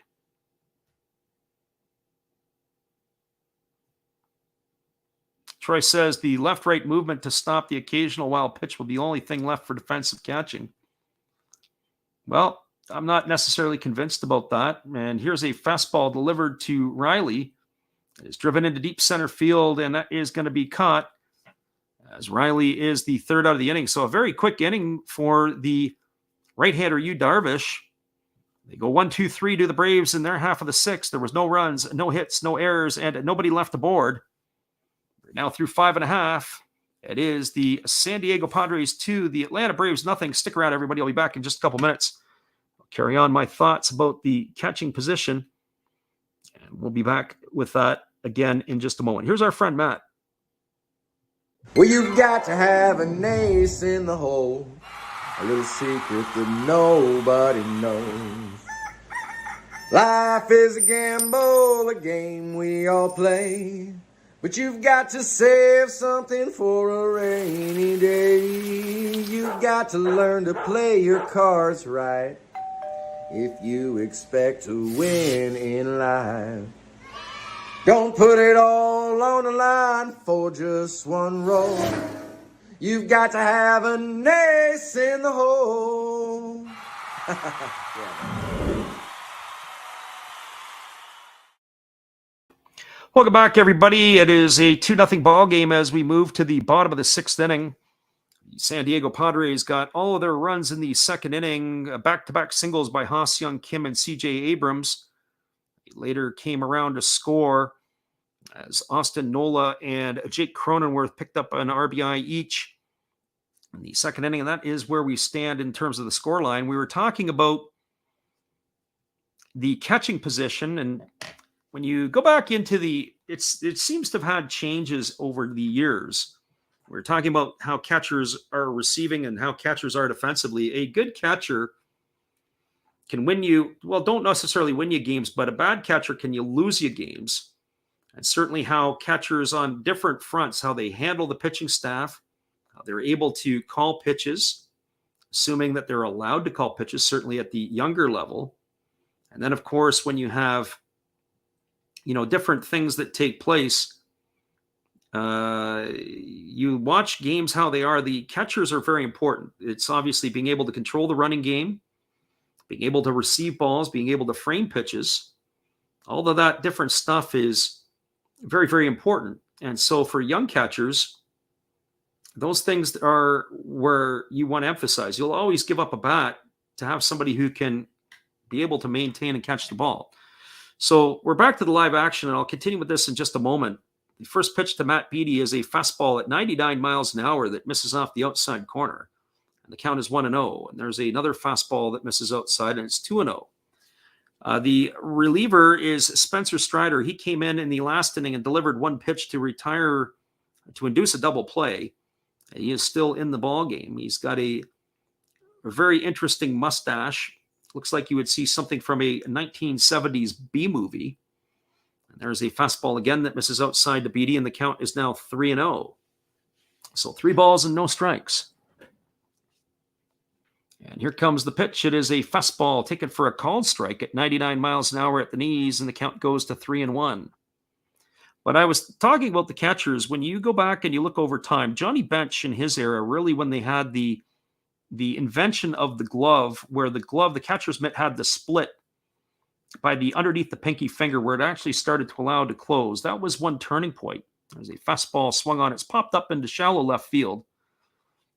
Speaker 1: Troy says the left-right movement to stop the occasional wild pitch will be the only thing left for defensive catching. Well, I'm not necessarily convinced about that. And here's a fastball delivered to Riley. It is driven into deep center field, and that is going to be caught as Riley is the third out of the inning. So a very quick inning for the right-hander, Yu Darvish. They go 1-2-3 to the Braves in their half of the sixth. There was no runs, no hits, no errors, and nobody left the board. We're now through 5.5. It is the San Diego Padres 2, the Atlanta Braves nothing. Stick around, everybody. I'll be back in just a couple minutes. I'll carry on my thoughts about the catching position, and we'll be back with that again in just a moment. Here's our friend Matt.
Speaker 4: Well, you've got to have an ace in the hole, a little secret that nobody knows. Life is a gamble, a game we all play, but you've got to save something for a rainy day. You've got to learn to play your cards right if you expect to win in life. Don't put it all on the line for just one roll. You've got to have an ace in the hole.
Speaker 1: Welcome back, everybody. It is a 2-0 ball game as we move to the bottom of the sixth inning. The San Diego Padres got all of their runs in the second inning, back-to-back singles by Ha-Seong Kim and C.J. Abrams. They later came around to score as Austin Nola and Jake Cronenworth picked up an RBI each in the second inning, and that is where we stand in terms of the scoreline. We were talking about the catching position, and when you go back into it seems to have had changes over the years. We're talking about how catchers are receiving and how catchers are defensively. A good catcher can win you, well, don't necessarily win you games, but a bad catcher can you lose you games. And certainly how catchers on different fronts, how they handle the pitching staff, how they're able to call pitches, assuming that they're allowed to call pitches, certainly at the younger level. And then, of course, when you have, different things that take place, you watch games how they are. The catchers are very important. It's obviously being able to control the running game, being able to receive balls, being able to frame pitches. All of that different stuff is very, very important. And so for young catchers, those things are where you want to emphasize. You'll always give up a bat to have somebody who can be able to maintain and catch the ball. So we're back to the live action, and I'll continue with this in just a moment. The first pitch to Matt Beattie is a fastball at 99 miles an hour that misses off the outside corner. And the count is 1-0. And there's another fastball that misses outside, and it's 2-0. The reliever is Spencer Strider. He came in the last inning and delivered one pitch to induce a double play. He is still in the ball game. He's got a very interesting mustache. Looks like you would see something from a 1970s B movie. And there's a fastball again that misses outside to Beattie, and the count is now 3-0. So 3 balls and no strikes. And here comes the pitch. It is a fastball taken for a called strike at 99 miles an hour at the knees, and the count goes to 3-1. But I was talking about the catchers. When you go back and you look over time, Johnny Bench in his era, really when they had the invention of the glove, where the catcher's mitt had the split by the underneath the pinky finger where it actually started to allow it to close. That was one turning point. There's a fastball swung on. It's popped up into shallow left field.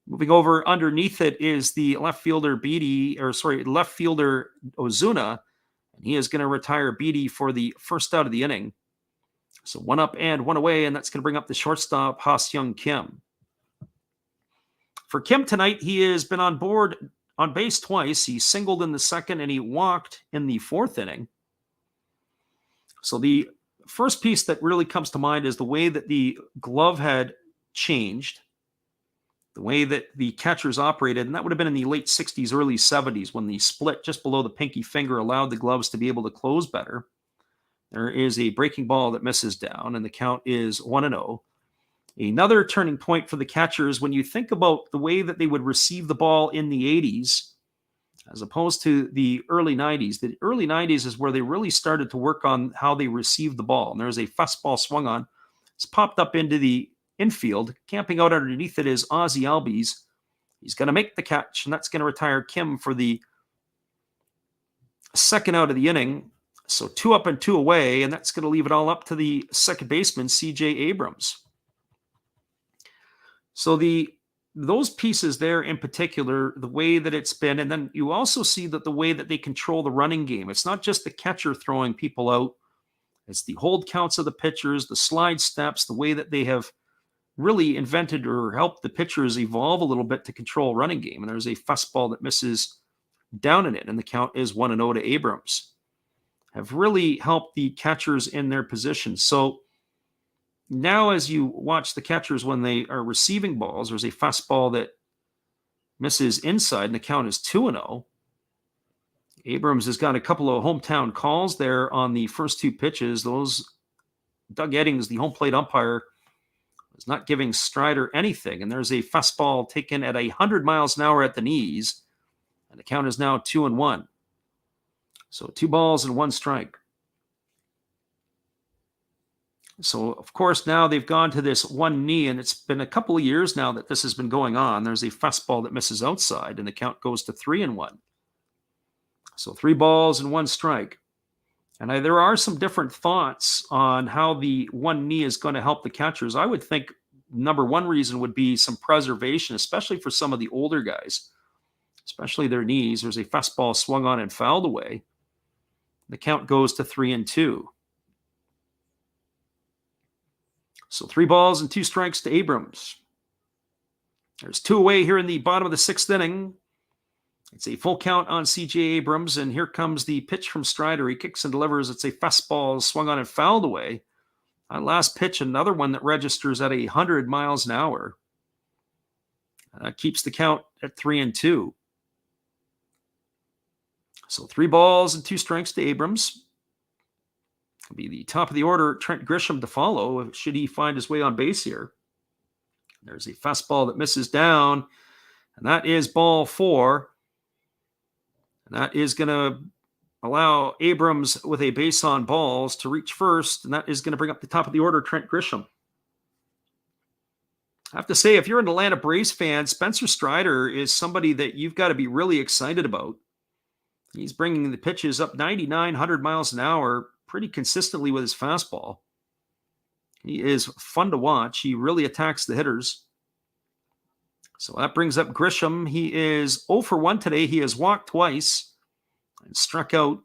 Speaker 1: Moving over underneath it is the left fielder Ozuna, and he is going to retire Beattie for the first out of the inning. So 1 up and 1 away, and that's going to bring up the shortstop, Ha-Seong Kim. For Kim tonight, he has been on base twice. He singled in the second, and he walked in the fourth inning. So the first piece that really comes to mind is the way that the glove had changed, the way that the catchers operated, and that would have been in the late 60s, early 70s, when the split just below the pinky finger allowed the gloves to be able to close better. There is a breaking ball that misses down, and the count is 1-0. Another turning point for the catchers, when you think about the way that they would receive the ball in the 80s, as opposed to the early 90s. The early 90s is where they really started to work on how they received the ball. And there's a fastball swung on. It's popped up into the infield. Camping out underneath it is Ozzy Albies. He's going to make the catch, and that's going to retire Kim for the second out of the inning. So 2 up and 2 away, and that's going to leave it all up to the second baseman, C.J. Abrams. So those pieces there in particular, the way that it's been, and then you also see that the way that they control the running game. It's not just the catcher throwing people out. It's the hold counts of the pitchers, the slide steps, the way that they have really invented or helped the pitchers evolve a little bit to control running game. And there's a fastball that misses down in it, and the count is 1-0 to Abrams. Have really helped the catchers in their position. So now as you watch the catchers when they are receiving balls, there's a fastball that misses inside, and the count is 2-0. Abrams has got a couple of hometown calls there on the first 2 pitches. Those, Doug Eddings, the home plate umpire, is not giving Strider anything. And there's a fastball taken at 100 miles an hour at the knees, and the count is now 2-1. So 2 balls and 1 strike. So, of course, now they've gone to this one knee, and it's been a couple of years now that this has been going on. There's a fastball that misses outside, and the count goes to 3-1. So 3 balls and 1 strike. And there are some different thoughts on how the one knee is going to help the catchers. I would think number one reason would be some preservation, especially for some of the older guys, especially their knees. There's a fastball swung on and fouled away. The count goes to 3-2. So 3 balls and 2 strikes to Abrams. There's 2 away here in the bottom of the 6th inning. It's a full count on C.J. Abrams, and here comes the pitch from Strider. He kicks and delivers. It's a fastball swung on and fouled away. On last pitch, another one that registers at 100 miles an hour. That keeps the count at 3-2. So 3 balls and 2 strikes to Abrams. It'll be the top of the order, Trent Grisham to follow, should he find his way on base here. There's a fastball that misses down, and that is ball 4. And that is going to allow Abrams with a base on balls to reach first, and that is going to bring up the top of the order, Trent Grisham. I have to say, if you're an Atlanta Braves fan, Spencer Strider is somebody that you've got to be really excited about. He's bringing the pitches up 99, 100 miles an hour pretty consistently with his fastball. He is fun to watch. He really attacks the hitters. So that brings up Grisham. He is 0 for 1 today. He has walked twice and struck out.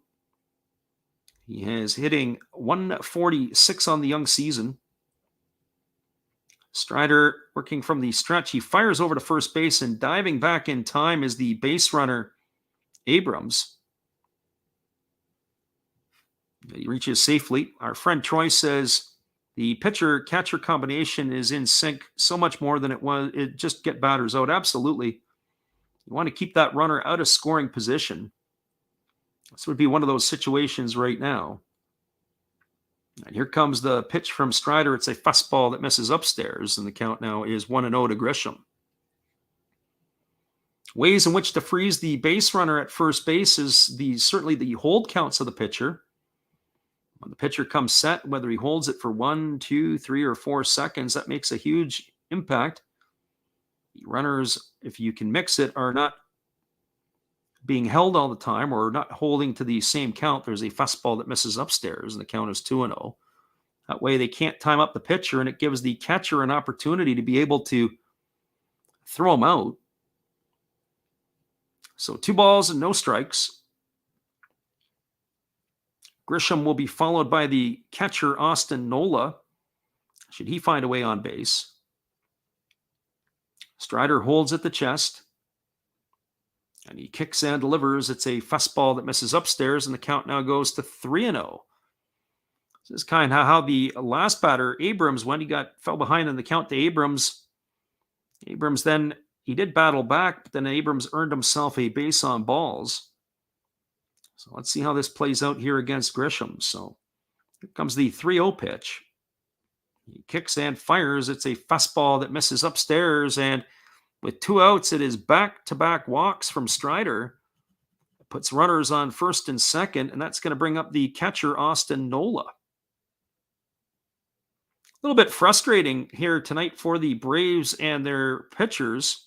Speaker 1: He is hitting 146 on the young season. Strider working from the stretch. He fires over to first base, and diving back in time is the base runner, Abrams. He reaches safely. Our friend Troy says the pitcher-catcher combination is in sync so much more than it was. It just get batters out. Absolutely. You want to keep that runner out of scoring position. This would be one of those situations right now. And here comes the pitch from Strider. It's a fastball that misses upstairs, and the count now is 1-0 to Grisham. Ways in which to freeze the base runner at first base is certainly the hold counts of the pitcher. When the pitcher comes set, whether he holds it for 1, 2, 3, or 4 seconds, that makes a huge impact. The runners, if you can mix it, are not being held all the time or not holding to the same count. There's a fastball that misses upstairs, and the count is 2-0. That way they can't time up the pitcher, and it gives the catcher an opportunity to be able to throw him out. So 2 balls and no strikes. Grisham will be followed by the catcher, Austin Nola, should he find a way on base. Strider holds at the chest, and he kicks and delivers. It's a fastball that misses upstairs, and the count now goes to 3-0. This is kind of how the last batter, Abrams, when he fell behind in the count to Abrams. Abrams then, he did battle back, but then Abrams earned himself a base on balls. So let's see how this plays out here against Grisham. So here comes the 3-0 pitch. He kicks and fires. It's a fastball that misses upstairs. And with 2 outs, it is back-to-back walks from Strider. It puts runners on first and second, and that's going to bring up the catcher, Austin Nola. little bit frustrating here tonight for the Braves and their pitchers.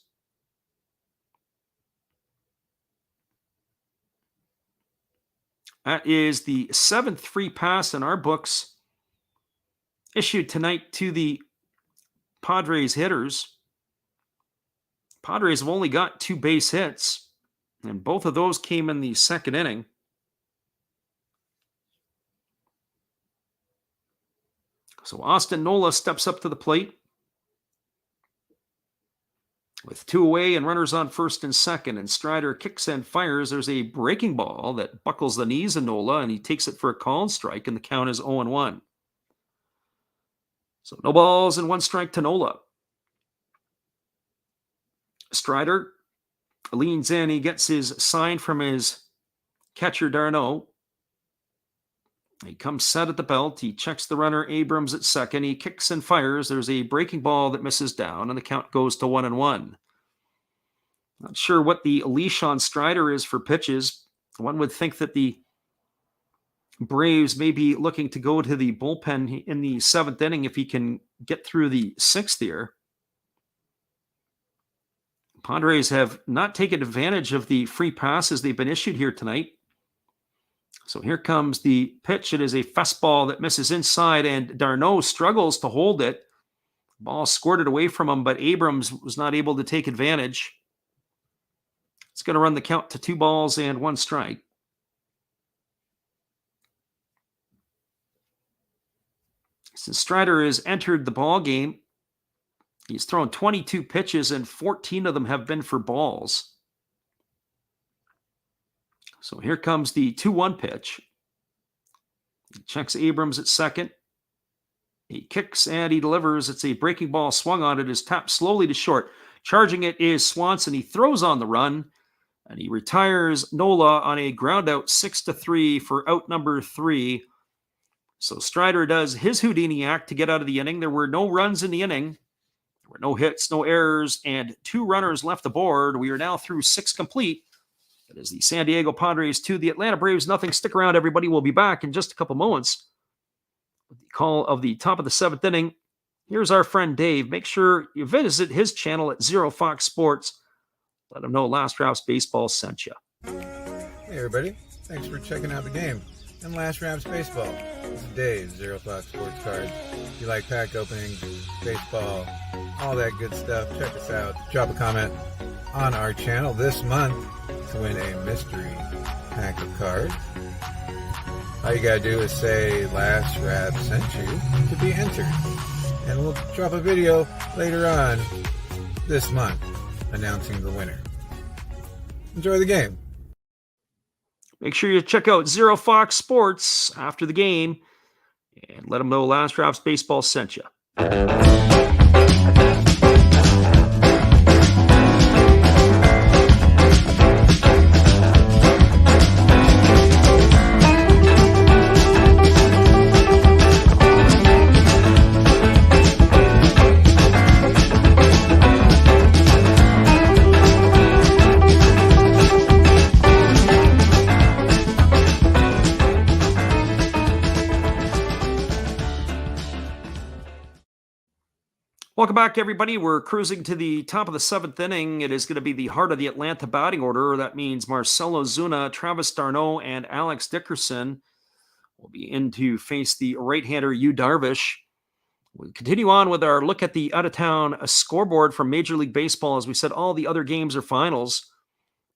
Speaker 1: That is the 7th free pass in our books issued tonight to the Padres hitters. Padres have only got 2 base hits, and both of those came in the second inning. So Austin Nola steps up to the plate. With 2 away and runners on first and second, and Strider kicks and fires. There's a breaking ball that buckles the knees of Nola, and he takes it for a called strike, and the count is 0-1. So no balls and 1 strike to Nola. Strider leans in. He gets his sign from his catcher, d'Arnaud. He comes set at the belt. He checks the runner, Abrams, at second. He kicks and fires. There's a breaking ball that misses down, and the count goes to 1-1. Not sure what the leash on Strider is for pitches. One would think that the Braves may be looking to go to the bullpen in the 7th inning if he can get through the 6th here. Padres have not taken advantage of the free passes they've been issued here tonight. So here comes the pitch. It is a fastball that misses inside, and d'Arnaud struggles to hold it. Ball squirted away from him, but Abrams was not able to take advantage. It's going to run the count to 2 balls and 1 strike. Since Strider has entered the ball game, he's thrown 22 pitches, and 14 of them have been for balls. So here comes the 2-1 pitch. He checks Abrams at second. He kicks and he delivers. It's a breaking ball swung on. It is tapped slowly to short. Charging it is Swanson. He throws on the run, and he retires Nola on a ground out 6-3 for out number 3. So Strider does his Houdini act to get out of the inning. There were no runs in the inning. There were no hits, no errors, and 2 runners left aboard. We are now through 6 complete. It is the San Diego Padres 2, the Atlanta Braves nothing. Stick around, everybody. We'll be back in just a couple moments with the call of the top of the 7th inning. Here's our friend Dave. Make sure you visit his channel at Zero Fox Sports. Let him know Last Raps Baseball sent you.
Speaker 3: Hey, everybody. Thanks for checking out the game and Last Raps Baseball. This is Dave, Zero Fox Sports Cards. If you like pack openings, baseball, all that good stuff, check us out. Drop a comment on our channel this month to win a mystery pack of cards. All you gotta do is say Last Rap sent you to be entered. And we'll drop a video later on this month announcing the winner. Enjoy the game.
Speaker 1: Make sure you check out Zero Fox Sports after the game and let them know Last Raps Baseball sent you. Welcome back, everybody. We're cruising to the top of the 7th inning. It is going to be the heart of the Atlanta batting order. That means Marcelo Zuna, Travis d'Arnaud, and Alex Dickerson will be in to face the right-hander Yu Darvish. We continue on with our look at the out-of-town scoreboard from Major League Baseball. As we said, all the other games are finals.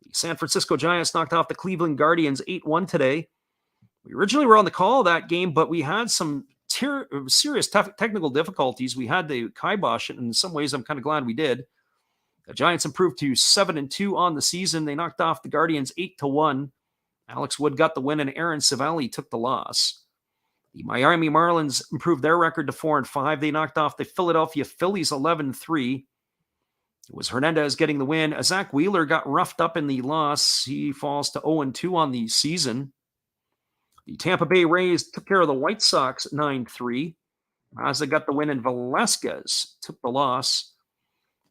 Speaker 1: The San Francisco Giants knocked off the Cleveland Guardians 8-1 today. We originally were on the call of that game, but we had some serious technical difficulties. We had to kibosh it. In some ways, I'm kind of glad we did. The Giants improved to 7-2 on the season. They knocked off the Guardians 8-1. Alex Wood got the win, and Aaron Savali took the loss. The Miami Marlins improved their record to 4-5. They knocked off the Philadelphia Phillies 11-3. It was Hernandez getting the win. Zach Wheeler got roughed up in the loss. He falls to 0-2 on the season. The Tampa Bay Rays took care of the White Sox 9-3. Mazda got the win, and Velasquez took the loss.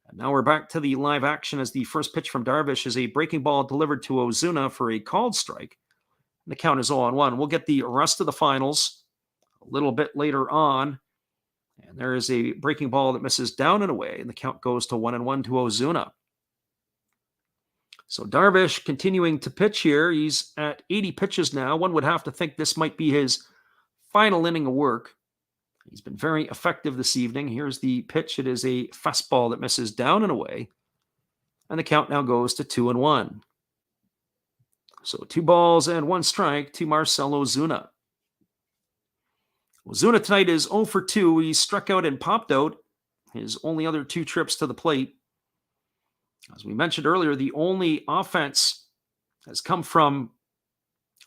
Speaker 1: And now we're back to the live action as the first pitch from Darvish is a breaking ball delivered to Ozuna for a called strike. And the count is 0-1. We'll get the rest of the finals a little bit later on And there is a breaking ball that misses down and away, and the count goes to 1-1 to Ozuna. So Darvish continuing to pitch here. He's at 80 pitches now. One would have to think this might be his final inning of work. He's been very effective this evening. Here's the pitch. It is a fastball that misses down and away. And the count now goes to 2-1. So 2 balls and 1 strike to Marcell Ozuna. Ozuna tonight is 0 for 2. He struck out and popped out his only other 2 trips to the plate. As we mentioned earlier, the only offense has come from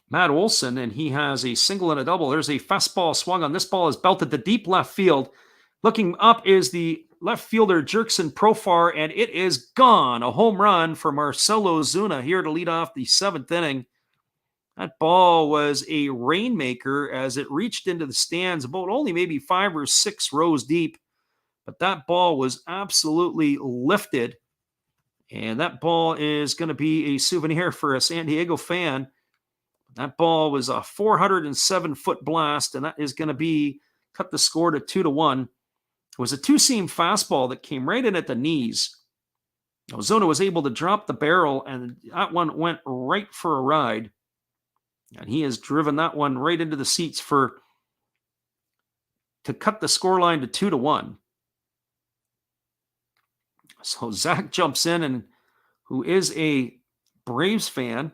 Speaker 1: Matt Olson, and he has a single and a double. There's a fastball swung on. This ball is belted to deep left field. Looking up is the left fielder Jerkson Profar, and it is gone. A home run for Marcell Ozuna here to lead off the 7th inning. That ball was a rainmaker as it reached into the stands about only maybe 5 or 6 rows deep. But that ball was absolutely lifted. And that ball is going to be a souvenir for a San Diego fan. That ball was a 407-foot blast, and that is going to be cut the score to 2-1. It was a 2-seam fastball that came right in at the knees. Ozuna was able to drop the barrel, and that one went right for a ride. And he has driven that one right into the seats to cut the scoreline to 2-1. So Zach jumps in, and who is a Braves fan,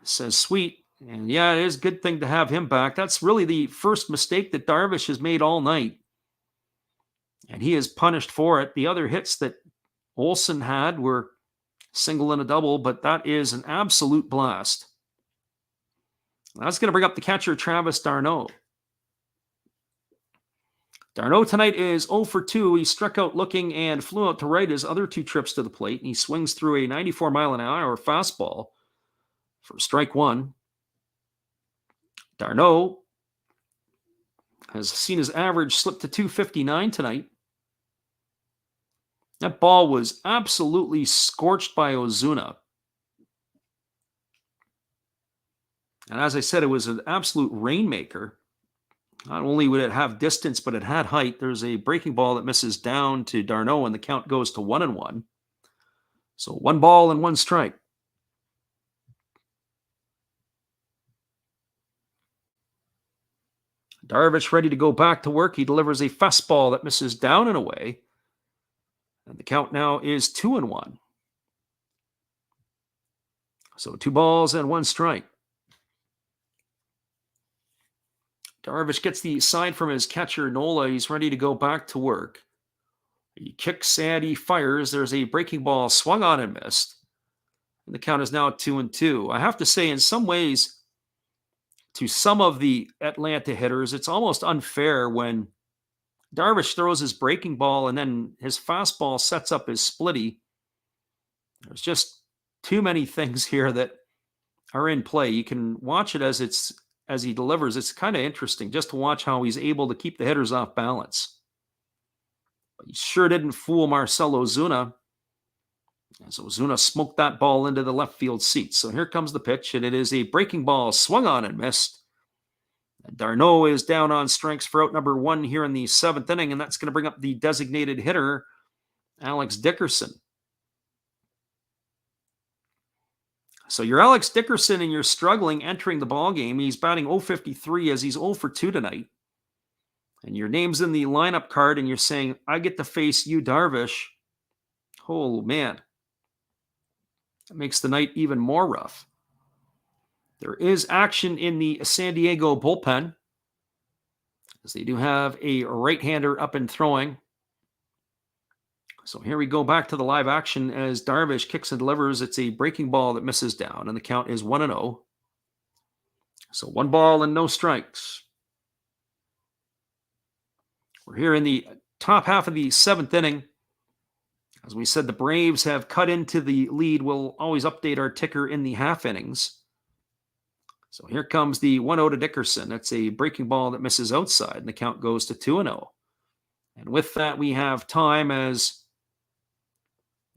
Speaker 1: says, sweet. And yeah, it is a good thing to have him back. That's really the first mistake that Darvish has made all night. And he is punished for it. The other hits that Olson had were single and a double, but that is an absolute blast. That's going to bring up the catcher, Travis d'Arnaud. d'Arnaud tonight is 0 for 2. He struck out looking and flew out to right his other 2 trips to the plate, and he swings through a 94-mile-an-hour fastball for strike 1. d'Arnaud has seen his average slip to 259 tonight. That ball was absolutely scorched by Ozuna. And as I said, it was an absolute rainmaker. Not only would it have distance, but it had height. There's a breaking ball that misses down to d'Arnaud, and the count goes to 1-1. So 1 ball and 1 strike. Darvish ready to go back to work. He delivers a fastball that misses down and away. And the count now is 2-1. So 2 balls and 1 strike. Darvish gets the sign from his catcher, Nola. He's ready to go back to work. He kicks and he fires. There's a breaking ball swung on and missed. And the count is now 2-2. I have to say, in some ways, to some of the Atlanta hitters, it's almost unfair when Darvish throws his breaking ball and then his fastball sets up his splitty. There's just too many things here that are in play. You can watch it as he delivers. It's kind of interesting just to watch how he's able to keep the hitters off balance. But he sure didn't fool Marcell Ozuna, as Ozuna smoked that ball into the left field seats. So here comes the pitch, and it is a breaking ball swung on and missed. And d'Arnaud is down on strikes for out number 1 here in the 7th inning, and that's going to bring up the designated hitter, Alex Dickerson. So you're Alex Dickerson, and you're struggling entering the ballgame. He's batting .053 as he's 0 for 2 tonight. And your name's in the lineup card, and you're saying, I get to face you, Darvish. Oh, man. That makes the night even more rough. There is action in the San Diego bullpen, as they do have a right-hander up and throwing. So here we go back to the live action as Darvish kicks and delivers. It's a breaking ball that misses down, and the count is 1-0. So 1 ball and no strikes. We're here in the top half of the 7th inning. As we said, the Braves have cut into the lead. We'll always update our ticker in the half innings. So here comes the 1-0 to Dickerson. That's a breaking ball that misses outside, and the count goes to 2-0. And with that, we have time as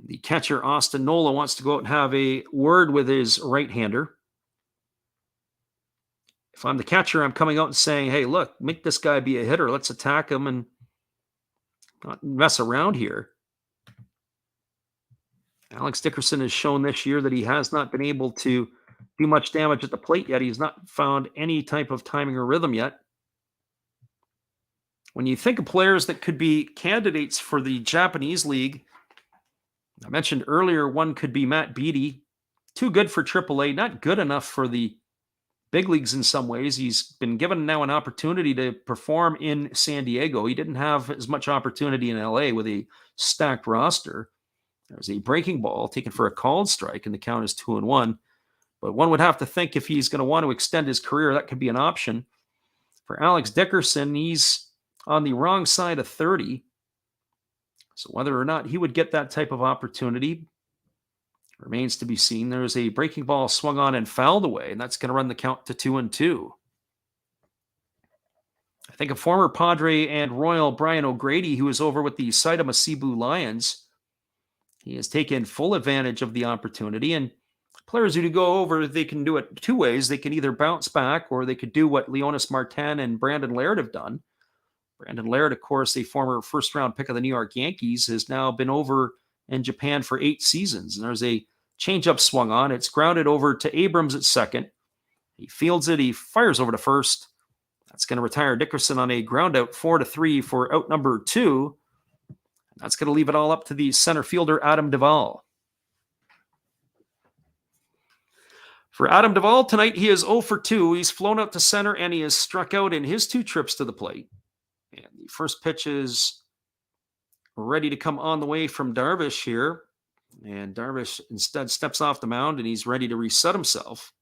Speaker 1: the catcher, Austin Nola, wants to go out and have a word with his right-hander. If I'm the catcher, I'm coming out and saying, hey, look, make this guy be a hitter. Let's attack him and not mess around here. Alex Dickerson has shown this year that he has not been able to do much damage at the plate yet. He's not found any type of timing or rhythm yet. When you think of players that could be candidates for the Japanese League, I mentioned earlier one could be Matt Beattie. Too good for AAA, not good enough for the big leagues in some ways. He's been given now an opportunity to perform in San Diego. He didn't have as much opportunity in LA with a stacked roster. There's a breaking ball taken for a called strike, and the count is 2-1. But one would have to think if he's going to want to extend his career, that could be an option. For Alex Dickerson, he's on the wrong side of 30. So whether or not he would get that type of opportunity remains to be seen. There's a breaking ball swung on and fouled away, and that's going to run the count to 2-2. I think of former Padre and Royal Brian O'Grady, who was over with the Saitama Cebu Lions. He has taken full advantage of the opportunity, and players who do go over, they can do it two ways. They can either bounce back, or they could do what Leonis Martin and Brandon Laird have done. Brandon Laird, of course, a former first-round pick of the New York Yankees, has now been over in Japan for 8 seasons. And there's a changeup swung on. It's grounded over to Abrams at second. He fields it. He fires over to first. That's going to retire Dickerson on a ground out 4-3 for out number 2. That's going to leave it all up to the center fielder, Adam Duvall. For Adam Duvall tonight, he is 0 for 2. He's flown out to center, and he has struck out in his 2 trips to the plate. And the first pitch is ready to come on the way from Darvish here. And Darvish instead steps off the mound, and he's ready to reset himself.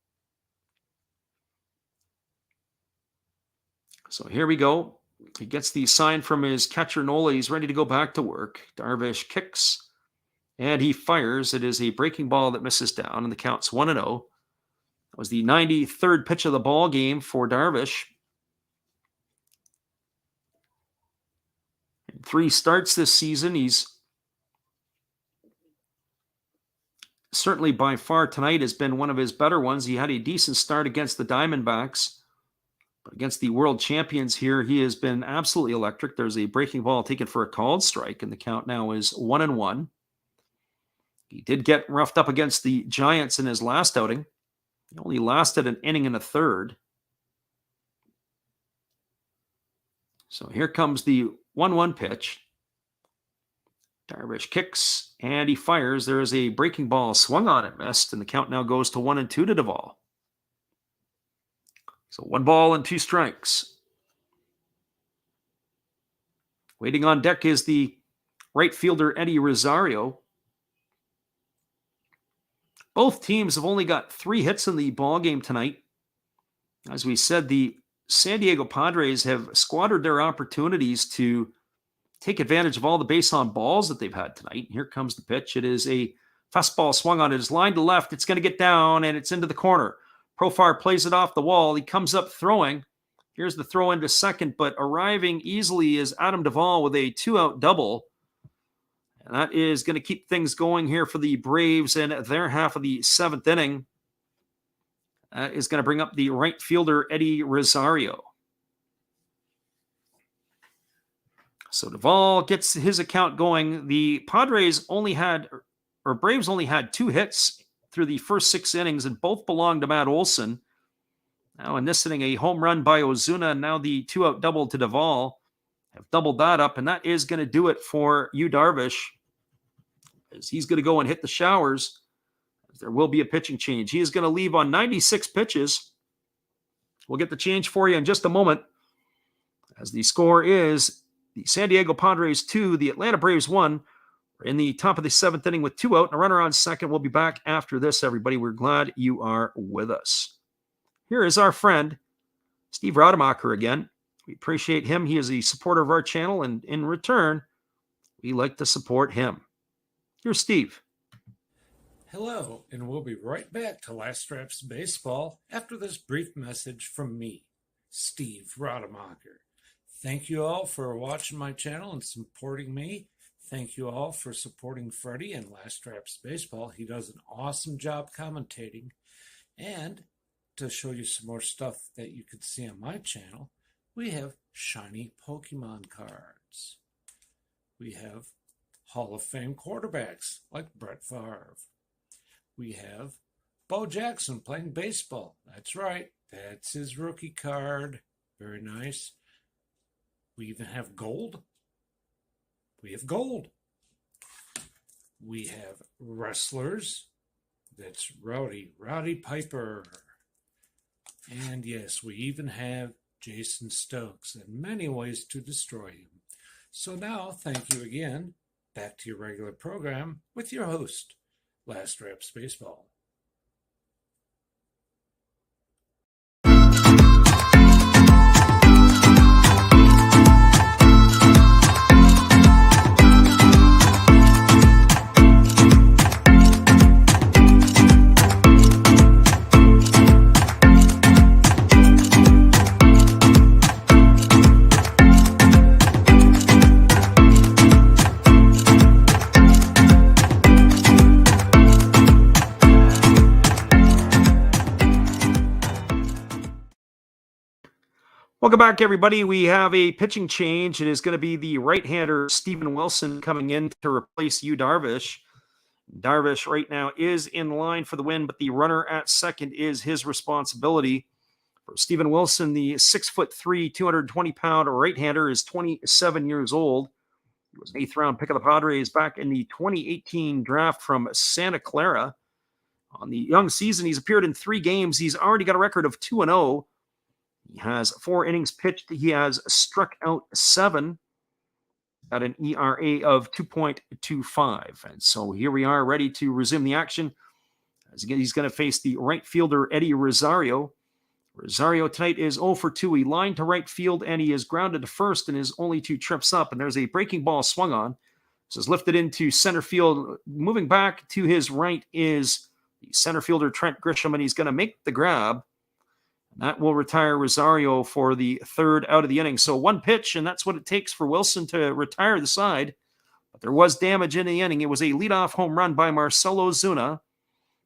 Speaker 1: So here we go. He gets the sign from his catcher, Nola. He's ready to go back to work. Darvish kicks, and he fires. It is a breaking ball that misses down, and the count's 1-0. That was the 93rd pitch of the ball game for Darvish. In 3 starts this season, he's certainly by far tonight has been one of his better ones. He had a decent start against the Diamondbacks. But against the world champions here, he has been absolutely electric. There's a breaking ball taken for a called strike, and the count now is 1-1. He did get roughed up against the Giants in his last outing. He only lasted an inning and a third. So here comes the 1-1 pitch. Darvish kicks, and he fires. There is a breaking ball swung on and missed, and the count now goes to 1-2 to Duvall. So 1 ball and 2 strikes. Waiting on deck is the right fielder, Eddie Rosario. Both teams have only got 3 hits in the ball game tonight. As we said, the San Diego Padres have squandered their opportunities to take advantage of all the base on balls that they've had tonight. Here comes the pitch. It is a fastball swung on. It is lined to left. It's going to get down, and it's into the corner. Profar plays it off the wall. He comes up throwing. Here's the throw into second, but arriving easily is Adam Duvall with a 2-out double. And that is going to keep things going here for the Braves in their half of the 7th inning. That is going to bring up the right fielder, Eddie Rosario. So Duvall gets his account going. The Braves only had 2 hits through the first 6 innings, and both belonged to Matt Olson. Now in this inning, a home run by Ozuna, and now the 2-out double to Duvall have doubled that up, and that is going to do it for Yu Darvish, as he's going to go and hit the showers. There will be a pitching change. He is going to leave on 96 pitches. We'll get the change for you in just a moment, as the score is the San Diego Padres 2, the Atlanta Braves 1. We're in the top of the 7th inning with 2 out and a runner on second. We'll be back after this, everybody. We're glad you are with us. Here is our friend, Steve Rademacher again. We appreciate him. He is a supporter of our channel, and in return, we like to support him. Here's Steve.
Speaker 2: Hello, and we'll be right back to Last Reps Baseball after this brief message from me, Steve Rademacher. Thank you all for watching my channel and supporting me. Thank you all for supporting Freddie and Last Reps Baseball. He does an awesome job commentating. And to show you some more stuff that you could see on my channel, we have shiny Pokemon cards. We have Hall of Fame quarterbacks like Brett Favre. We have Bo Jackson playing baseball. That's right. That's his rookie card. Very nice. We even have gold. We have gold. We have wrestlers. That's Roddy Piper. And yes, we even have Jason Stokes and many ways to destroy him. So now, thank you again. Back to your regular program with your host, Last Reps Baseball.
Speaker 1: Welcome back, everybody. We have a pitching change. It is going to be the right-hander Steven Wilson coming in to replace Yu Darvish. Darvish right now is in line for the win, but the runner at second is his responsibility. For Steven Wilson, the 6'3", 220-pound right-hander is 27 years old. He was an eighth-round pick of the Padres back in the 2018 draft from Santa Clara. On the young season, he's appeared in 3 games. He's already got a record of 2-0. He has 4 innings pitched. He has struck out 7 at an ERA of 2.25. And so here we are ready to resume the action. As again, he's going to face the right fielder, Eddie Rosario. Rosario tonight is 0 for 2. He lined to right field, and he is grounded to first and is only 2 trips up. And there's a breaking ball swung on. This is lifted into center field. Moving back to his right is the center fielder, Trent Grisham, and he's going to make the grab. That will retire Rosario for the 3rd out of the inning. So 1 pitch, and that's what it takes for Wilson to retire the side. But there was damage in the inning. It was a leadoff home run by Marcelo Zuna.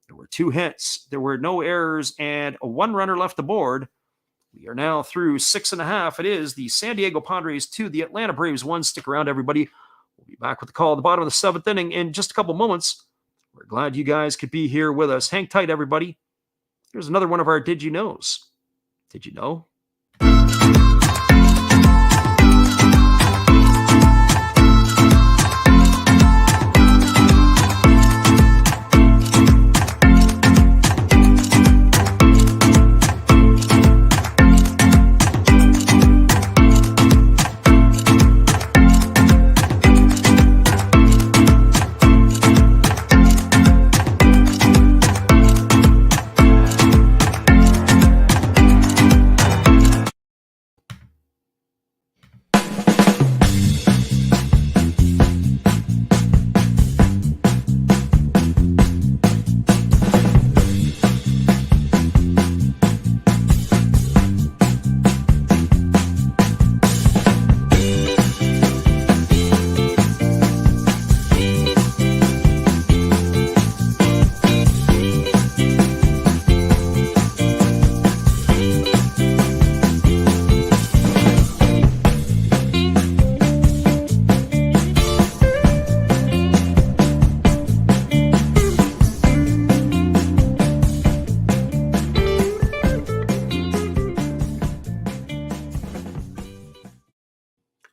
Speaker 1: There were 2 hits. There were no errors and 1 runner left aboard. We are now through 6.5. It is the San Diego Padres 2, the Atlanta Braves 1. Stick around, everybody. We'll be back with the call at the bottom of the 7th inning in just a couple moments. We're glad you guys could be here with us. Hang tight, everybody. Here's another one of our Did You Knows. Did you know?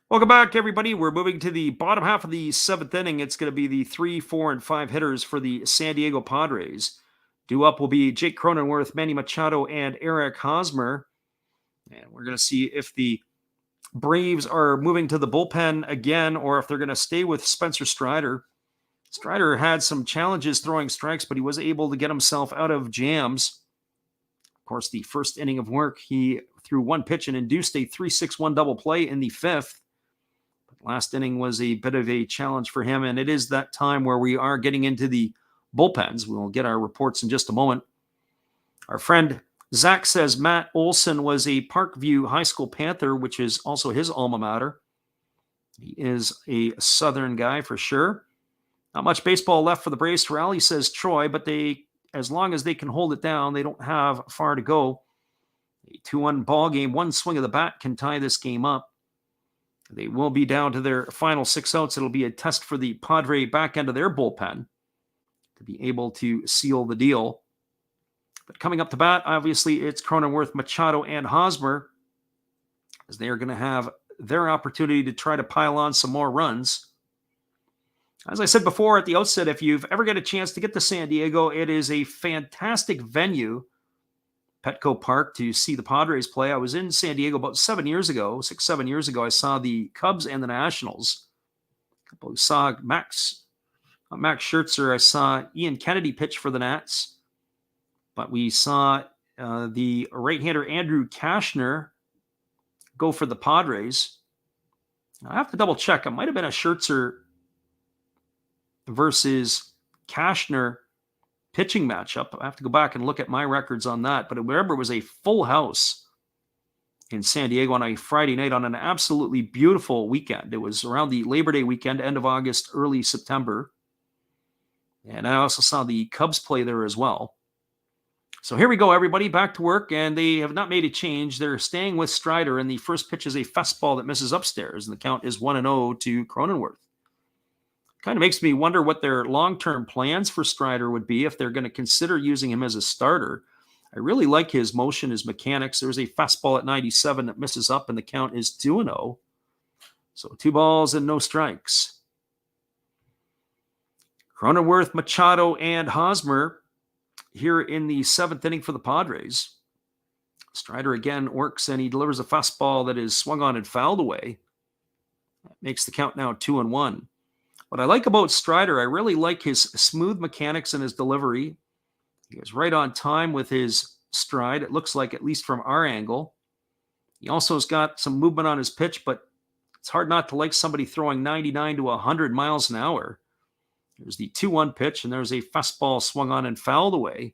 Speaker 1: Welcome back, everybody. We're moving to the bottom half of the 7th inning. It's going to be the 3, 4, and 5 hitters for the San Diego Padres. Due up will be Jake Cronenworth, Manny Machado, and Eric Hosmer. And we're going to see if the Braves are moving to the bullpen again or if they're going to stay with Spencer Strider. Strider had some challenges throwing strikes, but he was able to get himself out of jams. Of course, the first inning of work, he threw 1 pitch and induced a 3-6-1 double play in the 5th. Last inning was a bit of a challenge for him, and it is that time where we are getting into the bullpens. We will get our reports in just a moment. Our friend Zach says Matt Olson was a Parkview High School Panther, which is also his alma mater. He is a Southern guy for sure. Not much baseball left for the Braves to rally, says Troy, but as long as they can hold it down, they don't have far to go. A 2-1 ball game, 1 swing of the bat can tie this game up. They will be down to their final 6 outs. It'll be a test for the Padre back end of their bullpen to be able to seal the deal. But coming up to bat, obviously, it's Cronenworth, Machado, and Hosmer, as they are going to have their opportunity to try to pile on some more runs. As I said before at the outset, if you've ever got a chance to get to San Diego, it is a fantastic venue, Petco Park, to see the Padres play. I was in San Diego about 7 years ago, 7 years ago. I saw the Cubs and the Nationals. I saw Max Scherzer. I saw Ian Kennedy pitch for the Nats. But we saw the right-hander Andrew Kashner go for the Padres. I have to double check. It might have been a Scherzer versus Kashner pitching matchup. I have to go back and look at my records on that. But I remember it was a full house in San Diego on a Friday night on an absolutely beautiful weekend. It was around the Labor Day weekend, end of August, early September. And I also saw the Cubs play there as well. So here we go, everybody, back to work, and they have not made a change. They're staying with Strider, and the first pitch is a fastball that misses upstairs, and the count is 1-0 to Cronenworth. Kind of makes me wonder what their long-term plans for Strider would be if they're going to consider using him as a starter. I really like his motion, his mechanics. There's a fastball at 97 that misses up, and the count is 2-0. So 2 balls and no strikes. Cronenworth, Machado, and Hosmer here in the 7th inning for the Padres. Strider again works, and he delivers a fastball that is swung on and fouled away. That makes the count now 2-1. What I like about Strider, I really like his smooth mechanics and his delivery. He was right on time with his stride, it looks like, at least from our angle. He also has got some movement on his pitch, but it's hard not to like somebody throwing 99 to 100 miles an hour. There's the 2-1 pitch, and there's a fastball swung on and fouled away.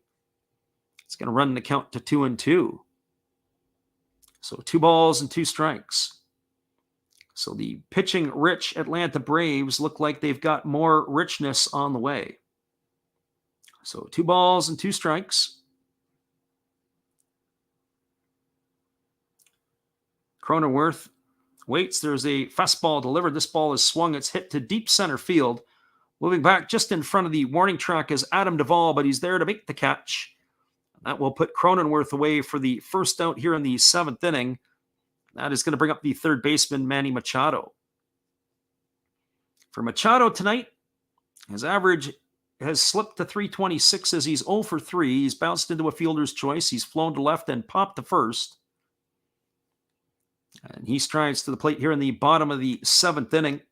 Speaker 1: It's going to run the count to 2-2. So 2 balls and 2 strikes. So the pitching-rich Atlanta Braves look like they've got more richness on the way. So 2 balls and 2 strikes. Cronenworth waits. There's a fastball delivered. This ball is swung. It's hit to deep center field. Moving back just in front of the warning track is Adam Duvall, but he's there to make the catch. That will put Cronenworth away for the first out here in the 7th inning. That is going to bring up the third baseman, Manny Machado. For Machado tonight, his average has slipped to 326 as he's 0 for 3. He's bounced into a fielder's choice. He's flown to left and popped to first. And he strides to the plate here in the bottom of the 7th inning.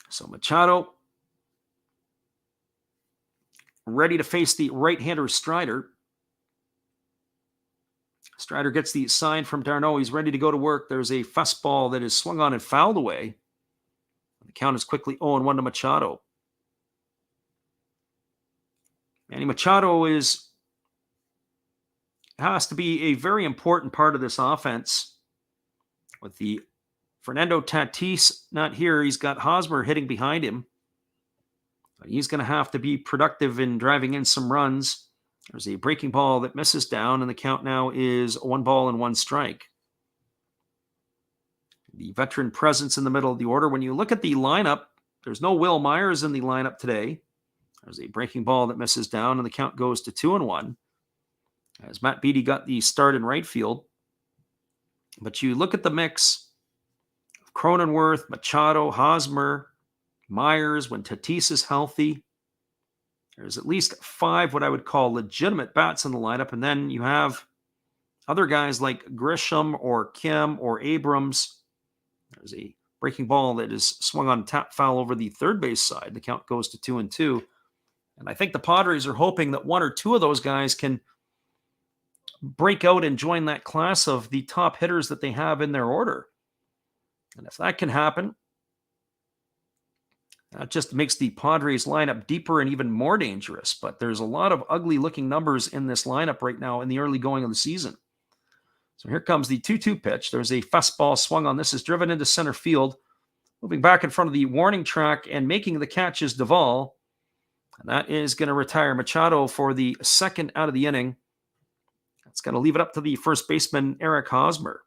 Speaker 1: So Machado ready to face the right-hander Strider. Strider gets the sign from Darno. He's ready to go to work. There's a fastball that is swung on and fouled away. The count is quickly 0-1 to Machado. Manny Machado has to be a very important part of this offense. With the Fernando Tatis not here, he's got Hosmer hitting behind him. But he's going to have to be productive in driving in some runs. There's a breaking ball that misses down, and the count now is 1 ball and 1 strike. The veteran presence in the middle of the order. When you look at the lineup, there's no Will Myers in the lineup today. There's a breaking ball that misses down, and the count goes to 2-1. As Matt Beattie got the start in right field. But you look at the mix of Cronenworth, Machado, Hosmer, Myers, when Tatis is healthy. There's at least 5 what I would call legitimate bats in the lineup. And then you have other guys like Grisham or Kim or Abrams. There's a breaking ball that is swung on tap foul over the third base side. The count goes to 2-2. And I think the Padres are hoping that 1 or 2 of those guys can break out and join that class of the top hitters that they have in their order. And if that can happen, that just makes the Padres lineup deeper and even more dangerous. But there's a lot of ugly-looking numbers in this lineup right now in the early going of the season. So here comes the 2-2 pitch. There's a fastball swung on. This is driven into center field. Moving back in front of the warning track and making the catch is Duvall. And that is going to retire Machado for the 2nd out of the inning. That's going to leave it up to the first baseman, Eric Hosmer.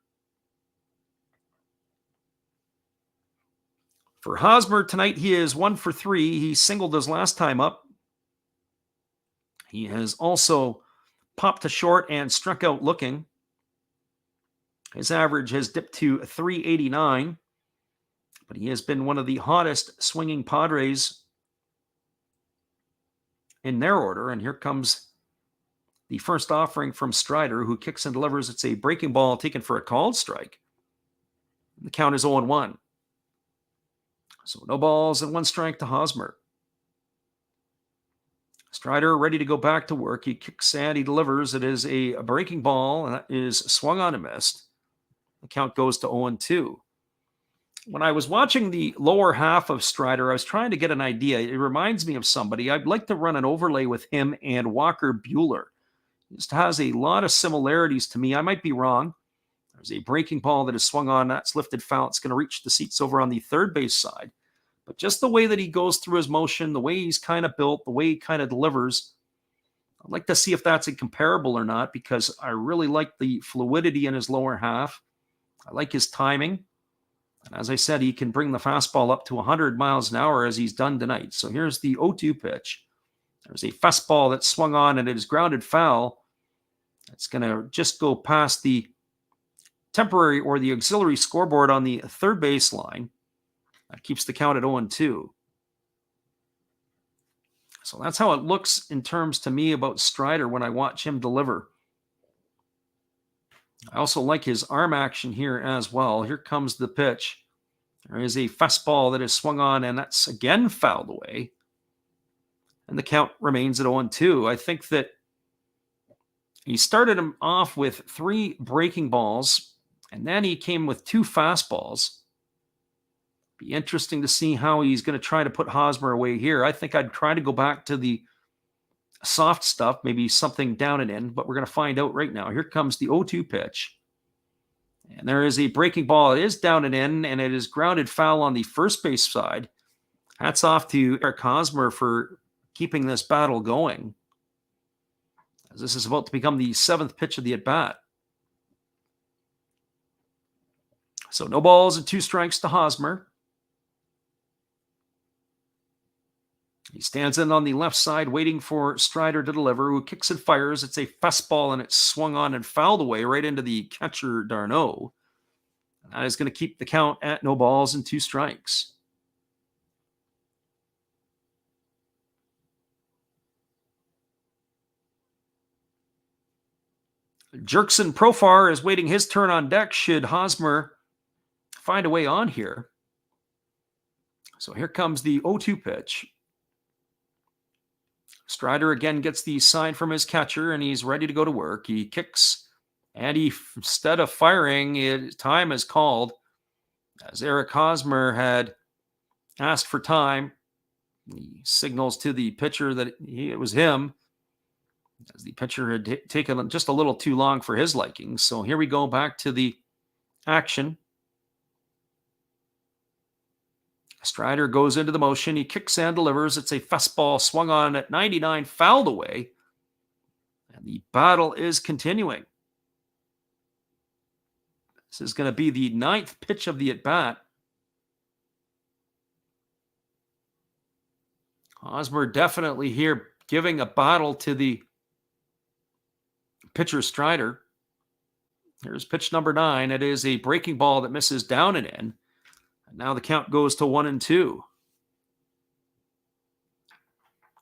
Speaker 1: For Hosmer tonight, he is 1 for 3. He singled his last time up. He has also popped to short and struck out looking. His average has dipped to 389, but he has been one of the hottest swinging Padres in their order. And here comes the first offering from Strider, who kicks and delivers. It's a breaking ball taken for a called strike. The count is 0-1. So no balls and 1 strike to Hosmer. Strider ready to go back to work. He kicks and he delivers. It is a breaking ball, and that is swung on and missed. The count goes to 0-2. When I was watching the lower half of Strider, I was trying to get an idea. It reminds me of somebody. I'd like to run an overlay with him and Walker Buehler. It just has a lot of similarities to me. I might be wrong. There's a breaking ball that is swung on. That's lifted foul. It's going to reach the seats over on the third base side. But just the way that he goes through his motion, the way he's kind of built, the way he kind of delivers, I'd like to see if that's comparable or not, because I really like the fluidity in his lower half. I like his timing. And as I said, he can bring the fastball up to 100 miles an hour as he's done tonight. So here's the 0-2 pitch. There's a fastball that's swung on and it is grounded foul. It's going to just go past the temporary or the auxiliary scoreboard on the third base line. That keeps the count at 0-2. So that's how it looks in terms to me about Strider when I watch him deliver. I also like his arm action here as well. Here comes the pitch. There is a fastball that is swung on, and that's again fouled away. And the count remains at 0-2. I think that he started him off with 3 breaking balls, and then he came with 2 fastballs. Be interesting to see how he's going to try to put Hosmer away here. I think I'd try to go back to the soft stuff, maybe something down and in, but we're going to find out right now. Here comes the 0-2 pitch. And there is a breaking ball. It is down and in, and it is grounded foul on the first base side. Hats off to Eric Hosmer for keeping this battle going, as this is about to become the 7th pitch of the at-bat. So no balls and 2 strikes to Hosmer. He stands in on the left side waiting for Strider to deliver, who kicks and fires. It's a fastball, and it's swung on and fouled away right into the catcher, d'Arnaud. That is going to keep the count at no balls and 2 strikes. Jerkson Profar is waiting his turn on deck should Hosmer find a way on here. So here comes the 0-2 pitch. Strider again gets the sign from his catcher, and he's ready to go to work. He kicks, and instead of firing, time is called. As Eric Hosmer had asked for time, he signals to the pitcher that it was him, as the pitcher had taken just a little too long for his liking. So here we go back to the action. Strider goes into the motion. He kicks and delivers. It's a fastball swung on at 99, fouled away. And the battle is continuing. This is going to be the 9th pitch of the at-bat. Hosmer definitely here giving a battle to the pitcher Strider. Here's pitch number 9. It is a breaking ball that misses down and in. And now the count goes to 1-2.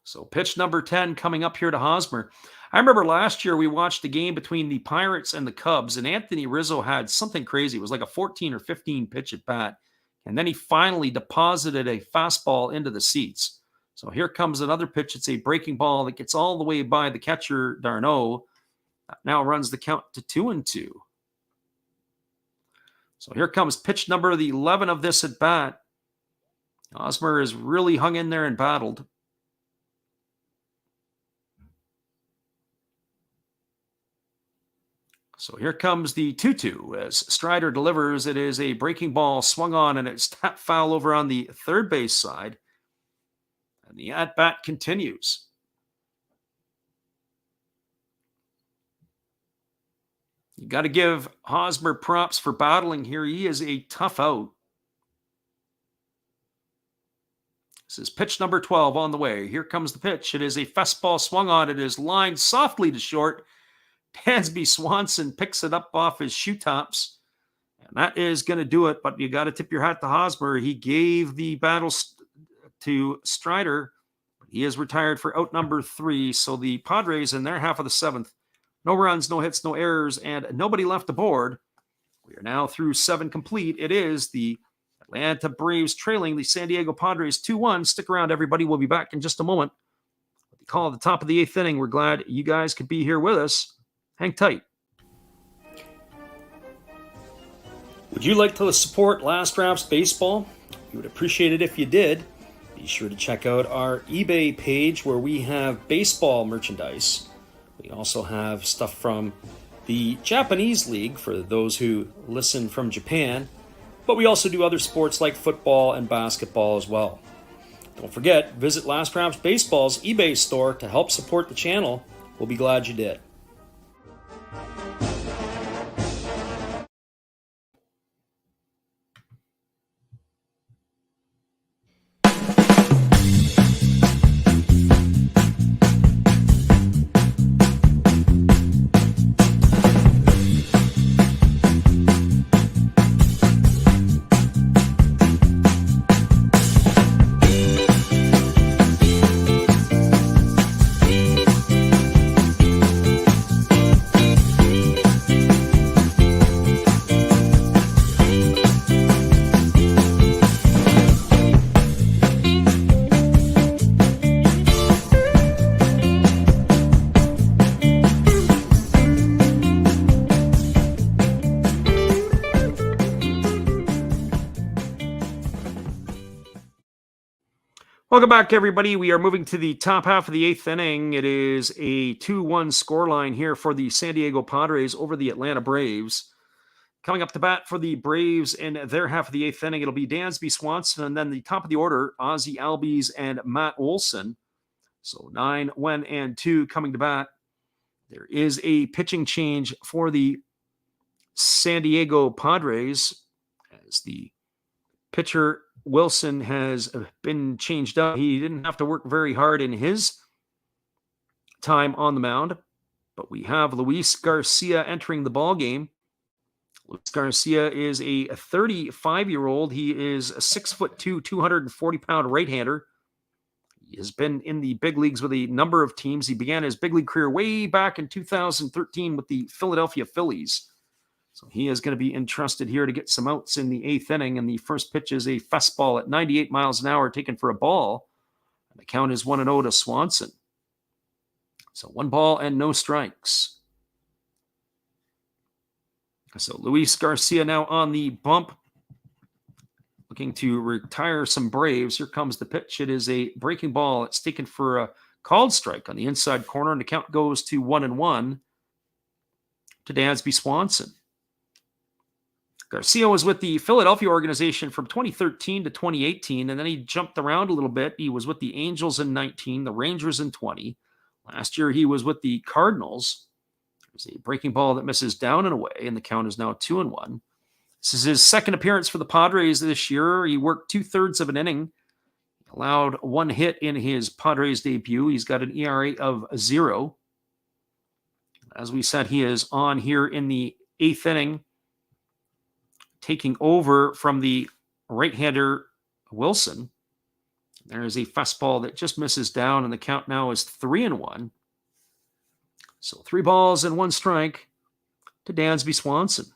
Speaker 1: So pitch number 10 coming up here to Hosmer. I remember last year we watched a game between the Pirates and the Cubs, and Anthony Rizzo had something crazy. It was like a 14 or 15 pitch at bat. And then he finally deposited a fastball into the seats. So here comes another pitch. It's a breaking ball that gets all the way by the catcher, d'Arnaud. That now runs the count to 2-2. So here comes pitch number 11 of this at bat. Hosmer has really hung in there and battled. So here comes the 2-2 as Strider delivers. It is a breaking ball swung on, and it's tapped foul over on the third base side. And the at-bat continues. You got to give Hosmer props for battling here. He is a tough out. This is pitch number 12 on the way. Here comes the pitch. It is a fastball swung on. It is lined softly to short. Dansby Swanson picks it up off his shoe tops. And that is going to do it. But you got to tip your hat to Hosmer. He gave the battle to Strider. He is retired for out number 3. So the Padres in their half of the 7th, no runs, no hits, no errors, and nobody left aboard. We are now through 7 complete. It is the Atlanta Braves trailing the San Diego Padres 2-1. Stick around, everybody. We'll be back in just a moment. With the call at the top of the 8th inning. We're glad you guys could be here with us. Hang tight. Would you like to support Last Raps Baseball? We would appreciate it if you did. Be sure to check out our eBay page where we have baseball merchandise. We also have stuff from the Japanese League for those who listen from Japan. But we also do other sports like football and basketball as well. Don't forget, visit Last Raps Baseball's eBay store to help support the channel. We'll be glad you did. Welcome back, everybody. We are moving to the top half of the 8th inning. It is a 2-1 scoreline here for the San Diego Padres over the Atlanta Braves. Coming up to bat for the Braves in their half of the 8th inning, it'll be Dansby Swanson, and then the top of the order, Ozzie Albies and Matt Olson. So 9, 1, and 2 coming to bat. There is a pitching change for the San Diego Padres as the pitcher Wilson has been changed up. He didn't have to work very hard in his time on the mound, but we have Luis Garcia entering the ball game. Luis Garcia is a 35-year-old. He is a 6'2", 240-pound right-hander. He has been in the big leagues with a number of teams. He began his big league career way back in 2013 with the Philadelphia Phillies. So he is going to be entrusted here to get some outs in the 8th inning. And the first pitch is a fastball at 98 miles an hour taken for a ball. And the count is 1-0 to Swanson. So 1 ball and no strikes. So Luis Garcia now on the bump, looking to retire some Braves. Here comes the pitch. It is a breaking ball. It's taken for a called strike on the inside corner, and the count goes to 1-1 to Dansby Swanson. Garcia was with the Philadelphia organization from 2013 to 2018, and then he jumped around a little bit. He was with the Angels in 19, the Rangers in 20. Last year, he was with the Cardinals. There's a breaking ball that misses down and away, and the count is now 2-1. This is his second appearance for the Padres this year. He worked 2/3 of an inning, allowed 1 hit in his Padres debut. He's got an ERA of 0. As we said, he is on here in the 8th inning, taking over from the right-hander Wilson. There is a fastball that just misses down, and the count now is 3-1. So 3 balls and 1 strike to Dansby Swanson.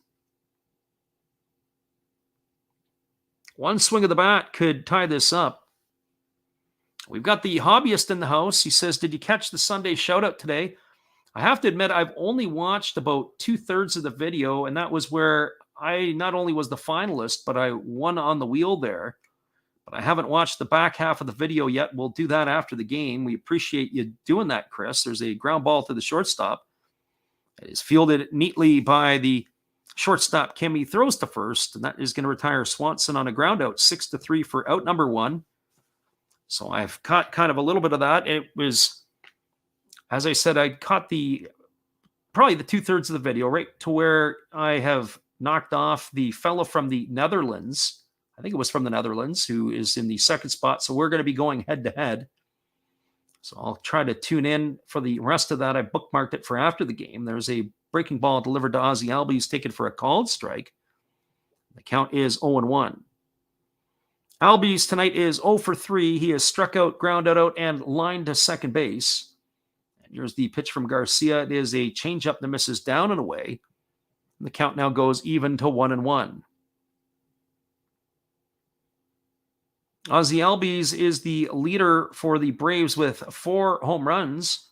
Speaker 1: One swing of the bat could tie this up. We've got the hobbyist in the house. He says, did you catch the Sunday shout-out today? I have to admit, I've only watched about 2/3 of the video, and that was where I not only was the finalist, but I won on the wheel there. But I haven't watched the back half of the video yet. We'll do that after the game. We appreciate you doing that, Chris. There's a ground ball to the shortstop. It is fielded neatly by the shortstop. Kimmy throws to first, and that is going to retire Swanson on a ground out, 6-3 for out number 1. So I've caught kind of a little bit of that. It was, as I said, I caught probably the 2/3 of the video, right to where I have knocked off the fellow from the Netherlands. I think it was from the Netherlands, who is in the second spot. So we're going to be going head to head. So I'll try to tune in for the rest of that. I bookmarked it for after the game. There's a breaking ball delivered to Ozzie Albies, taken for a called strike. The count is 0-1. Albies tonight is 0 for 3. He has struck out, grounded out, and lined to second base. And here's the pitch from Garcia. It is a changeup that misses down and away. And the count now goes even to 1-1. Ozzie Albies is the leader for the Braves with 4 home runs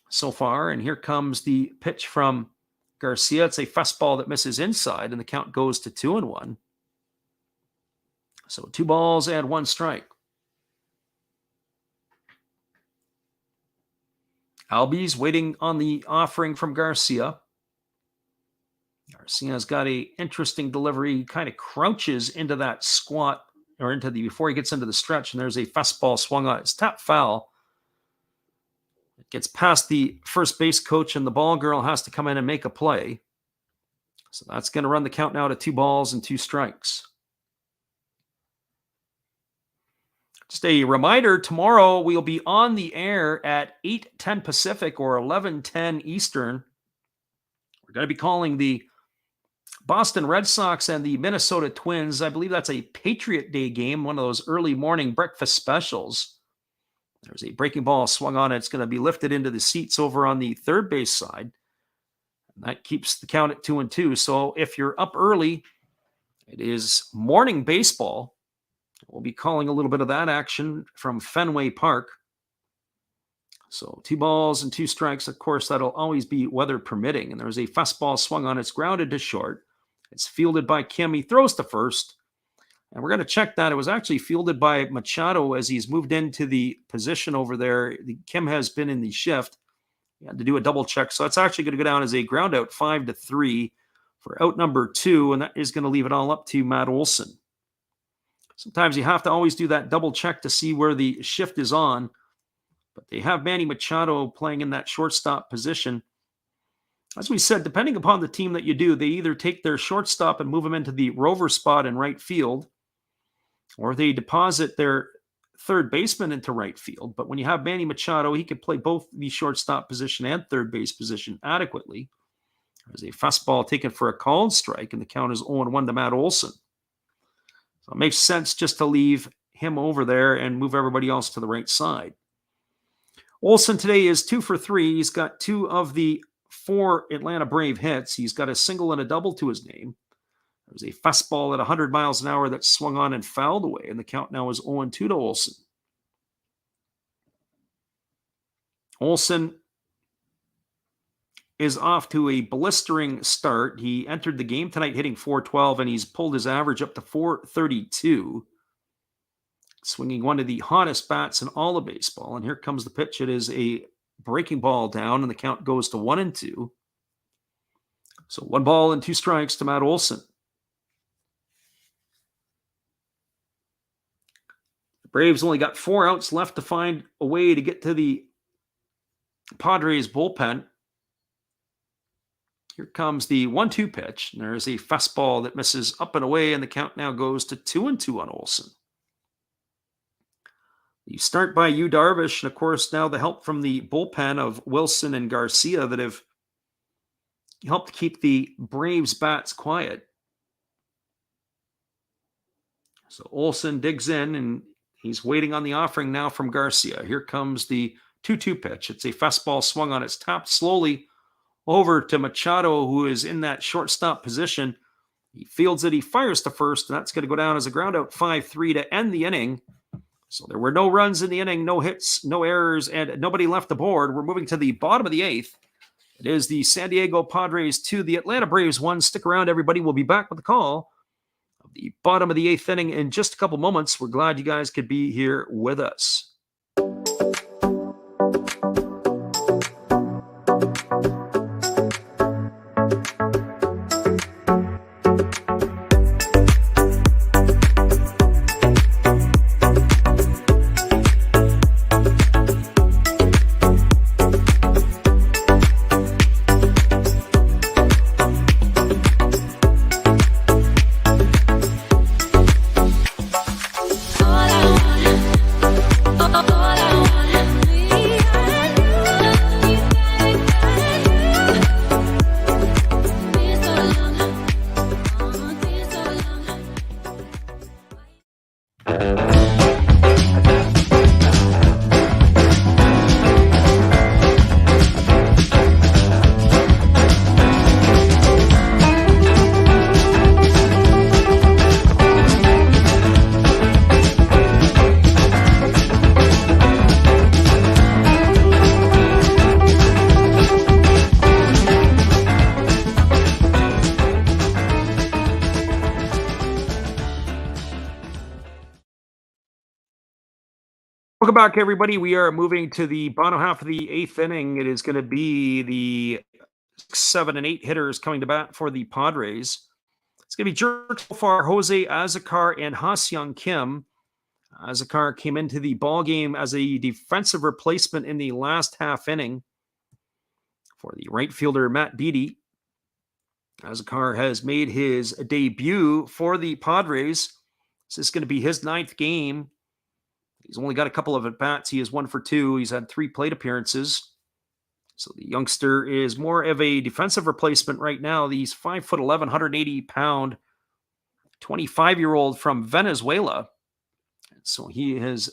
Speaker 1: so far. And here comes the pitch from Garcia. It's a fastball that misses inside, and the count goes to 2-1. So 2 balls and 1 strike. Albies waiting on the offering from Garcia. Garcia's got an interesting delivery. He kind of crouches into that squat, or before he gets into the stretch, and there's a fastball swung on. It's tap foul. It gets past the first base coach, and the ball girl has to come in and make a play. So that's going to run the count now to 2 balls and 2 strikes. Just a reminder, tomorrow we'll be on the air at 8:10 Pacific or 11:10 Eastern. We're going to be calling the Boston Red Sox and the Minnesota Twins. I believe that's a Patriot Day game, one of those early morning breakfast specials. There's a breaking ball swung on it. It's going to be lifted into the seats over on the third base side. And that keeps the count at 2-2. So if you're up early, it is morning baseball. We'll be calling a little bit of that action from Fenway Park. So 2 balls and 2 strikes. Of course, that'll always be weather permitting. And there's a fastball swung on. It's grounded to short. It's fielded by Kim. He throws to first. And we're going to check that. It was actually fielded by Machado as he's moved into the position over there. Kim has been in the shift. He had to do a double check. So it's actually going to go down as a ground out 5-3 for out number 2. And that is going to leave it all up to Matt Olson. Sometimes you have to always do that double check to see where the shift is on. But they have Manny Machado playing in that shortstop position. As we said, depending upon the team that you do, they either take their shortstop and move him into the rover spot in right field, or they deposit their third baseman into right field. But when you have Manny Machado, he can play both the shortstop position and third base position adequately. There's a fastball taken for a called strike, and the count is 0-1 to Matt Olson. So it makes sense just to leave him over there and move everybody else to the right side. Olson today is 2 for 3. He's got 2 of the 4 Atlanta Brave hits. He's got a single and a double to his name. There's a fastball at 100 miles an hour that swung on and fouled away, and the count now is 0-2 to Olson. Olson is off to a blistering start. He entered the game tonight hitting .412, and he's pulled his average up to .432. Swinging one of the hottest bats in all of baseball. And here comes the pitch. It is a breaking ball down, and the count goes to 1-2. So 1 ball and 2 strikes to Matt Olson. The Braves only got 4 outs left to find a way to get to the Padres bullpen. Here comes the 1-2 pitch. And there's a fastball that misses up and away, and the count now goes to 2-2 on Olson. You start by Yu Darvish, and of course now the help from the bullpen of Wilson and Garcia that have helped keep the Braves bats quiet. So Olson digs in, and he's waiting on the offering now from Garcia. Here comes the 2-2 pitch. It's a fastball swung on. It's tapped slowly over to Machado, who is in that shortstop position. He fields it. He fires to first, and that's going to go down as a ground out 5-3 to end the inning. So there were no runs in the inning, no hits, no errors, and nobody left the board. We're moving to the bottom of the 8th. It is the San Diego Padres 2, the Atlanta Braves 1. Stick around, everybody. We'll be back with the call of the bottom of the 8th inning in just a couple moments. We're glad you guys could be here with us. Welcome back, everybody. We are moving to the bottom half of the eighth inning. It is going to be the 7 and 8 hitters coming to bat for the Padres. It's going to be Jerk Far, Jose Azocar, and Ha-Seong Kim. Azocar came into the ball game as a defensive replacement in the last half inning for the right fielder Matt Beattie. Azocar has made his debut for the Padres. This is going to be his 9th game. He's only got a couple of at-bats. He is 1 for 2. He's had 3 plate appearances. So the youngster is more of a defensive replacement right now. He's 5'11", 180-pound, 25-year-old from Venezuela. So he has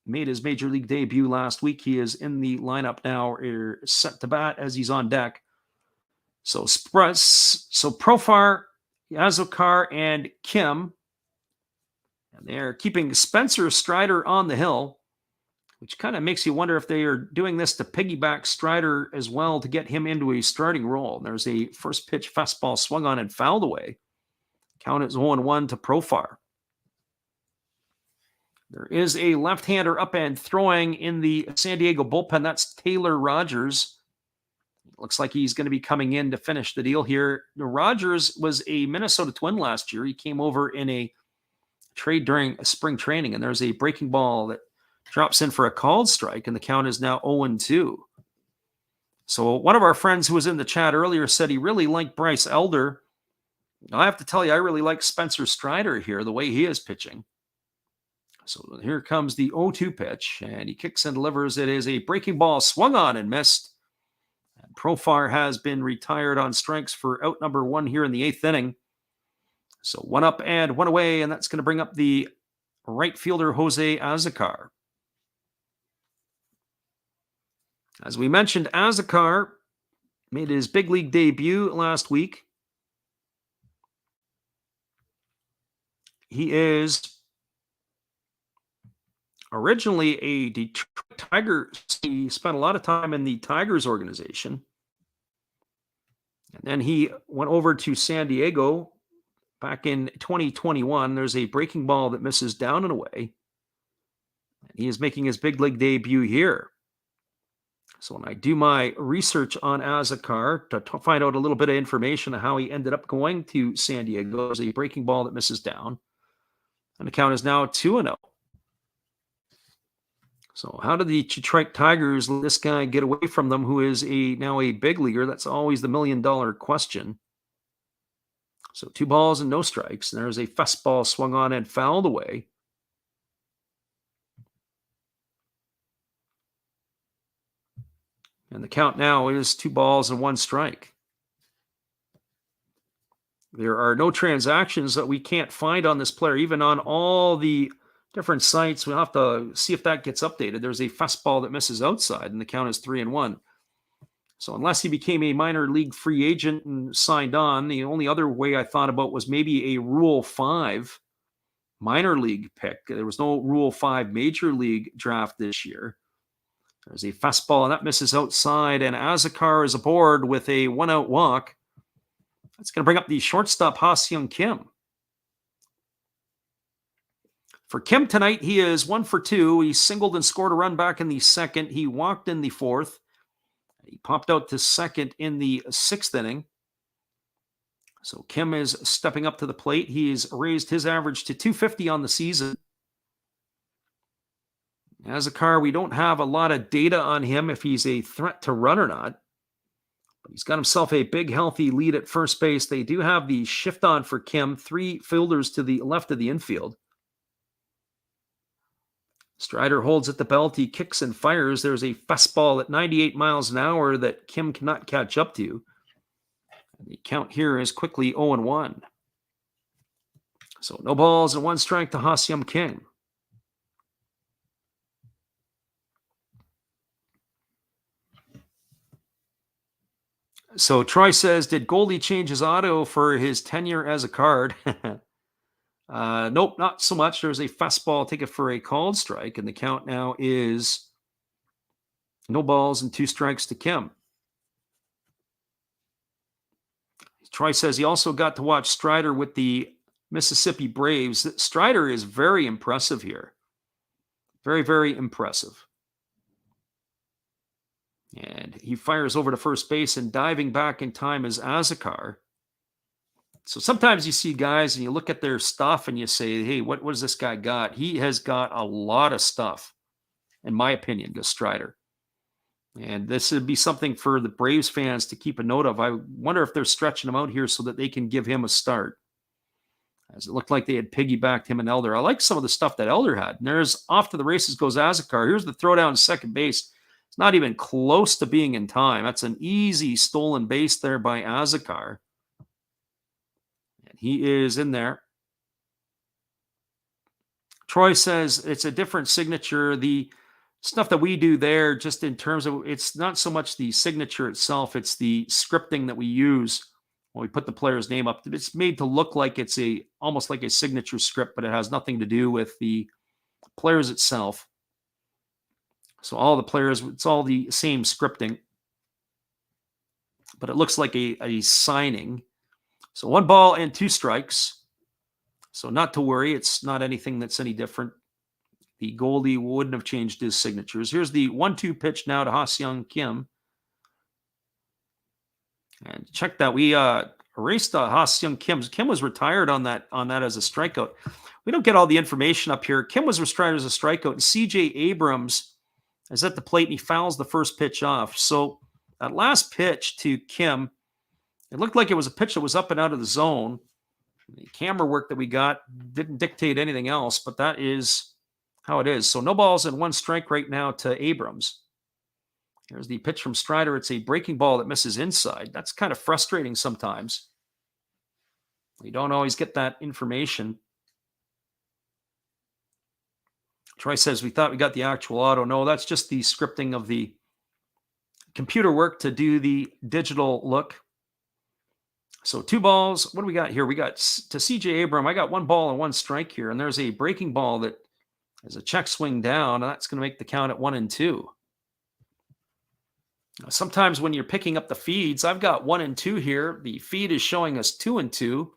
Speaker 1: made his major league debut last week. He is in the lineup now, set to bat as he's on deck. So Profar, Azocar, and Kim. And they're keeping Spencer Strider on the hill, which kind of makes you wonder if they are doing this to piggyback Strider as well to get him into a starting role. And there's a first pitch fastball swung on and fouled away. Count is 0-1 to Profar. There is a left-hander up and throwing in the San Diego bullpen. That's Taylor Rogers. Looks like he's going to be coming in to finish the deal here. Rogers was a Minnesota Twin last year. He came over in a trade during spring training, and there's a breaking ball that drops in for a called strike, and the count is now 0-2. So one of our friends who was in the chat earlier said he really liked Bryce Elder. I have to tell you, I really like Spencer Strider here, the way he is pitching. So here comes the 0-2 pitch, and he kicks and delivers. It is a breaking ball swung on and missed. And Profar has been retired on strikes for out number 1 here in the 8th inning. So 1 up and 1 away, and that's going to bring up the right fielder, Jose Azocar. As we mentioned, Azocar made his big league debut last week. He is originally a Detroit Tiger. He spent a lot of time in the Tigers organization. And then he went over to San Diego back in 2021. There's a breaking ball that misses down and away. He is making his big league debut here. So when I do my research on Azocar to find out a little bit of information on how he ended up going to San Diego, there's a breaking ball that misses down. And the count is now 2-0. So how did the Detroit Tigers let this guy get away from them, who is now a big leaguer? That's always the million-dollar question. So 2 balls and no strikes. And there's a fastball swung on and fouled away. And the count now is 2 balls and 1 strike. There are no transactions that we can't find on this player, even on all the different sites. We'll have to see if that gets updated. There's a fastball that misses outside, and the count is 3-1. So unless he became a minor league free agent and signed on, the only other way I thought about was maybe a Rule 5 minor league pick. There was no Rule 5 major league draft this year. There's a fastball, and that misses outside, and Azocar is aboard with a 1-out walk. That's going to bring up the shortstop, Ha-Seong Kim. For Kim tonight, he is 1 for 2. He singled and scored a run back in the 2nd. He walked in the 4th. He popped out to 2nd in the 6th inning. So Kim is stepping up to the plate. He's raised his average to 250 on the season. Azocar, we don't have a lot of data on him if he's a threat to run or not. But he's got himself a big, healthy lead at first base. They do have the shift on for Kim, 3 fielders to the left of the infield. Strider holds at the belt. He kicks and fires. There's a fastball at 98 miles an hour that Kim cannot catch up to. And the count here is quickly 0-1. So no balls and 1 strike to Ha-Seong Kim. So Troy says, did Goldie change his auto for his tenure as a card? Nope, not so much. There's a fastball, take it for a called strike, and the count now is no balls and 2 strikes to Kim. Troy says he also got to watch Strider with the Mississippi Braves. Strider is very impressive here. Very, very impressive. And he fires over to first base, and diving back in time is Azekar. So sometimes you see guys and you look at their stuff and you say, hey, what has this guy got? He has got a lot of stuff, in my opinion, to Strider. And this would be something for the Braves fans to keep a note of. I wonder if they're stretching him out here so that they can give him a start. As it looked like they had piggybacked him and Elder. I like some of the stuff that Elder had. And there's off to the races goes Azekar. Here's the throw down second base. It's not even close to being in time. That's an easy stolen base there by Azekar. And he is in there. Troy says it's a different signature. The stuff that we do there, just in terms of, it's not so much the signature itself, it's the scripting that we use when we put the player's name up. It's made to look like it's almost like a signature script, but it has nothing to do with the players itself. So all the players, it's all the same scripting, but it looks like a signing. So 1 ball and 2 strikes. So not to worry, it's not anything that's any different. The Goldie wouldn't have changed his signatures. Here's the 1-2 pitch now to Ha-Seong Kim. And check that. We erased Ha-Seong Kim. Kim was retired on that as a strikeout. We don't get all the information up here. Kim was retired as a strikeout, and CJ Abrams is at the plate, and he fouls the first pitch off. So that last pitch to Kim, it looked like it was a pitch that was up and out of the zone. The camera work that we got didn't dictate anything else, but that is how it is. So no balls and 1 strike right now to Abrams. Here's the pitch from Strider. It's a breaking ball that misses inside. That's kind of frustrating sometimes. We don't always get that information. Troy says, we thought we got the actual auto. No, that's just the scripting of the computer work to do the digital look. So 2 balls. What do we got here? We got to CJ Abram. I got 1 ball and 1 strike here. And there's a breaking ball that is a check swing down. And that's going to make the count at 1-2. Sometimes when you're picking up the feeds, I've got 1-2 here. The feed is showing us 2-2.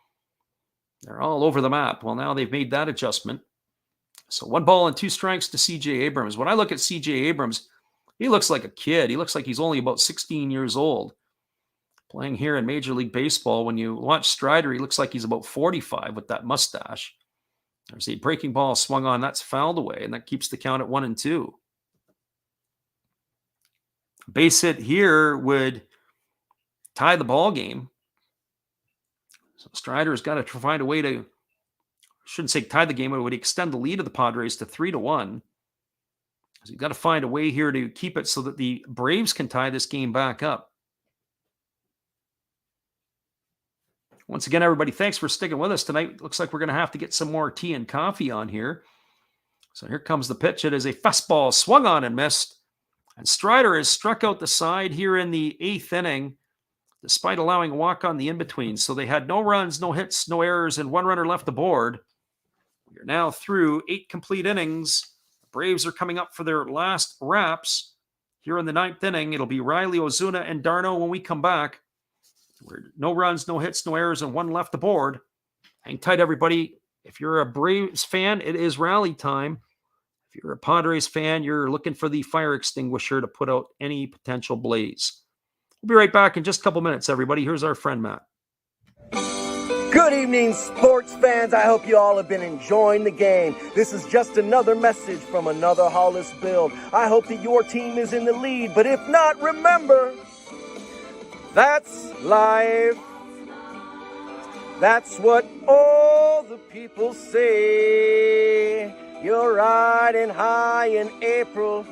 Speaker 1: They're all over the map. Well, now they've made that adjustment. So 1 ball and 2 strikes to CJ Abrams. When I look at CJ Abrams, he looks like a kid. He looks like he's only about 16 years old. Playing here in Major League Baseball, when you watch Strider, he looks like he's about 45 with that mustache. There's a breaking ball swung on. That's fouled away, and that keeps the count at 1-2. Base hit here would tie the ball game. So Strider's got to find a way to, I shouldn't say tie the game, but it would extend the lead of the Padres to 3-1. So you've got to find a way here to keep it so that the Braves can tie this game back up. Once again, everybody, thanks for sticking with us tonight. Looks like we're going to have to get some more tea and coffee on here. So here comes the pitch. It is a fastball swung on and missed. And Strider has struck out the side here in the 8th inning, despite allowing a walk on the in-between. So they had no runs, no hits, no errors, and 1 runner left aboard. We are now through 8 complete innings. The Braves are coming up for their last wraps here in the 9th inning. It'll be Riley, Ozuna, and Darno when we come back. No runs, no hits, no errors, and 1 left aboard. Hang tight, everybody. If you're a Braves fan, it is rally time. If you're a Padres fan, you're looking for the fire extinguisher to put out any potential blaze. We'll be right back in just a couple minutes, everybody. Here's our friend Matt.
Speaker 5: Good evening, sports fans. I hope you all have been enjoying the game. This is just another message from another Hollis build. I hope that your team is in the lead, but if not, remember, that's life. That's what all the people say. You're riding high in April,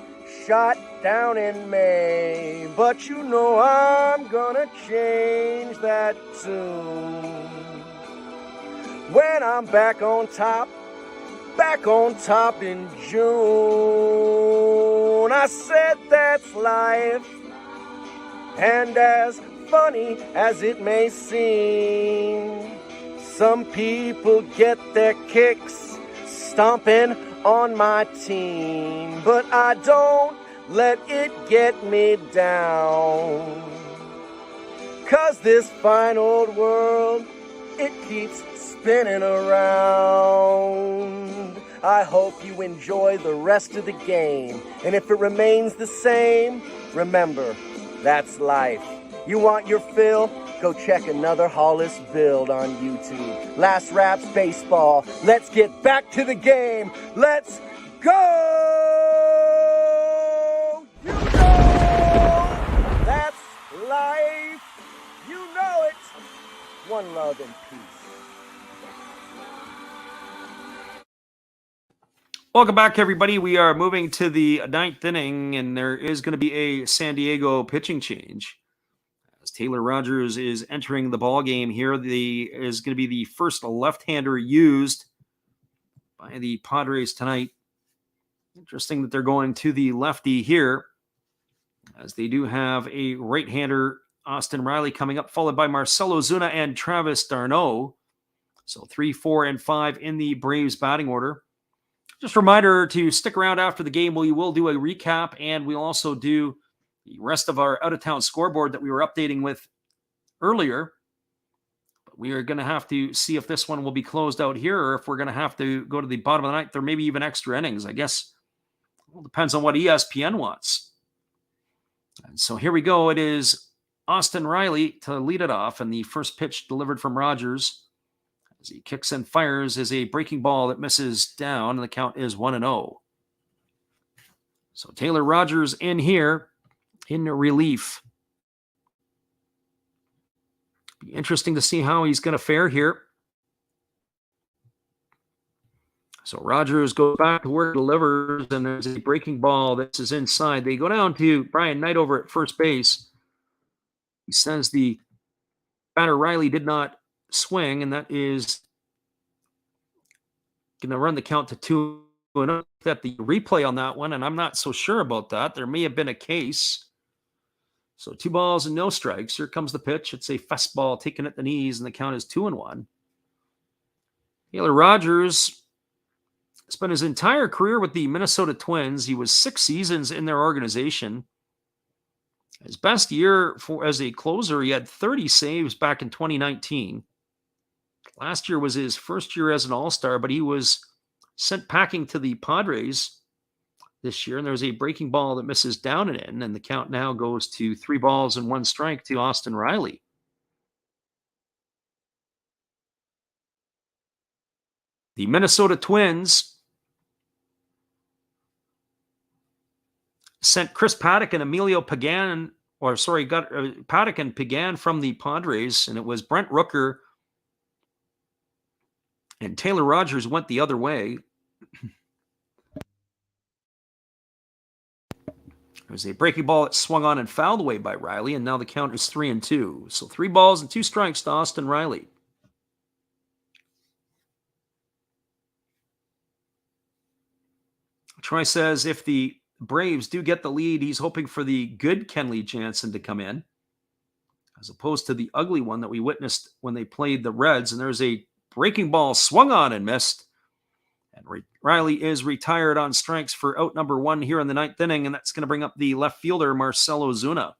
Speaker 5: shot down in May. But you know I'm gonna change that tune. When I'm back on top in June. I said that's life. And as funny as it may seem, some people get their kicks stomping on my team, but I don't let it get me down. 'Cause this fine old world, it keeps spinning around. I hope you enjoy the rest of the game. And if it remains the same, remember, that's life. You want your fill? Go check another Hollis build on YouTube. Last Raps Baseball. Let's get back to the game. Let's go! You know that's life. You know it. One love and peace.
Speaker 1: Welcome back, everybody. We are moving to the ninth inning, and there is going to be a San Diego pitching change. As Taylor Rogers is entering the ball game here, is going to be the first left-hander used by the Padres tonight. Interesting that they're going to the lefty here, as they do have a right-hander, Austin Riley, coming up, followed by Marcell Ozuna and Travis d'Arnaud. So 3, 4, and 5 in the Braves batting order. Just a reminder to stick around after the game. We will do a recap, and we'll also do the rest of our out-of-town scoreboard that we were updating with earlier. But we are going to have to see if this one will be closed out here, or if we're going to have to go to the bottom of the ninth, or maybe even extra innings. I guess it depends on what ESPN wants. And so here we go. It is Austin Riley to lead it off, and the first pitch delivered from Rogers, as he kicks and fires, is a breaking ball that misses down, and the count is 1-0. So Taylor Rogers in here in relief. Be interesting to see how he's going to fare here. So Rogers goes back to where it delivers, and there's a breaking ball that is inside. They go down to Brian Knight over at first base. He says the batter Riley did not swing, and that is going to run the count to 2-0. That the replay on that one, and I'm not so sure about that. There may have been a case. So 2 balls and no strikes. Here comes the pitch. It's a fastball taken at the knees, and the count is 2-1. Taylor Rogers spent his entire career with the Minnesota Twins. He was 6 seasons in their organization. His best year as a closer, he had 30 saves back in 2019. Last year was his first year as an All-Star, but he was sent packing to the Padres this year, and there was a breaking ball that misses down and in, and the count now goes to 3 balls and 1 strike to Austin Riley. The Minnesota Twins sent Chris Paddock and Emilio Pagan, got Paddock and Pagan from the Padres, and it was Brent Rooker and Taylor Rogers went the other way. There was a breaking ball that swung on and fouled away by Riley, and now the count is 3-2. So 3 balls and 2 strikes to Austin Riley. Troy says if the Braves do get the lead, he's hoping for the good Kenley Jansen to come in, as opposed to the ugly one that we witnessed when they played the Reds. And there's a breaking ball swung on and missed. And Riley is retired on strikes for out number 1 here in the 9th inning, and that's going to bring up the left fielder, Marcell Ozuna.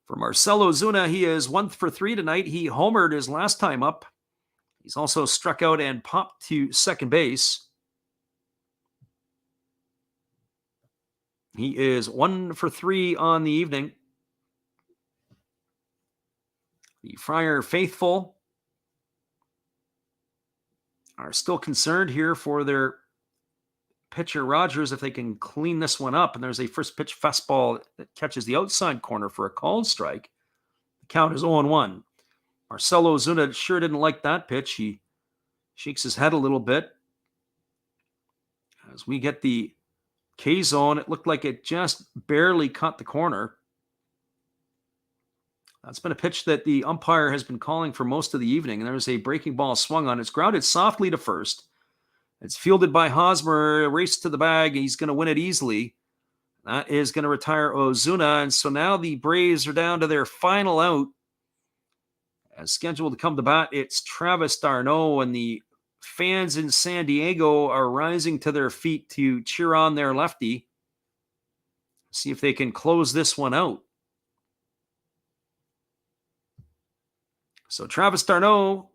Speaker 1: For Marcell Ozuna, he is 1 for 3 tonight. He homered his last time up. He's also struck out and popped to second base. He is 1 for 3 on the evening. The Friar faithful are still concerned here for their pitcher Rogers, if they can clean this one up. And there's a first pitch fastball that catches the outside corner for a called strike. The count is 0-1. Marcell Ozuna sure didn't like that pitch. He shakes his head a little bit. As we get the K-zone, it looked like it just barely caught the corner. That's been a pitch that the umpire has been calling for most of the evening. And there's a breaking ball swung on. It's grounded softly to first. It's fielded by Hosmer, a race to the bag. He's going to win it easily. That is going to retire Ozuna. And so now the Braves are down to their final out. As scheduled to come to bat, it's Travis d'Arnaud, and the fans in San Diego are rising to their feet to cheer on their lefty. See if they can close this one out. So Travis d'Arnaud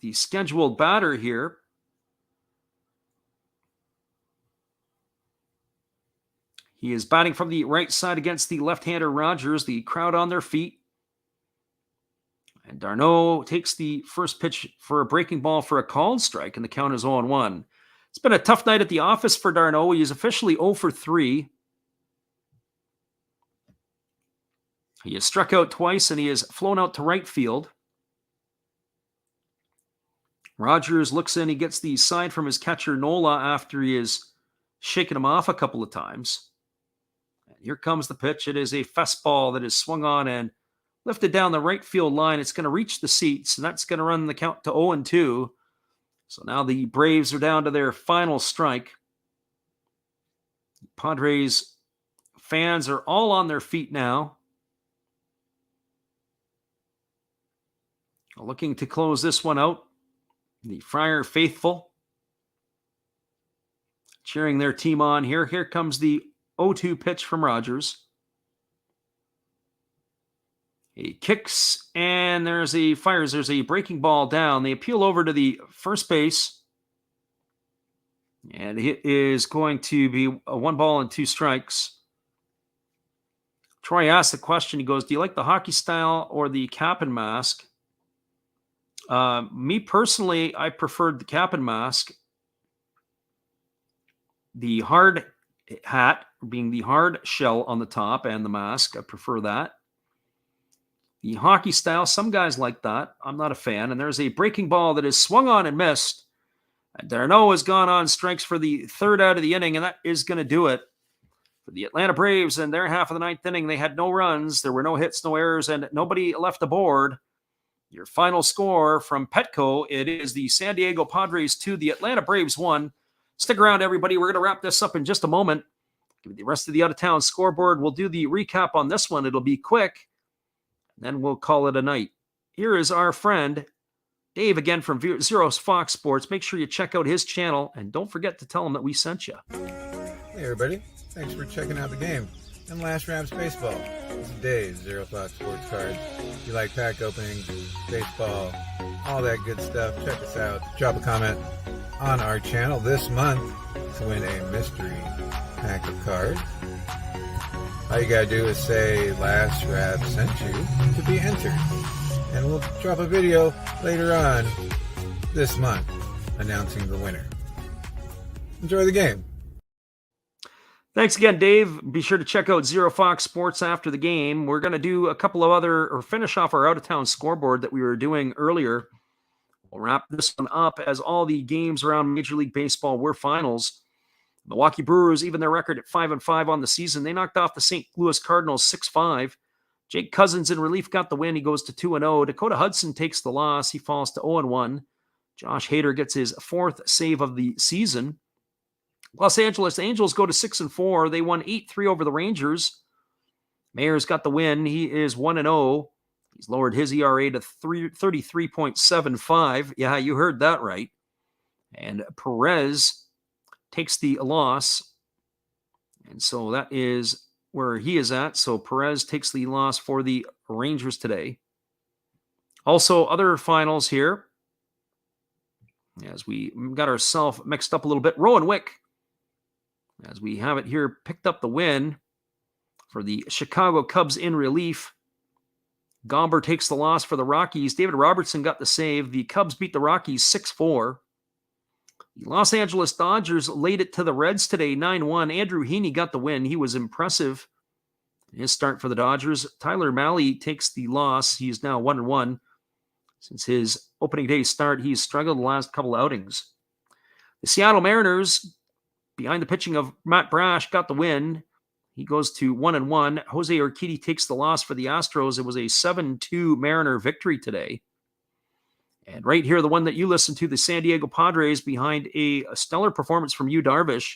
Speaker 1: the scheduled batter here. He is batting from the right side against the left-hander Rogers. The crowd on their feet. And d'Arnaud takes the first pitch for a breaking ball for a called strike, and the count is 0-1. It's been a tough night at the office for d'Arnaud. He is officially 0 for 3. He has struck out twice, and he has flown out to right field. Rogers looks in. He gets the side from his catcher, Nola, after he has shaken him off a couple of times. And here comes the pitch. It is a fastball that is swung on and lifted down the right field line. It's going to reach the seats, and that's going to run the count to 0-2. So now the Braves are down to their final strike. Padres fans are all on their feet now, looking to close this one out. The Friar faithful cheering their team on here. Here comes the 0-2 pitch from Rogers. He kicks, and there's a breaking ball down. They appeal over to the first base, and it is going to be a 1-2 strikes. Troy asked the question. He goes, do you like the hockey style or the cap and mask? Me personally, I preferred the cap and mask. The hard hat being the hard shell on the top and the mask, I prefer that. The hockey style, some guys like that. I'm not a fan. And there's a breaking ball that is swung on and missed. And d'Arnaud has gone on strikes for the third out of the inning, and that is going to do it. For the Atlanta Braves in their half of the ninth inning, they had no runs. There were no hits, no errors, and nobody left aboard. Your final score from Petco, it is the San Diego Padres 2, the Atlanta Braves 1. Stick around, everybody. We're going to wrap this up in just a moment. Give you the rest of the out-of-town scoreboard. We'll do the recap on this one. It'll be quick. Then we'll call it a night. Here is our friend Dave again from Zeros Fox Sports. Make sure you check out his channel, and don't forget to tell him that we sent you.
Speaker 3: Hey everybody, thanks for checking out the game and Last Rams Baseball. This is Dave, Zero Fox Sports Cards. If you like pack openings, baseball, all that good stuff, check us out. Drop a comment on our channel this month to win a mystery pack of cards. All you gotta do is say Last Rab sent you to be entered. And we'll drop a video later on this month announcing the winner. Enjoy the game.
Speaker 1: Thanks again, Dave. Be sure to check out Zero Fox Sports after the game. We're going to do a couple of finish off our out-of-town scoreboard that we were doing earlier. We'll wrap this one up as all the games around Major League Baseball were finals. Milwaukee Brewers, even their record at 5-5 on the season, they knocked off the St. Louis Cardinals 6-5. Jake Cousins in relief got the win. He goes to 2-0. Dakota Hudson takes the loss. He falls to 0-1. Josh Hader gets his fourth save of the season. Los Angeles Angels go to 6-4. They won 8-3 over the Rangers. Mayer's got the win. He is 1-0. He's lowered his ERA to 33.75. Yeah, you heard that right. And Perez takes the loss. And so that is where he is at. So Perez takes the loss for the Rangers today. Also, other finals here, as we got ourselves mixed up a little bit. Rowan Wick, as we have it here, picked up the win for the Chicago Cubs in relief. Gomber takes the loss for the Rockies. David Robertson got the save. The Cubs beat the Rockies 6-4. The Los Angeles Dodgers laid it to the Reds today, 9-1. Andrew Heaney got the win. He was impressive in his start for the Dodgers. Tyler Mahle takes the loss. He is now 1-1. Since his opening day start, he's struggled the last couple outings. The Seattle Mariners, behind the pitching of Matt Brash, got the win. He goes to 1-1. Jose Urquidy takes the loss for the Astros. It was a 7-2 Mariner victory today. And right here, the one that you listened to, the San Diego Padres, behind a stellar performance from Yu Darvish,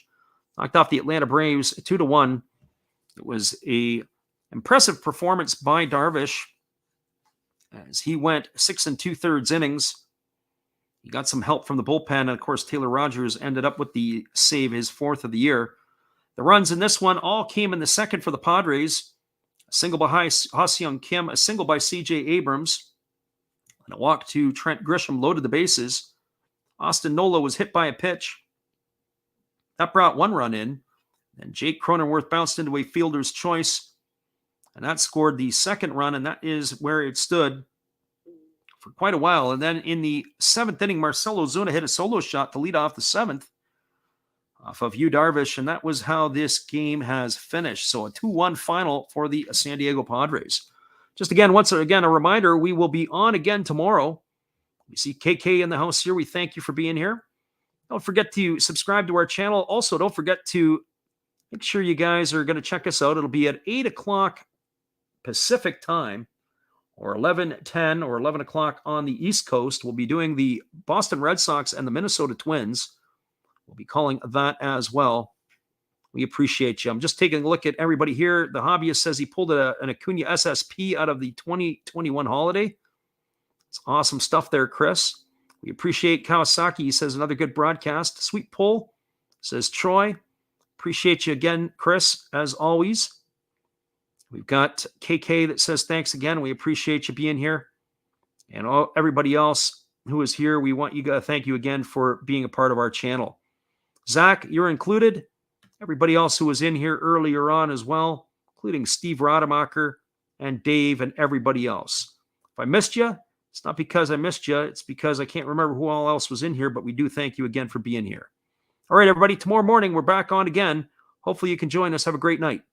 Speaker 1: knocked off the Atlanta Braves 2-1. It was a impressive performance by Darvish as he went 6 2/3 innings. He got some help from the bullpen, and of course, Taylor Rogers ended up with the save, his fourth of the year. The runs in this one all came in the second for the Padres. A single by Ha-Seong Kim, a single by C.J. Abrams. And a walk to Trent Grisham loaded the bases. Austin Nola was hit by a pitch. That brought one run in. And Jake Cronenworth bounced into a fielder's choice. And that scored the second run, and that is where it stood for quite a while. And then in the 7th inning, Marcelo Zuna hit a solo shot to lead off the 7th off of Yu Darvish, and that was how this game has finished. So a 2-1 final for the San Diego Padres. Just again, once again, a reminder, we will be on again tomorrow. We see KK in the house here. We thank you for being here. Don't forget to subscribe to our channel. Also, don't forget to make sure you guys are going to check us out. It'll be at 8 o'clock Pacific time, or 11:10 or 11 o'clock on the East Coast. We'll be doing the Boston Red Sox and the Minnesota Twins. We'll be calling that as well. We appreciate you. I'm just taking a look at everybody here. The hobbyist says he pulled an Acuna SSP out of the 2021 holiday. It's awesome stuff there, Chris. We appreciate Kawasaki. He says another good broadcast. Sweet pull, says Troy. Appreciate you again, Chris, as always. We've got KK that says thanks again. We appreciate you being here. And everybody else who is here, we want you to thank you again for being a part of our channel. Zach, you're included. Everybody else who was in here earlier on as well, including Steve Rademacher and Dave and everybody else. If I missed you, it's not because I missed you. It's because I can't remember who all else was in here, but we do thank you again for being here. All right, everybody, tomorrow morning, we're back on again. Hopefully you can join us. Have a great night.